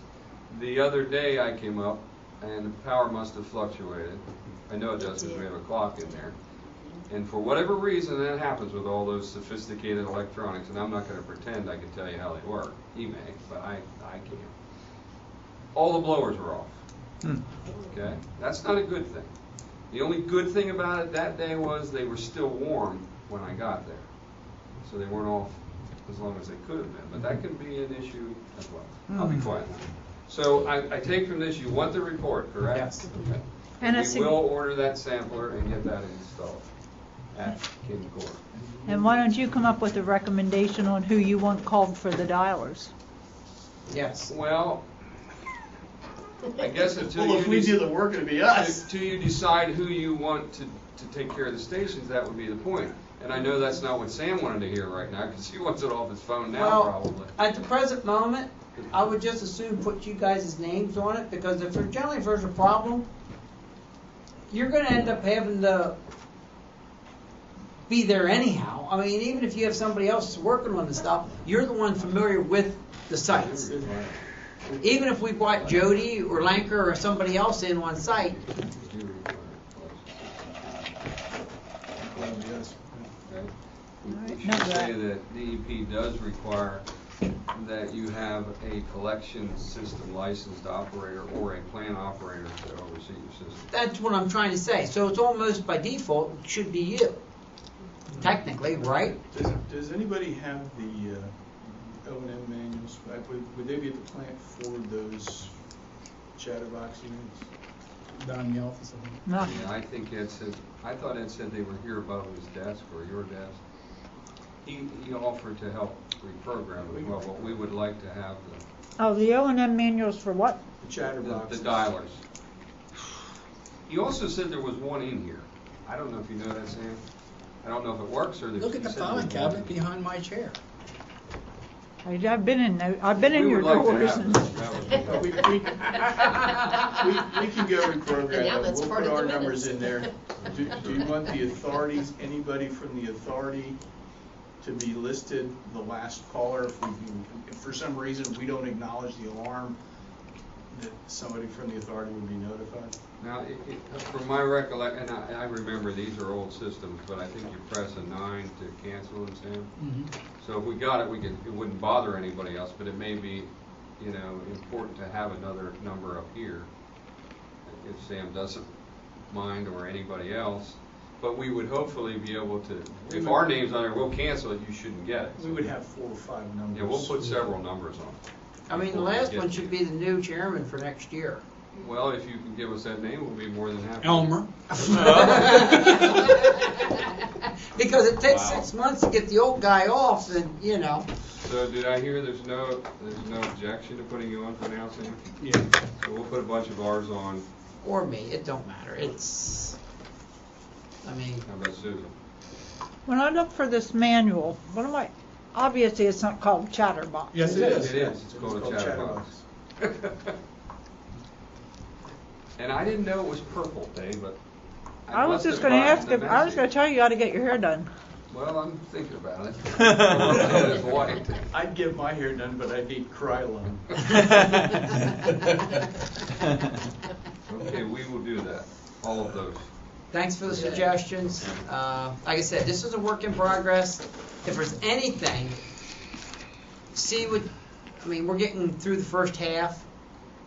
the other day I came up, and the power must have fluctuated. I know it does because we have a clock in there. And for whatever reason, that happens with all those sophisticated electronics, and I'm not going to pretend I can tell you how they work. He may, but I can't. All the blowers were off. Okay? That's not a good thing. The only good thing about it that day was they were still warm when I got there. So they weren't off as long as they could have been. But that can be an issue as well. I'll be quiet now. So I take from this, you want the report, correct? Yes. Okay. And We will order that sampler and get that installed at King Court. And why don't you come up with a recommendation on who you want called for the dialers? Yes. Well, I guess until Well, you if we do the work, it'd be us. Until you decide who you want to take care of the stations, that would be the point. And I know that's not what Sam wanted to hear right now, because he wants it off his phone now, Well, probably. at the present moment, I would just as soon put you guys' names on it, because if there's a problem, you're gonna end up having to be there anyhow. I mean, even if you have somebody else working on the stuff, you're the one familiar with the sites. Even if we brought Jody or Lanker or somebody else in on site, We should say that DEP does require that you have a collection system licensed operator or a plant operator to oversee your system. that's what I'm trying to say. So it's almost by default, it should be you. Technically, right? Does anybody have the O&M manuals? Would they be at the plant for those chatterbox units? Down in the office, I think. No. Yeah, I think Ed said, I thought Ed said they were here above his desk or your desk. He offered to help reprogram as well, but we would like to have Oh, the O&M manuals for what? The chatterbox. the dialers. He also said there was one in here. I don't know if you know that, Sam. I don't know if it works or. Look at the filing cabinet behind my chair. I've been in your drawers. We can go reprogram Yeah, it. that's We'll part put of our the numbers minutes. in there. Do you want the authorities, anybody from the authority to be listed, the last caller? If for some reason we don't acknowledge the alarm, that somebody from the authority would be notified? Now, from my recollection, and I remember these are old systems, but I think you press a 9 to cancel them, Sam. So if we got it, it wouldn't bother anybody else, but it may be, important to have another number up here if Sam doesn't mind or anybody else. But we would hopefully be able to, if our name's on there, we'll cancel it, you shouldn't get it. We would have 4 or 5 numbers. Yeah, we'll put several numbers on. I mean, the last one should be the new chairman for next year. Well, if you can give us that name, we'll be more than happy. Elmer. Because it takes Wow. 6 months to get the old guy off, and So did I hear there's no objection to putting you on for now, Sam? Yeah. So we'll put a bunch of ours on. or me, it don't matter. I mean, How about Susan? When I look for this manual, obviously it's not called Chatterbox. Yes, it is. It is. It's called a chatterbox. And I didn't know it was purple, Dave, but I was must just have going to gotten ask the if, I was going message. to tell you got to get your hair done. Well, I'm thinking about it. It's white. I'd get my hair done, but I'd need Krylon. Okay, we will do that. All of those. thanks for the suggestions. Like I said, this is a work in progress. If there's anything, we're getting through the first half.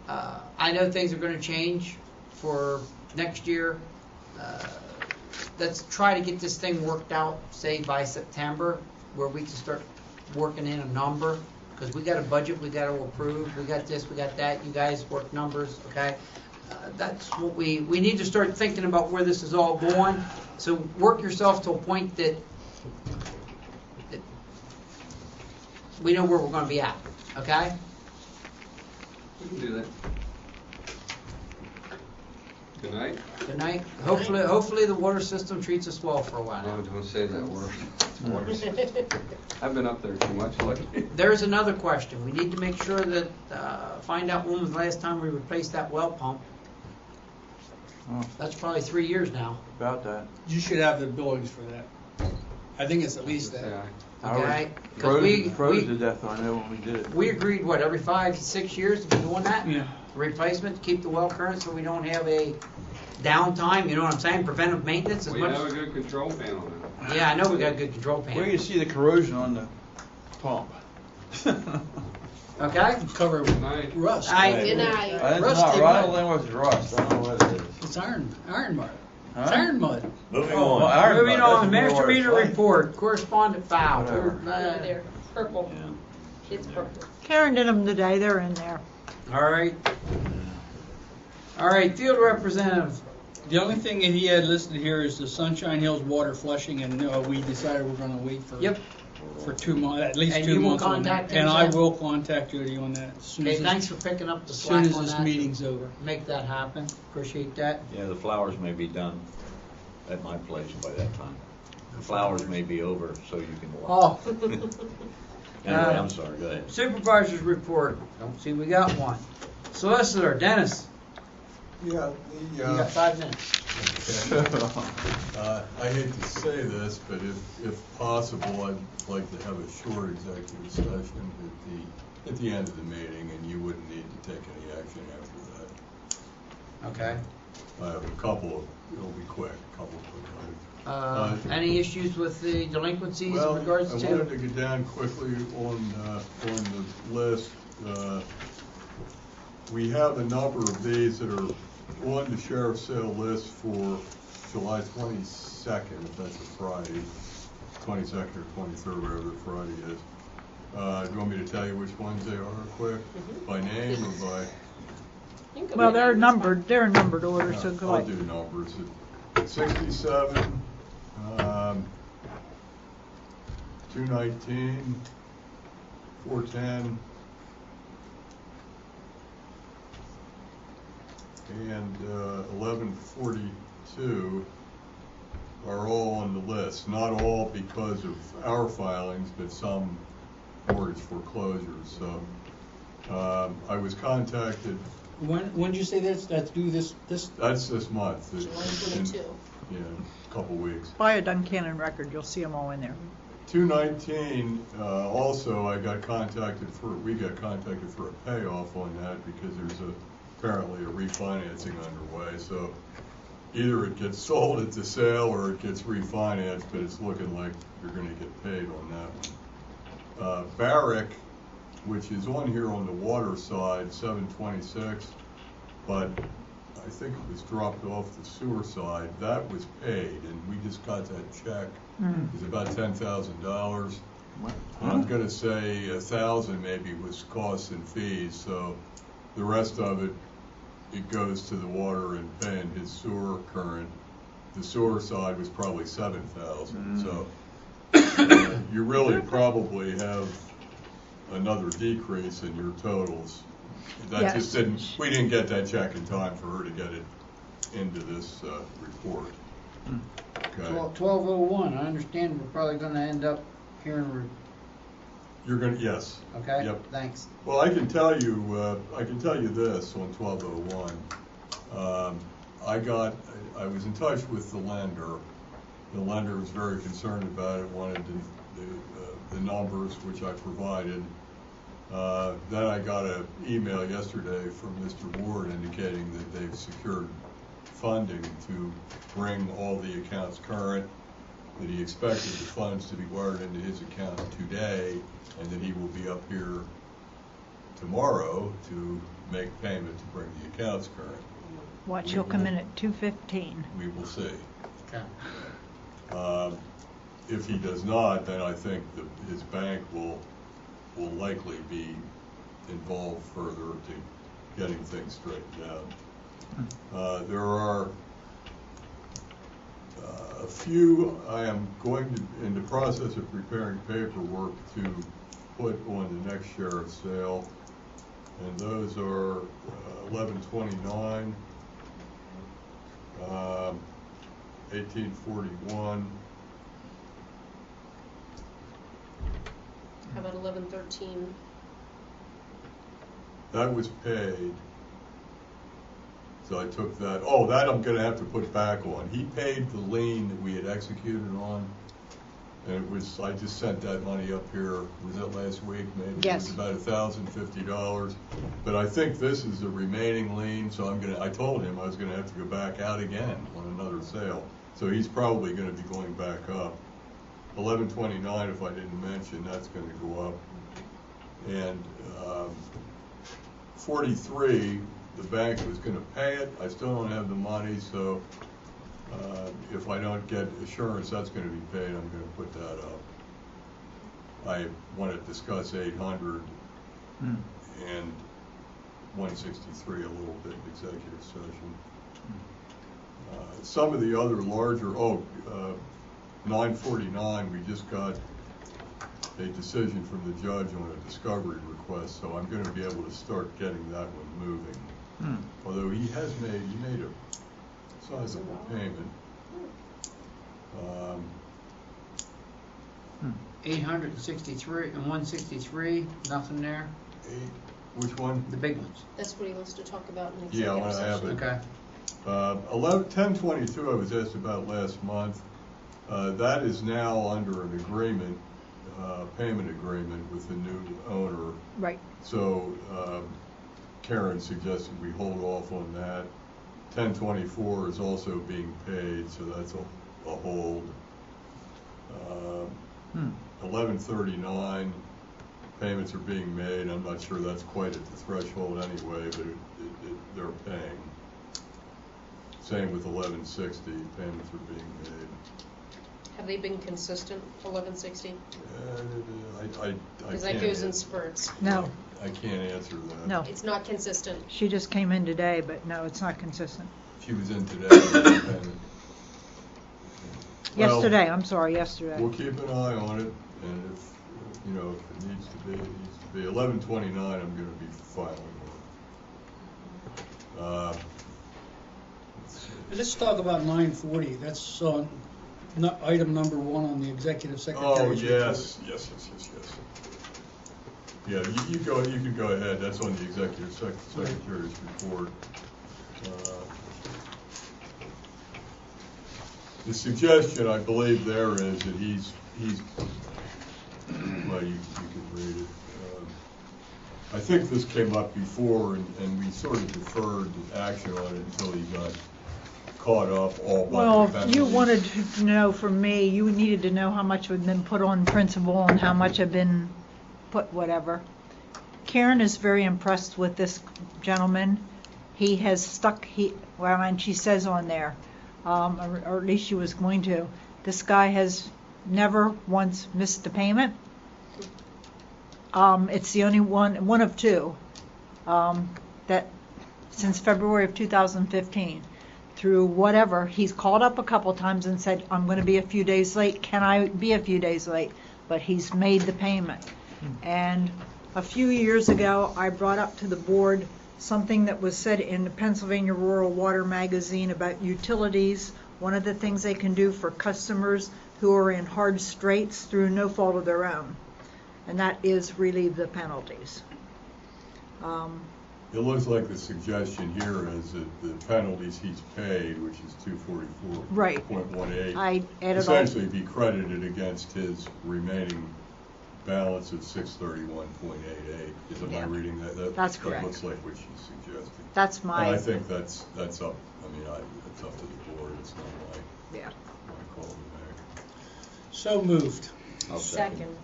I know things are going to change for next year. Let's try to get this thing worked out, say by September, where we can start working in a number, because we got a budget we got to approve. We got this, we got that. You guys work numbers, okay? that's what we need to start thinking about where this is all going. So work yourself to a point that we know where we're going to be at, okay? We can do that. Good night. Good night. Hopefully the water system treats us well for a while. No, don't say that word. It's water system. I've been up there too much lately. There's another question. We need to make sure that, find out when was the last time we replaced that well pump. Oh, That's probably 3 years now. about that. You should have the billings for that. I think it's at least that. Okay? Froze to death, I know when we did it. We agreed, what, every 5-6 years to be doing that? Yeah. Replacement, to keep the well current so we don't have a downtime, you know what I'm saying? Preventive maintenance as We much. have a good control panel now. Yeah, I know we got a good control panel. Where you see the corrosion on the pump? Okay? Cover with Night. rust. Good night. It's Rusty not, I don't mud. think it's rust, I don't know what it is. It's iron mud. Huh? It's iron mud. Moving Oh, on. well, iron Moving mud, on, that's master more meter like- report, correspondent file. Whatever. There, purple. It's purple. Karen did them today, they're in there. All right. All right, field representative. The only thing that he had listed here is the Sunshine Hills water flushing, and we decided we're gonna wait for. Yep. For 2 months, at least And 2 you will months on that. contact him, And I Sam? will contact Jody on that as soon Okay, as thanks this, for picking up the as soon slack as on this that. meeting's over. Make that happen. Appreciate that. Yeah, the flowers may be done at my place by that time. The flowers may be over, so you can walk. Oh. Anyway, I'm sorry, go ahead. Supervisor's report. Don't see we got one. Solicitor, Dennis. Yeah, You got 5 minutes. I hate to say this, but if possible, I'd like to have a short executive session at the end of the meeting, and you wouldn't need to take any action after that. Okay. I have a couple of, it'll be quick, a couple of quick items. Any issues with the delinquencies Well, in regards I to? wanted to get down quickly on the list. We have a number of these that are on the sheriff's sale list for July 22nd, if that's a Friday, 22nd or 23rd, whatever the Friday is. Do you want me to tell you which ones they are quick? By name or by? Well, they're in numbered order, so go I'll ahead. do numbers. At 67, 219, 410, and 1142 are all on the list. Not all because of our filings, but some mortgage foreclosures. So I was contacted. When did you say that's due this? That's this month. July 22. Yeah, a couple weeks. Buy a Duncannon record, you'll see them all in there. 219, also we got contacted for a payoff on that because there's apparently a refinancing underway. So either it gets sold at the sale or it gets refinanced, but it's looking like you're going to get paid on that one. Barrick, which is on here on the water side, 726, but I think it was dropped off the sewer side. That was paid, and we just got that check. It was about $10,000. I'm going to say $1,000 maybe was costs and fees. So the rest of it goes to the water and paying his sewer current. The sewer side was probably $7,000. So you really probably have another decrease in your totals. That just we didn't get that check in time for her to get it into this report. Okay. 1201, I understand we're probably gonna end up hearing. You're gonna, yes. Okay, Yep. thanks. Well, I can tell you this on 1201. I was in touch with the lender. The lender was very concerned about it, wanted the numbers, which I provided. Then I got an email yesterday from Mr. Ward indicating that they've secured funding to bring all the accounts current, that he expected the funds to be wired into his account today, and that he will be up here tomorrow to make payment to bring the accounts current. Watch, he'll come in at 2:15. We will see. Okay. If he does not, then I think his bank will likely be involved further to getting things straightened out. There are a few, I am going to, in the process of preparing paperwork to put on the next sheriff's sale, and those are 1129, 1841. How about 1113? That was paid. So I took that, oh, that I'm gonna have to put back on. He paid the lien that we had executed on, and it was, I just sent that money up here, was that last week maybe? Yes. It was about $1,050, but I think this is the remaining lien, so I told him I was gonna have to go back out again on another sale. So he's probably gonna be going back up. 1129, if I didn't mention, that's gonna go up. And 43, the bank was going to pay it. I still don't have the money, so if I don't get assurance that's going to be paid, I'm going to put that up. I want to discuss 800 and 163 a little bit in executive session. Some of the other larger, 949, we just got a decision from the judge on a discovery request, so I'm going to be able to start getting that one moving. Although he made a sizable payment. 863 and 163, nothing there? Which one? The big ones. That's what he wants to talk about in the Yeah, executive I have session. it. Okay. 1022 I was asked about last month. That is now under an agreement, payment agreement with the new owner. Right. So Karen suggested we hold off on that. 1024 is also being paid, so that's a hold. 1139 payments are being made. I'm not sure that's quite at the threshold anyway, but they're paying. Same with 1160, payments are being made. Have they been consistent, 1160? I Because that goes in spurts. No. I can't answer that. No. It's not consistent. She just came in today, but no, it's not consistent. She was in today. Yesterday, I'm sorry, yesterday. We'll keep an eye on it, and if it needs to be, it needs to be. 1129, I'm going to be filing on. Let's talk about 940. That's item number 1 on the executive secretary's Oh, report. yes. Yeah, you can go ahead. That's on the executive secretary's report. The suggestion, I believe, there is that he's well, you can read it. I think this came up before, and we sort of deferred action on it until he got caught up all by Well, the penalties. you wanted to know from me, you needed to know how much had been put on principal and how much had been put whatever. Karen is very impressed with this gentleman. He has stuck, and she says on there, or at least she was going to, this guy has never once missed a payment. It's the only one of two, that since February of 2015, through whatever, he's called up a couple times and said, I'm going to be a few days late. Can I be a few days late? But he's made the payment. And a few years ago, I brought up to the board something that was said in the Pennsylvania Rural Water Magazine about utilities. One of the things they can do for customers who are in hard straits through no fault of their own, and that is relieve the penalties. It looks like the suggestion here is that the penalties he's paid, which is 244.18, Right. I added essentially be credited against his remaining balance of 631.88. Am I reading that? That's correct. That looks like what she's suggesting. That's my. And I think that's up. I mean, it's up to the board. It's not my call to make. So moved. I'll Second.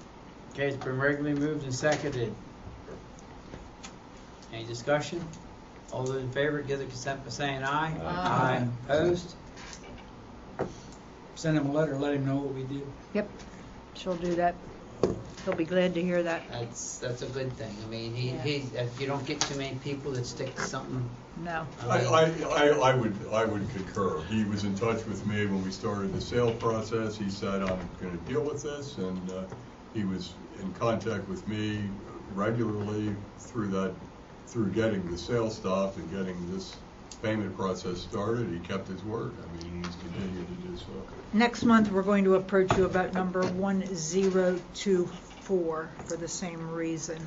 Okay, it's been regularly moved and seconded. Any discussion? All those in favor, give their consent by saying aye. Aye. Opposed? Send him a letter, let him know what we did. Yep, she'll do that. He'll be glad to hear that. That's a good thing. I mean, if you don't get too many people that stick to something. No. I would concur. He was in touch with me when we started the sale process. He said, I'm gonna deal with this, and he was in contact with me regularly through getting the sale stopped and getting this payment process started. He kept his word. I mean, he's continued to do so. Next month, we're going to approach you about number 1024 for the same reason.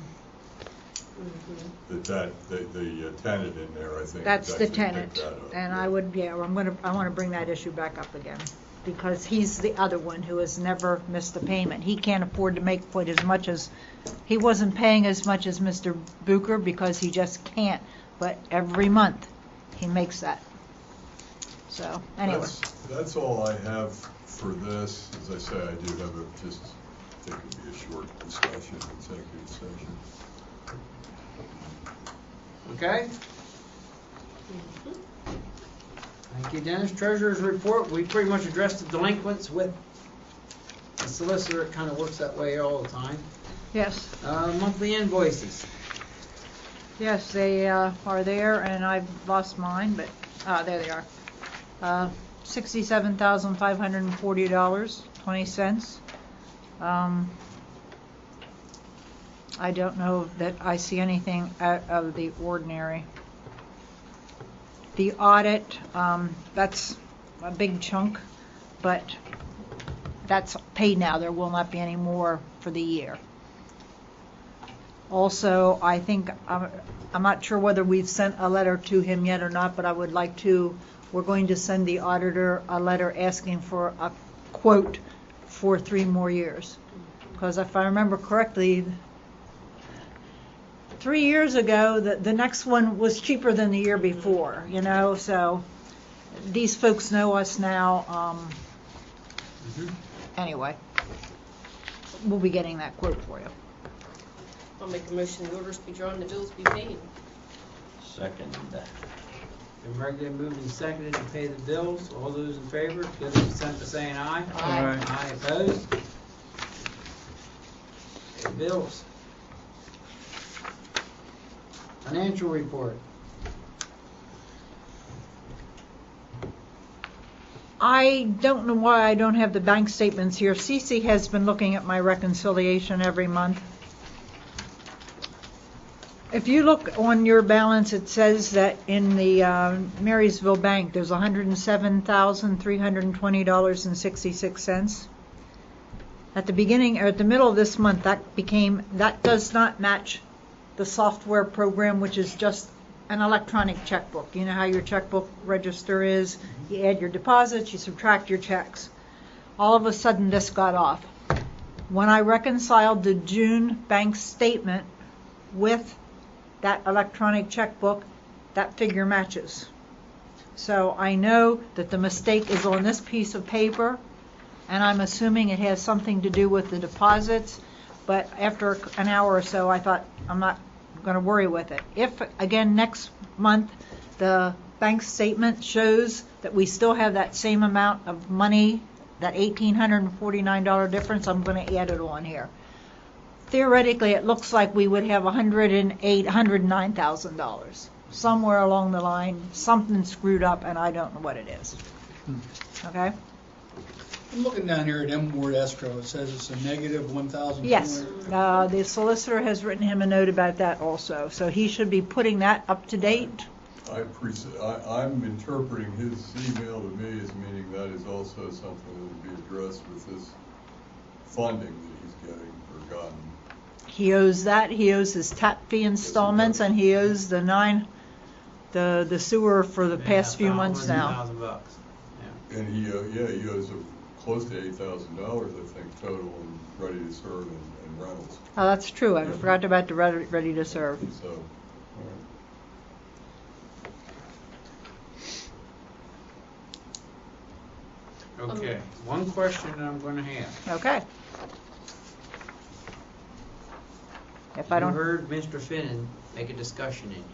The tenant in there, I think. That's the actually picked tenant, that up. and I want to bring that issue back up again, because he's the other one who has never missed a payment. He can't afford to make quite as much as, he wasn't paying as much as Mr. Bucher because he just can't, but every month he makes that. So, anyway. That's all I have for this. As I say, I do have I think it'd be a short discussion, executive session. Okay? Thank you, Dennis. Treasurer's report, we pretty much addressed the delinquents with the solicitor. It kind of works that way all the time. Yes. Monthly invoices. Yes, they are there, and I've lost mine, but there they are. $67,540.20. I don't know that I see anything out of the ordinary. The audit, that's a big chunk, but that's paid now. There will not be any more for the year. Also, I think, I'm not sure whether we've sent a letter to him yet or not, but I would like to, we're going to send the auditor a letter asking for a quote for 3 more years. Because if I remember correctly, 3 years ago, the next one was cheaper than the year before, you know, so these folks know us now. Anyway, we'll be getting that quote for you. I'll make a motion, the orders be drawn, the bills be paid. Second. Been regularly moved and seconded to pay the bills. All those in favor, give their consent by saying aye. Aye. Aye opposed. Pay the bills. Financial report. I don't know why I don't have the bank statements here. Cece has been looking at my reconciliation every month. If you look on your balance, it says that in the Marysville Bank, there's $107,320.66. At the beginning, or at the middle of this month, that does not match the software program, which is just an electronic checkbook. You know how your checkbook register is? You add your deposits, you subtract your checks. All of a sudden, this got off. When I reconciled the June bank statement with that electronic checkbook, that figure matches. So I know that the mistake is on this piece of paper, and I'm assuming it has something to do with the deposits, but after an hour or so, I thought, I'm not going to worry with it. If, again, next month, the bank statement shows that we still have that same amount of money, that $1,849 difference, I'm going to add it on here. Theoretically, it looks like we would have $109,000. Somewhere along the line, something screwed up, and I don't know what it is. Okay? I'm looking down here at M Ward Escrow. It says it's a negative 1,000. Yes. The solicitor has written him a note about that also, so he should be putting that up to date. I'm interpreting his email to me as meaning that is also something that would be addressed with this funding that he's getting or gotten. He owes that. He owes his tap fee installments, and he owes the the sewer for the past few months now. $1,000. Yeah. And he owes close to $8,000, I think, total in ready to serve and rentals. Oh, that's true. I forgot about the ready to serve. So, all right. Okay, one question I'm going to have. Okay. If I don't. You heard Mr. Finnan make a discussion in here.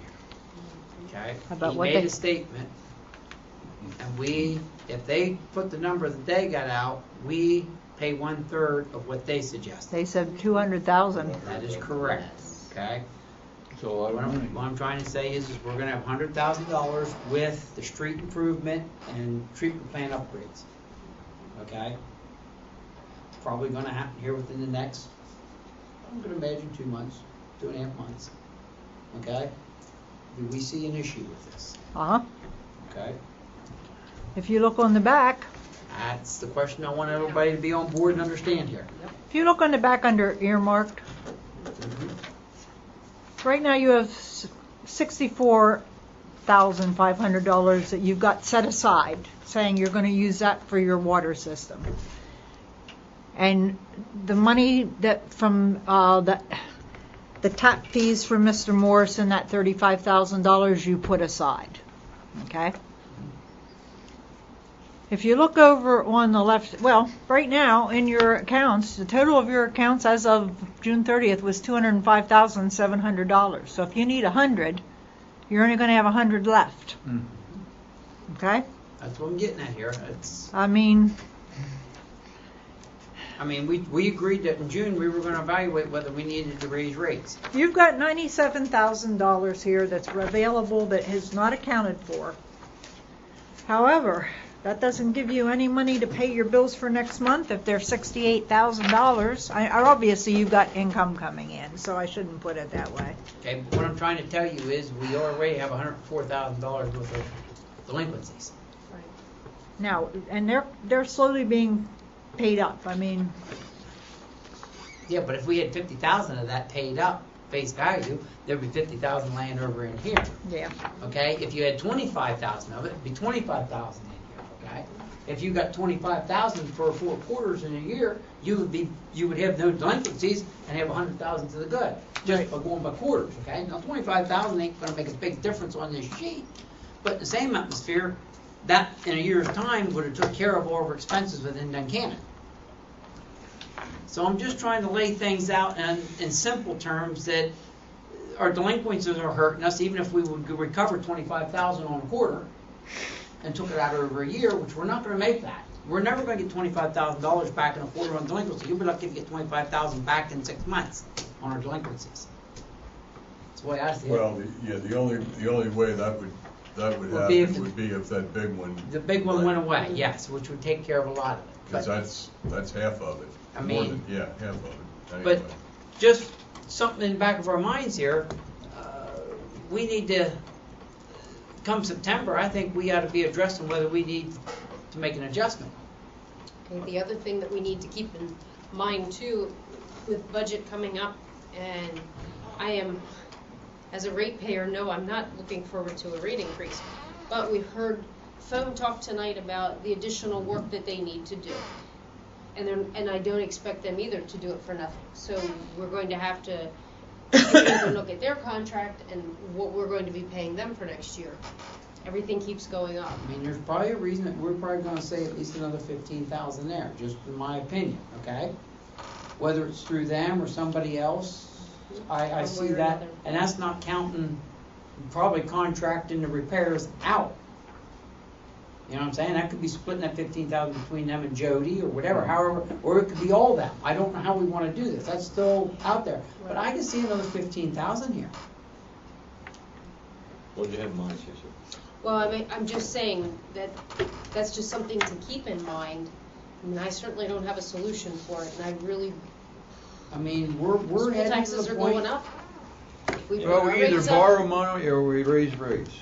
Okay? About he what made they- a statement, and if they put the number that they got out, we pay 1/3 of what they suggest. They said 200,000. That is correct, okay? So a lot of money. What I'm trying to say is we're gonna have $100,000 with the street improvement and treatment plant upgrades, okay? Probably gonna happen here within the next, I'm gonna imagine 2 months, 2.5 months, okay? Do we see an issue with this, Uh-huh. okay? If you look on the back, That's the question I want everybody to be on board and understand here. if you look on the back under earmarked, right now you have $64,500 that you've got set aside, saying you're going to use that for your water system. And the money that from the tap fees from Mr. Morrison, that $35,000 you put aside, okay? If you look over on the left, well, right now in your accounts, the total of your accounts as of June 30th was $205,700. So if you need 100, you're only going to have 100 left. Okay? That's what I'm getting at here. I mean, we agreed that in June we were going to evaluate whether we needed to raise rates. you've got $97,000 here that's available that is not accounted for. However, that doesn't give you any money to pay your bills for next month if they're $68,000. Obviously, you've got income coming in, so I shouldn't put it that way. Okay, but what I'm trying to tell you is we already have $104,000 worth of delinquencies. Now, and they're slowly being paid up. I mean, Yeah, but if we had 50,000 of that paid up, face value, there'd be 50,000 laying over in here. yeah. Okay, if you had 25,000 of it, it'd be 25,000 in here. Okay, if you got 25,000 for 4 quarters in a year, you would have no delinquencies and have 100,000 to the good just by going by quarters. Okay, now 25,000 ain't going to make a big difference on this sheet, but in the same atmosphere, that in a year's time would have took care of all of our expenses within Duncannon. So I'm just trying to lay things out in simple terms that our delinquencies are hurting us, even if we would recover 25,000 on a quarter and took it out over a year, which we're not going to make that. We're never going to get $25,000 back in a quarter on delinquency. You'll be lucky to get 25,000 back in 6 months on our delinquencies. That's the way I see it. Well, the only way that would happen would be if that big one. The big one went away, yes, which would take care of a lot of it. Because that's half of it. I mean, More than, half of it. Anyway. But just something in the back of our minds here, we need to, come September, I think we ought to be addressing whether we need to make an adjustment. Okay, the other thing that we need to keep in mind too, with budget coming up, and I am, as a ratepayer, no, I'm not looking forward to a rate increase, but we've heard phone talk tonight about the additional work that they need to do. And I don't expect them either to do it for nothing. So we're going to have to look at their contract and what we're going to be paying them for next year. Everything keeps going up. I mean, there's probably a reason that we're probably going to say at least another 15,000 there, just in my opinion, okay? Whether it's through them or somebody else, I see that, and that's not counting probably contracting the repairs out. You know what I'm saying? That could be splitting that 15,000 between them and Jody or whatever, however, or it could be all them. I don't know how we want to do this. That's still out there. But I can see another 15,000 here. What do you have in mind, Susan? Well, I'm just saying that that's just something to keep in mind. I mean, I certainly don't have a solution for it, and I really. I mean, we're school heading taxes to the are point. going up. Well, we either borrow money or we raise rates,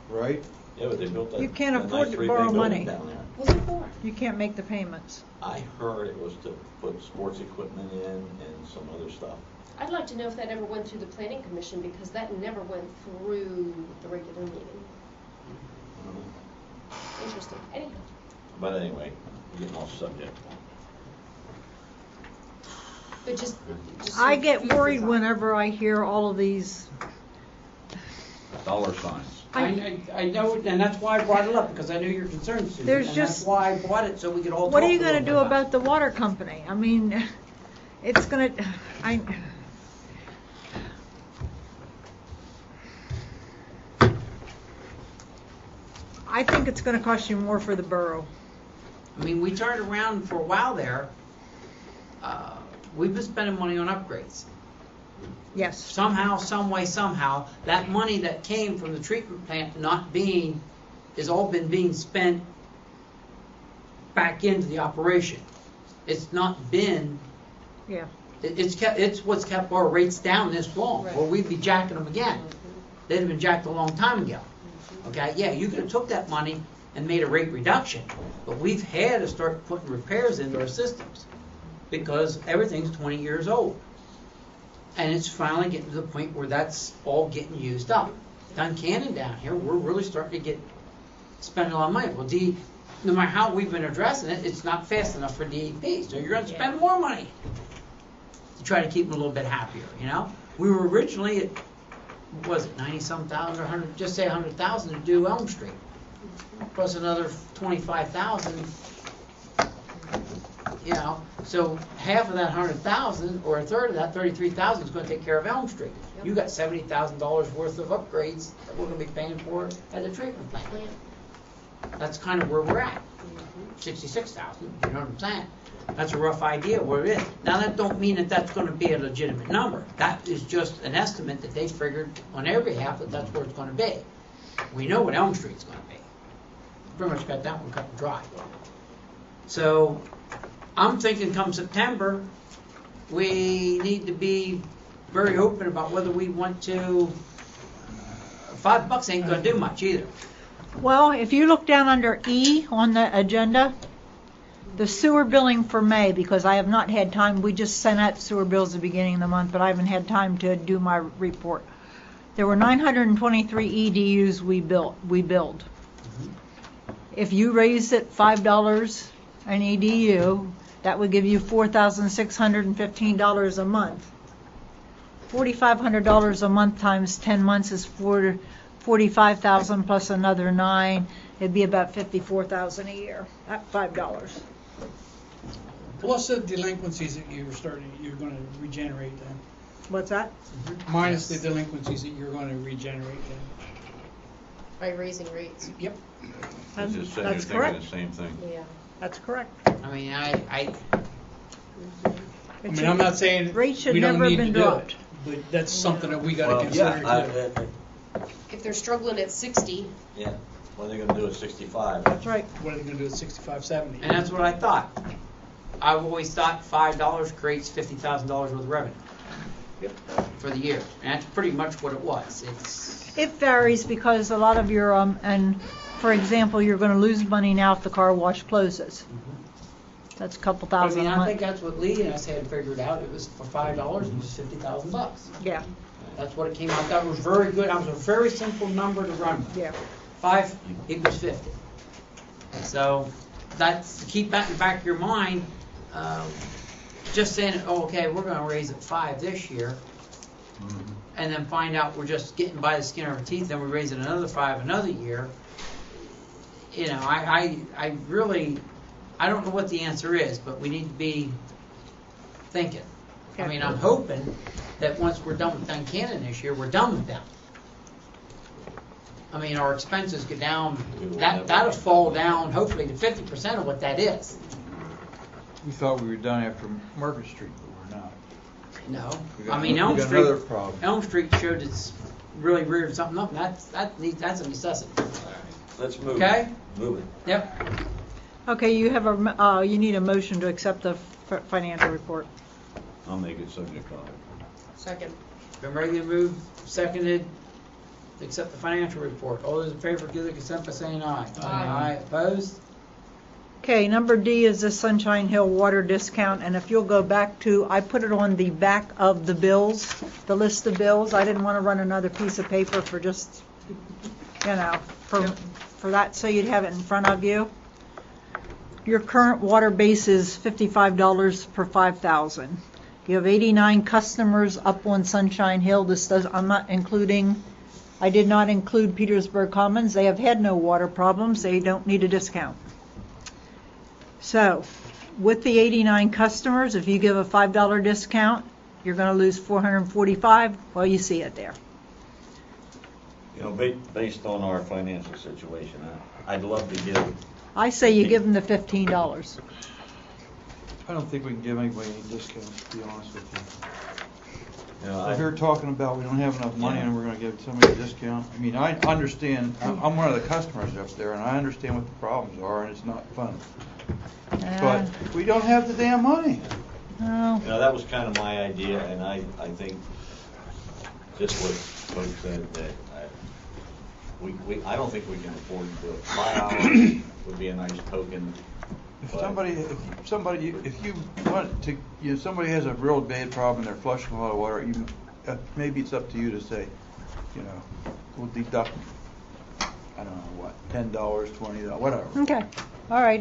right? Yeah, but they built that. You can't that afford nice to three-big borrow building money. down there. What's it for? You can't make the payments. I heard it was to put sports equipment in and some other stuff. I'd like to know if that ever went through the planning commission, because that never went through the regular meeting. I don't know. Interesting. Anyhow. But anyway, we're getting off subject. But just I get worried whenever I hear all of these. Dollar signs. I know, and that's why I brought it up, because I knew your concerns, Susan. There's and just- that's why I brought it, so we could all talk What are you a going to little do bit about the water company? I mean, it's going to. I think it's going to cost you more for the borough. I mean, we turned around for a while there, we've been spending money on upgrades. Yes. Somehow, some way, somehow, that money that came from the treatment plant is all been being spent back into the operation. It's not been, Yeah. it's what's kept our rates down this long, or we'd be jacking them again. They'd have been jacked a long time ago. Okay, yeah, you could have took that money and made a rate reduction, but we've had to start putting repairs into our systems because everything's 20 years old. And it's finally getting to the point where that's all getting used up. Duncannon down here, we're really starting to spend a lot of money. Well, no matter how we've been addressing it, it's not fast enough for DEP, so you're going to spend more money to try to keep them a little bit happier, you know? We were originally at, what was it, 90-some thousand or 100, just say 100,000 to do Elm Street, plus another 25,000. You know, so half of that 100,000 or a third of that 33,000 is going to take care of Elm Street. Yep. You got $70,000 worth of upgrades that we're going to be paying for at the treatment plant. That's kind of where we're at. 66,000. You know what I'm saying? That's a rough idea of where it is. Now that don't mean that that's going to be a legitimate number. That is just an estimate that they figured on their behalf that that's where it's going to be. We know what Elm Street's going to be. Pretty much got that one cut and dry. So I'm thinking come September, we need to be very open about whether we want to, $5 ain't going to do much either. Well, if you look down under E on the agenda, the sewer billing for May, because I have not had time, we just sent out sewer bills at the beginning of the month, but I haven't had time to do my report. There were 923 EDUs we billed. If you raised it $5 an EDU, that would give you $4,615 a month. $4,500 a month times 10 months is $45,000 plus another 9. It'd be about $54,000 a year at $5. Plus the delinquencies that you're going to regenerate then. What's that? Minus the delinquencies that you're going to regenerate then. By raising rates. Yep. It's just sitting That's there correct. thinking the same thing. Yeah. That's correct. I mean, I I'm not saying rates should we don't never need been to do dropped. it, but that's something that we got to Well, consider yeah, too. If they're struggling at 60, Yeah, what are they gonna do at 65? That's right. What are they going to do at 65, 70? and that's what I thought. I've always thought $5 creates $50,000 worth of revenue. Yep. For the year, and that's pretty much what it was. It varies because a lot of your and for example, you're going to lose money now if the car wash closes. That's a couple I thousand mean, a I month. think that's what Lee and us had figured out. It was for $5, it was $50,000. Yeah. That's what it came out. That was very good. That was a very simple number to run with. Yeah. 5 equals 50. So that's, keep that in the back of your mind. Just saying, oh, okay, we're going to raise it 5 this year, and then find out we're just getting by the skin of our teeth, and we raise it another 5 another year. You know, I really, I don't know what the answer is, but we need to be thinking. I mean, I'm hoping that once we're done with Duncannon this year, we're done with them. I mean, our expenses go down, that'll fall down hopefully to 50% of what that is. We thought we were done after Market Street, but we're not. No, We got I mean, another- Elm we got Street, another problem. Elm Street showed it's really reared something up, and that's a necessity. Let's move. Okay? Move it. Yep. Okay, you have you need a motion to accept the financial report. I'll make it subject to audit. second. Been ready to move, seconded, to accept the financial report. All those in favor give their consent by saying aye. Aye. Opposed? Okay, number D is the Sunshine Hill water discount, and if you'll go back to, I put it on the back of the bills, the list of bills. I didn't want to run another piece of paper for just, you know, for that, so you'd have it in front of you. Your current water base is $55 per 5,000. You have 89 customers up on Sunshine Hill. I did not include Petersburg Commons. They have had no water problems. They don't need a discount. So, with the 89 customers, if you give a $5 discount, you're going to lose $445. Well, you see it there. You know, based on our financial situation, I'd love to give I say you give them the $15. I don't think we can give anybody any discounts, to be honest with you. You If know, you're talking about we don't have enough money and we're gonna give somebody a discount, I mean, I understand, I'm one of the customers up there, and I understand what the problems are, and it's not fun. But we don't have the damn money. No. You know, that was kind of my idea, and I think just what folks said, that I don't think we can afford to do it. $5 would be a nice token. If but- if you want to, somebody has a real bad problem, they're flushing a lot of water, maybe it's up to you to say, we'll deduct, I don't know what, $10, $20, whatever. Okay. All right.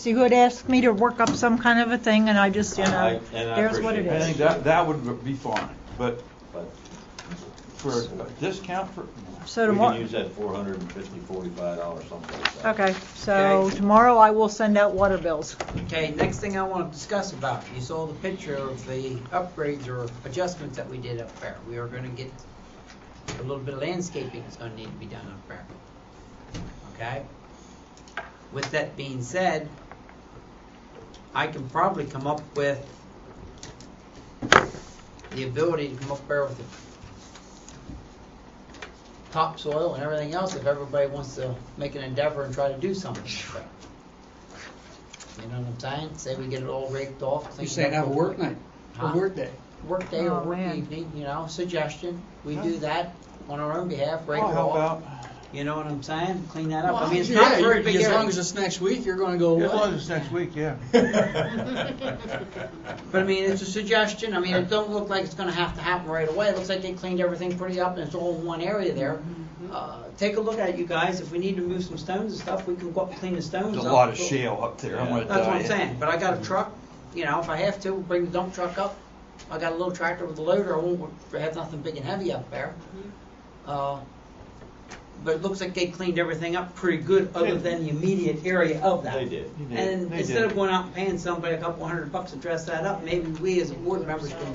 You had asked me to work up some kind of a thing, and I just, I there's what it appreciate I is. think that would be fine, but But for a discount for, So we tomorrow. can use that $45 someplace. Okay. So Okay. tomorrow I will send out water bills. Okay, next thing I want to discuss about, you saw the picture of the upgrades or adjustments that we did up there. We are going to get a little bit of landscaping that's going to need to be done up there. Okay? With that being said, I can probably come up with the ability to come up there with the topsoil and everything else if everybody wants to make an endeavor and try to do something. You know what I'm saying? Say we get it all raked off. You're cleaned saying up have a work night, Huh? a work day. Work day or Oh, work man. evening, suggestion. We do that on our own behalf, rake I'll it help off. out. You know what I'm saying? Clean that up. Well, I mean, it's yeah, not a very big as long area. as it's next week, you're gonna go away. As long as it's next week, yeah. But I mean, it's a suggestion. I mean, it don't look like it's gonna have to happen right away. It looks like they cleaned everything pretty up and it's all in one area there. Take a look at it, you guys. If we need to move some stones and stuff, we can go up and clean the stones There's up. a lot of shale up there, I'm gonna That's what tell I'm you. saying. But I got a truck, if I have to, we'll bring the dump truck up. I got a little tractor with a loader. I won't have nothing big and heavy up there. But it looks like they cleaned everything up pretty good other than the immediate area of that. They did. And They instead did. of going out and paying somebody a couple $100 to dress that up, maybe we as board members can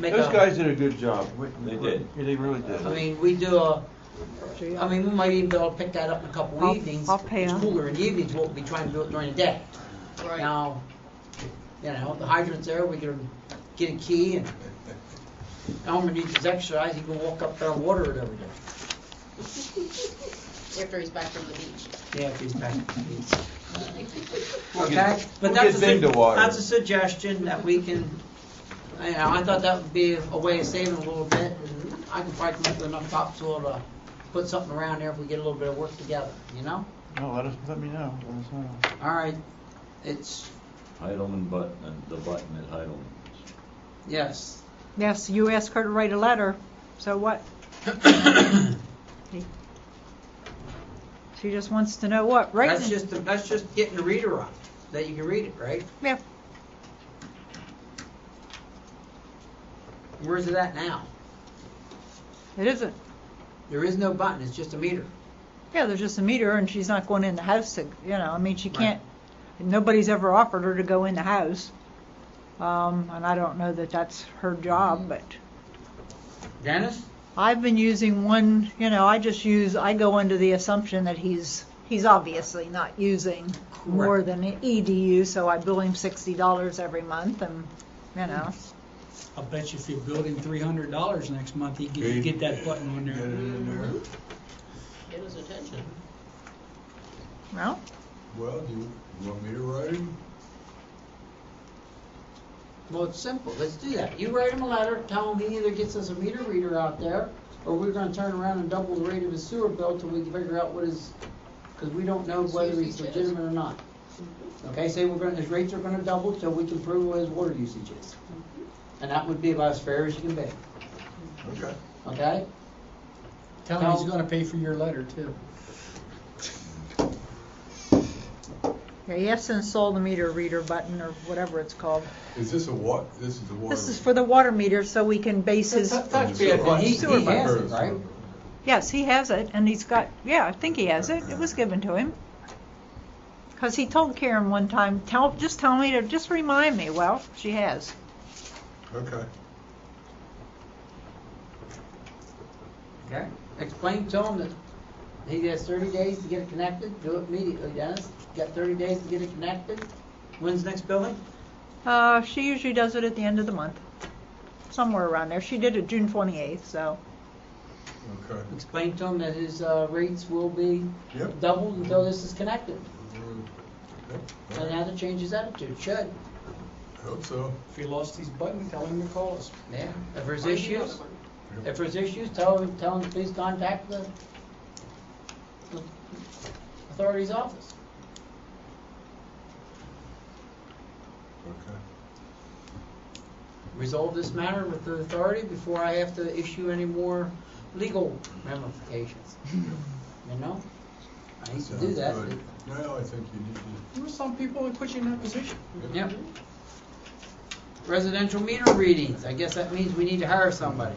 make Those guys did a good job. They did. Yeah, they really did. I mean, we might even be able to pick that up in a couple I'll- evenings. I'll pay It's 'em. cooler in the evenings, we'll be trying to do it during the day. Right. Now, the hydrant's there, we can get a key, and Elmer needs his exercise, he can walk up there and water it every day. After he's back from the beach. Yeah, if he's back at the beach. We'll Okay, get- but we'll that's get Bing to water. that's a suggestion that we can, I thought that would be a way of saving a little bit, and I can probably come up with enough topsoil to put something around there if we get a little bit of work together, No, let me know. Let us know. All right, it's, Heidelman button, and the button at Heidelman. yes. Yes, you asked her to write a letter. So what? She just wants to know what. Right? That's just getting the reader up, that you can read it, right? Yeah. Where's it at now? It isn't. There is no button, it's just a meter. Yeah, there's just a meter, and she's not going in the house to, she can't, nobody's ever offered her to go in the house. And I don't know that that's her job, but Dennis? I've been using one, I go under the assumption that he's obviously not using more than an EDU, so I bill him $60 every month, and, I'll bet you if you build him $300 next month, he can get that button on there. Get his attention. well, Well, do you want me to write him? Well, it's simple. Let's do that. You write him a letter, tell him he either gets us a meter reader out there, or we're gonna turn around and double the rate of his sewer bill till we can figure out what his, because we don't know whether he's legitimate or not. Okay, say his rates are gonna double till we can prove what his water usage is. And that would be about as fair as you can be. Okay. Okay? Tell him he's gonna pay for your letter too. yeah, he has to install the meter reader button or whatever it's called. Is this a what? This is a water. This is for the water meter, so we can base his. He has it, right? Yes, he has it, and he's got. Yeah, I think he has it. It was given to him. Because he told Karen one time, just tell me to just remind me. Well, she has. Okay. Okay? Explain to him that He has 30 days to get it connected, do it immediately, Dennis. You got 30 days to get it connected. When's the next billing? She usually does it at the end of the month, somewhere around there. She did it June 28th, so. Okay. Explain to him that his rates will be Yep. doubled until this is connected. Yep. And now to change his attitude, should. Hope so. If he lost his button, tell him to call us. Yeah. If there's issues, tell him to please contact the authority's office. Okay. Resolve this matter with the authority before I have to issue any more legal ramifications. You know? I hate to do Sounds that. good. No, I think you need to. There were some people that put you in that position. Yep. Residential meter readings, I guess that means we need to hire somebody.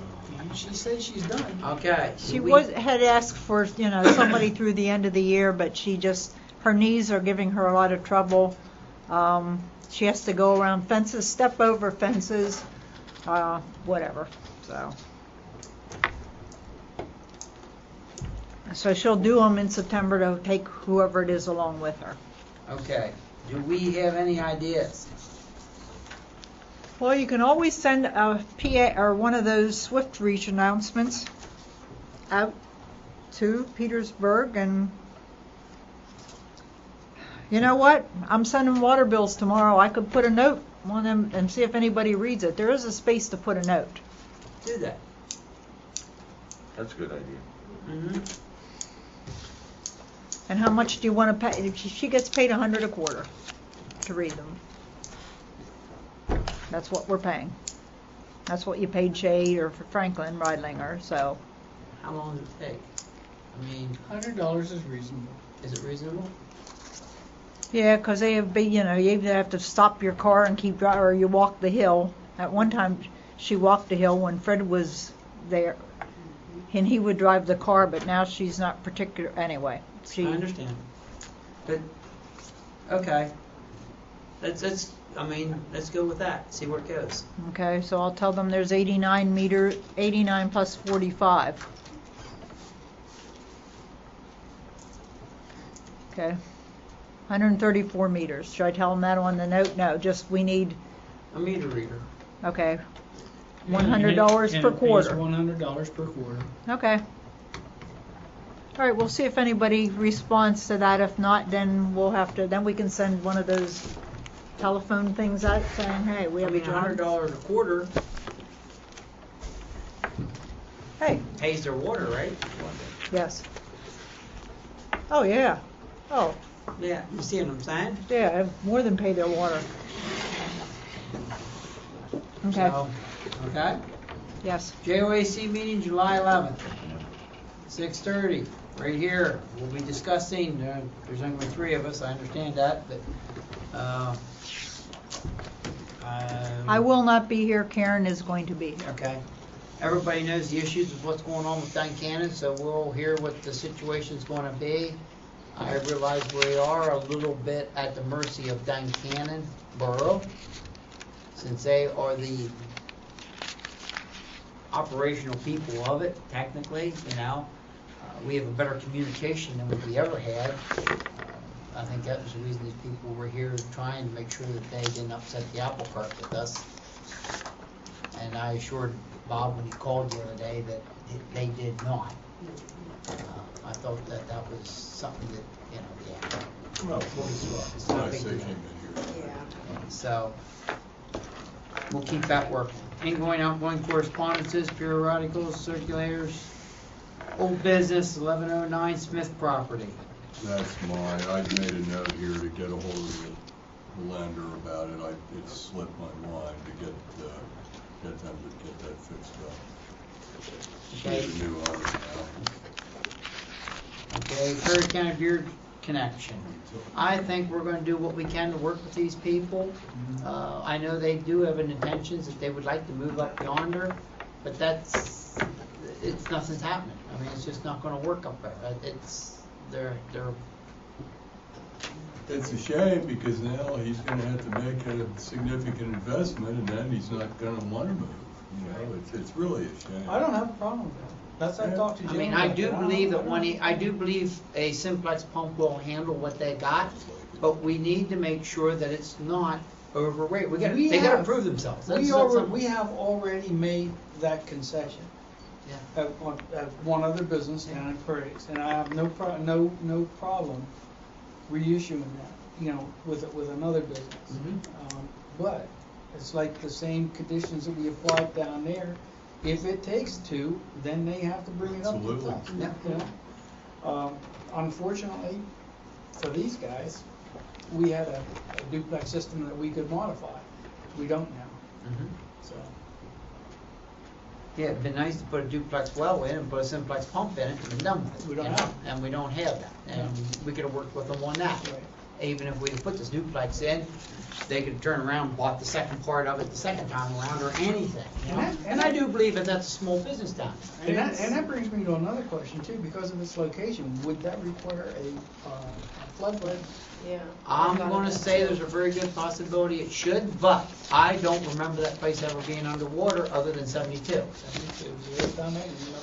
She says she's done. Okay. She had asked for, somebody through the end of the year, but her knees are giving her a lot of trouble. She has to go around fences, step over fences, whatever, So she'll do them in September to take whoever it is along with her. Okay. Do we have any ideas? Well, you can always send a PA or one of those Swift Reach announcements out to Petersburg, and you know what? I'm sending water bills tomorrow. I could put a note on them and see if anybody reads it. There is a space to put a note. Do that. That's a good idea. Mm-hmm. And how much do you want to pay? She gets paid $100 a quarter to read them. That's what we're paying. That's what you paid Shade or for Franklin Reidlinger. So. How long does it take? I mean, $100 is reasonable. Is it reasonable? Yeah, because you either have to stop your car and keep driving, or you walk the hill. At one time, she walked the hill when Fred was there, and he would drive the car. But now she's not particular. Anyway, I understand. But okay, let's go with that. See where it goes. Okay, so I'll tell them there's 89 plus 45. Okay. 134 meters. Should I tell them that on the note? No, just we need. A meter reader. Okay. $100 per quarter. $100 per quarter. Okay. All right, we'll see if anybody responds to that. If not, then then we can send one of those telephone things out saying, hey, we have a job. $100 a quarter. Hey. Pays their water, right? Yes. Oh, yeah. Oh. Yeah, you see what I'm saying? Yeah, more than pay their water. Okay. So, okay? Yes. JOAC meeting July 11th, 6:30, right here. We'll be discussing, there's only 3 of us, I understand that, but I will not be here. Karen is going to be here. okay. Everybody knows the issues of what's going on with Duncannon, so we'll hear what the situation's going to be. I realize we are a little bit at the mercy of Duncannon Borough, since they are the operational people of it, technically, we have a better communication than we ever had. I think that was the reason these people were here, trying to make sure that they didn't upset the apple cart with us. And I assured Bob when he called the other day that they did not. I thought that was something that, Well, it's not a big they deal. came in here. So, we'll keep that working. Ingoing, outgoing correspondences, periodicals, circulators, old business, 1109 Smith property. That's mine. I made a note here to get a hold of the lender about it. It slipped my mind to get them to get that fixed up. Okay. She's a new owner now. Okay, Curry County Beer Connection. I think we're going to do what we can to work with these people. I know they do have an intentions that they would like to move up yonder, but nothing's happening. I mean, it's just not going to work up there. They're. It's a shame because now he's going to have to make a significant investment, and then he's not going to want to move. It's really a shame. I don't have a problem with That's, I talked to I Jim. mean, I about do that. believe that I do believe a simplex pump will handle what they got, but we need to make sure that it's not overrated. They gotta prove themselves. That's something. We have already made that concession. Yeah. At one other business down in Prairies, and I have no problem reissuing that, you know, with another business. Mhm. But it's like the same conditions that we applied down there. If it takes two, then they have to bring it up to the Absolutely. top. Yeah. You know? Unfortunately, for these guys, we had a duplex system that we could modify. We don't now, Mhm. so. Yeah, it'd been nice to put a duplex well in and put a simplex pump in it and been done with it. We don't you know, have and we don't have that. And we could have worked with them on that. Right. Even if we'd have put this duplex in, they could turn around and bought the second part of it the second time around or anything. You know? And I do believe that that's a small business down there. And that brings me to another question too, because of its location, would that require a floodplain? Yeah. I'm gonna say there's a very good possibility it should, but I don't remember that place ever being underwater other than 72.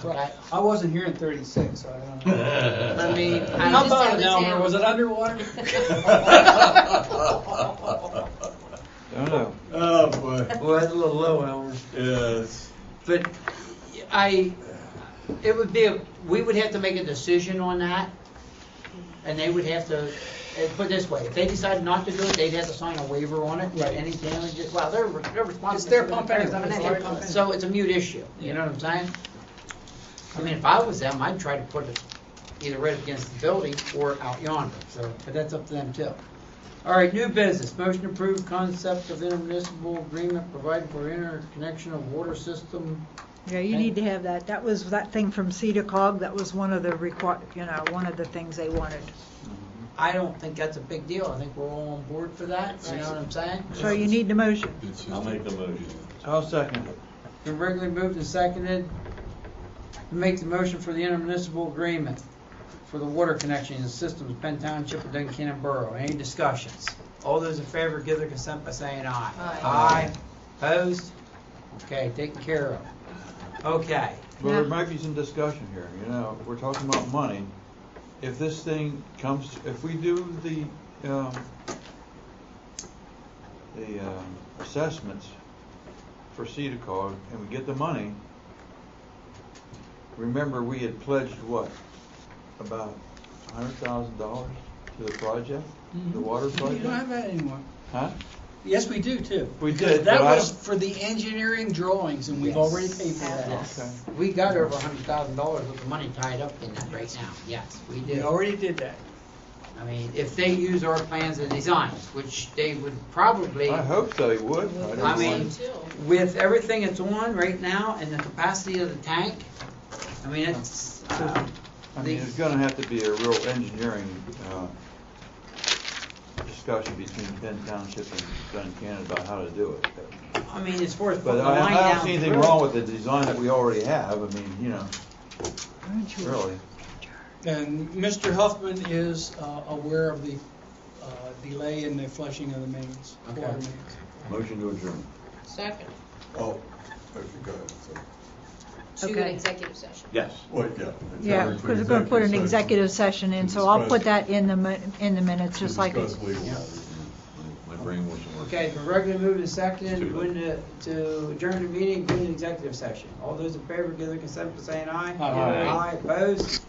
Okay. I wasn't here in 36, so I don't know. I mean, How about it, Elmer? Was it underwater? Don't know. Oh, boy. Well, that's a little low, Elmer. Yes. But we would have to make a decision on that, and they would have to, put it this way, if they decided not to do it, they'd have to sign a waiver on it, Right. any damages, well, they're responsible. It's their for pump the anyway. repairs. It's their pump anyway. So it's a mute issue, you know what I'm saying? I mean, if I was them, I'd try to put it either right against the building or out yonder, so, but that's up to them too. All right, new business, motion to approve concept of intermunicipal agreement providing for interconnection of water system. Yeah, you need to have that. That was that thing from Cedar Cog. That was one of the one of the things they wanted. I don't think that's a big deal, I think we're all on board for that, you know what I'm saying? So you need the motion. I'll make the motion. I'll second it. Been regularly moved and seconded to make the motion for the intermunicipal agreement for the water connection in the systems of Penn Township and Duncan Borough. Any discussions? All those in favor give their consent by saying aye. Aye. Opposed? Okay, taken care of. Okay. Well, there might be some discussion here, you know, we're talking about money. If this thing comes, if we do the assessments for CEDACOG and we get the money, remember we had pledged what? About $100,000 to the project, the water You project? don't have that anymore. Huh? Yes, we do too. We Because did, that but I was don't- for the engineering drawings, and we've Yes. already paid for that. Okay. We got over $100,000 worth of money tied up in that right now. Yes, we We did. already did that. I mean, if they use our plans and designs, which they would probably. I hope so, he would. I mean, with everything that's on right now and the capacity of the tank, I mean, it's, I mean, there's gonna have to be a real engineering, discussion between Penn Township and Duncan about how to do it. I mean, as far as But putting the line I down. don't see anything through- wrong with the design that we already have, I mean, you know, really. And Mr. Huffman is aware of the delay in the flushing of the mains, Okay. water mains. Motion to adjourn. Second, Oh, I forgot. So, to an Okay. executive session. Yes. wait, yeah. Yeah, because we're going to put an executive session in, so I'll put that in the minutes, just like it. Discuss legal matters. My brain wasn't working. Okay, the regular move is seconded, to go into, to adjourn the meeting, go into executive session. All those in favor give their consent by saying aye. Aye. Aye, opposed?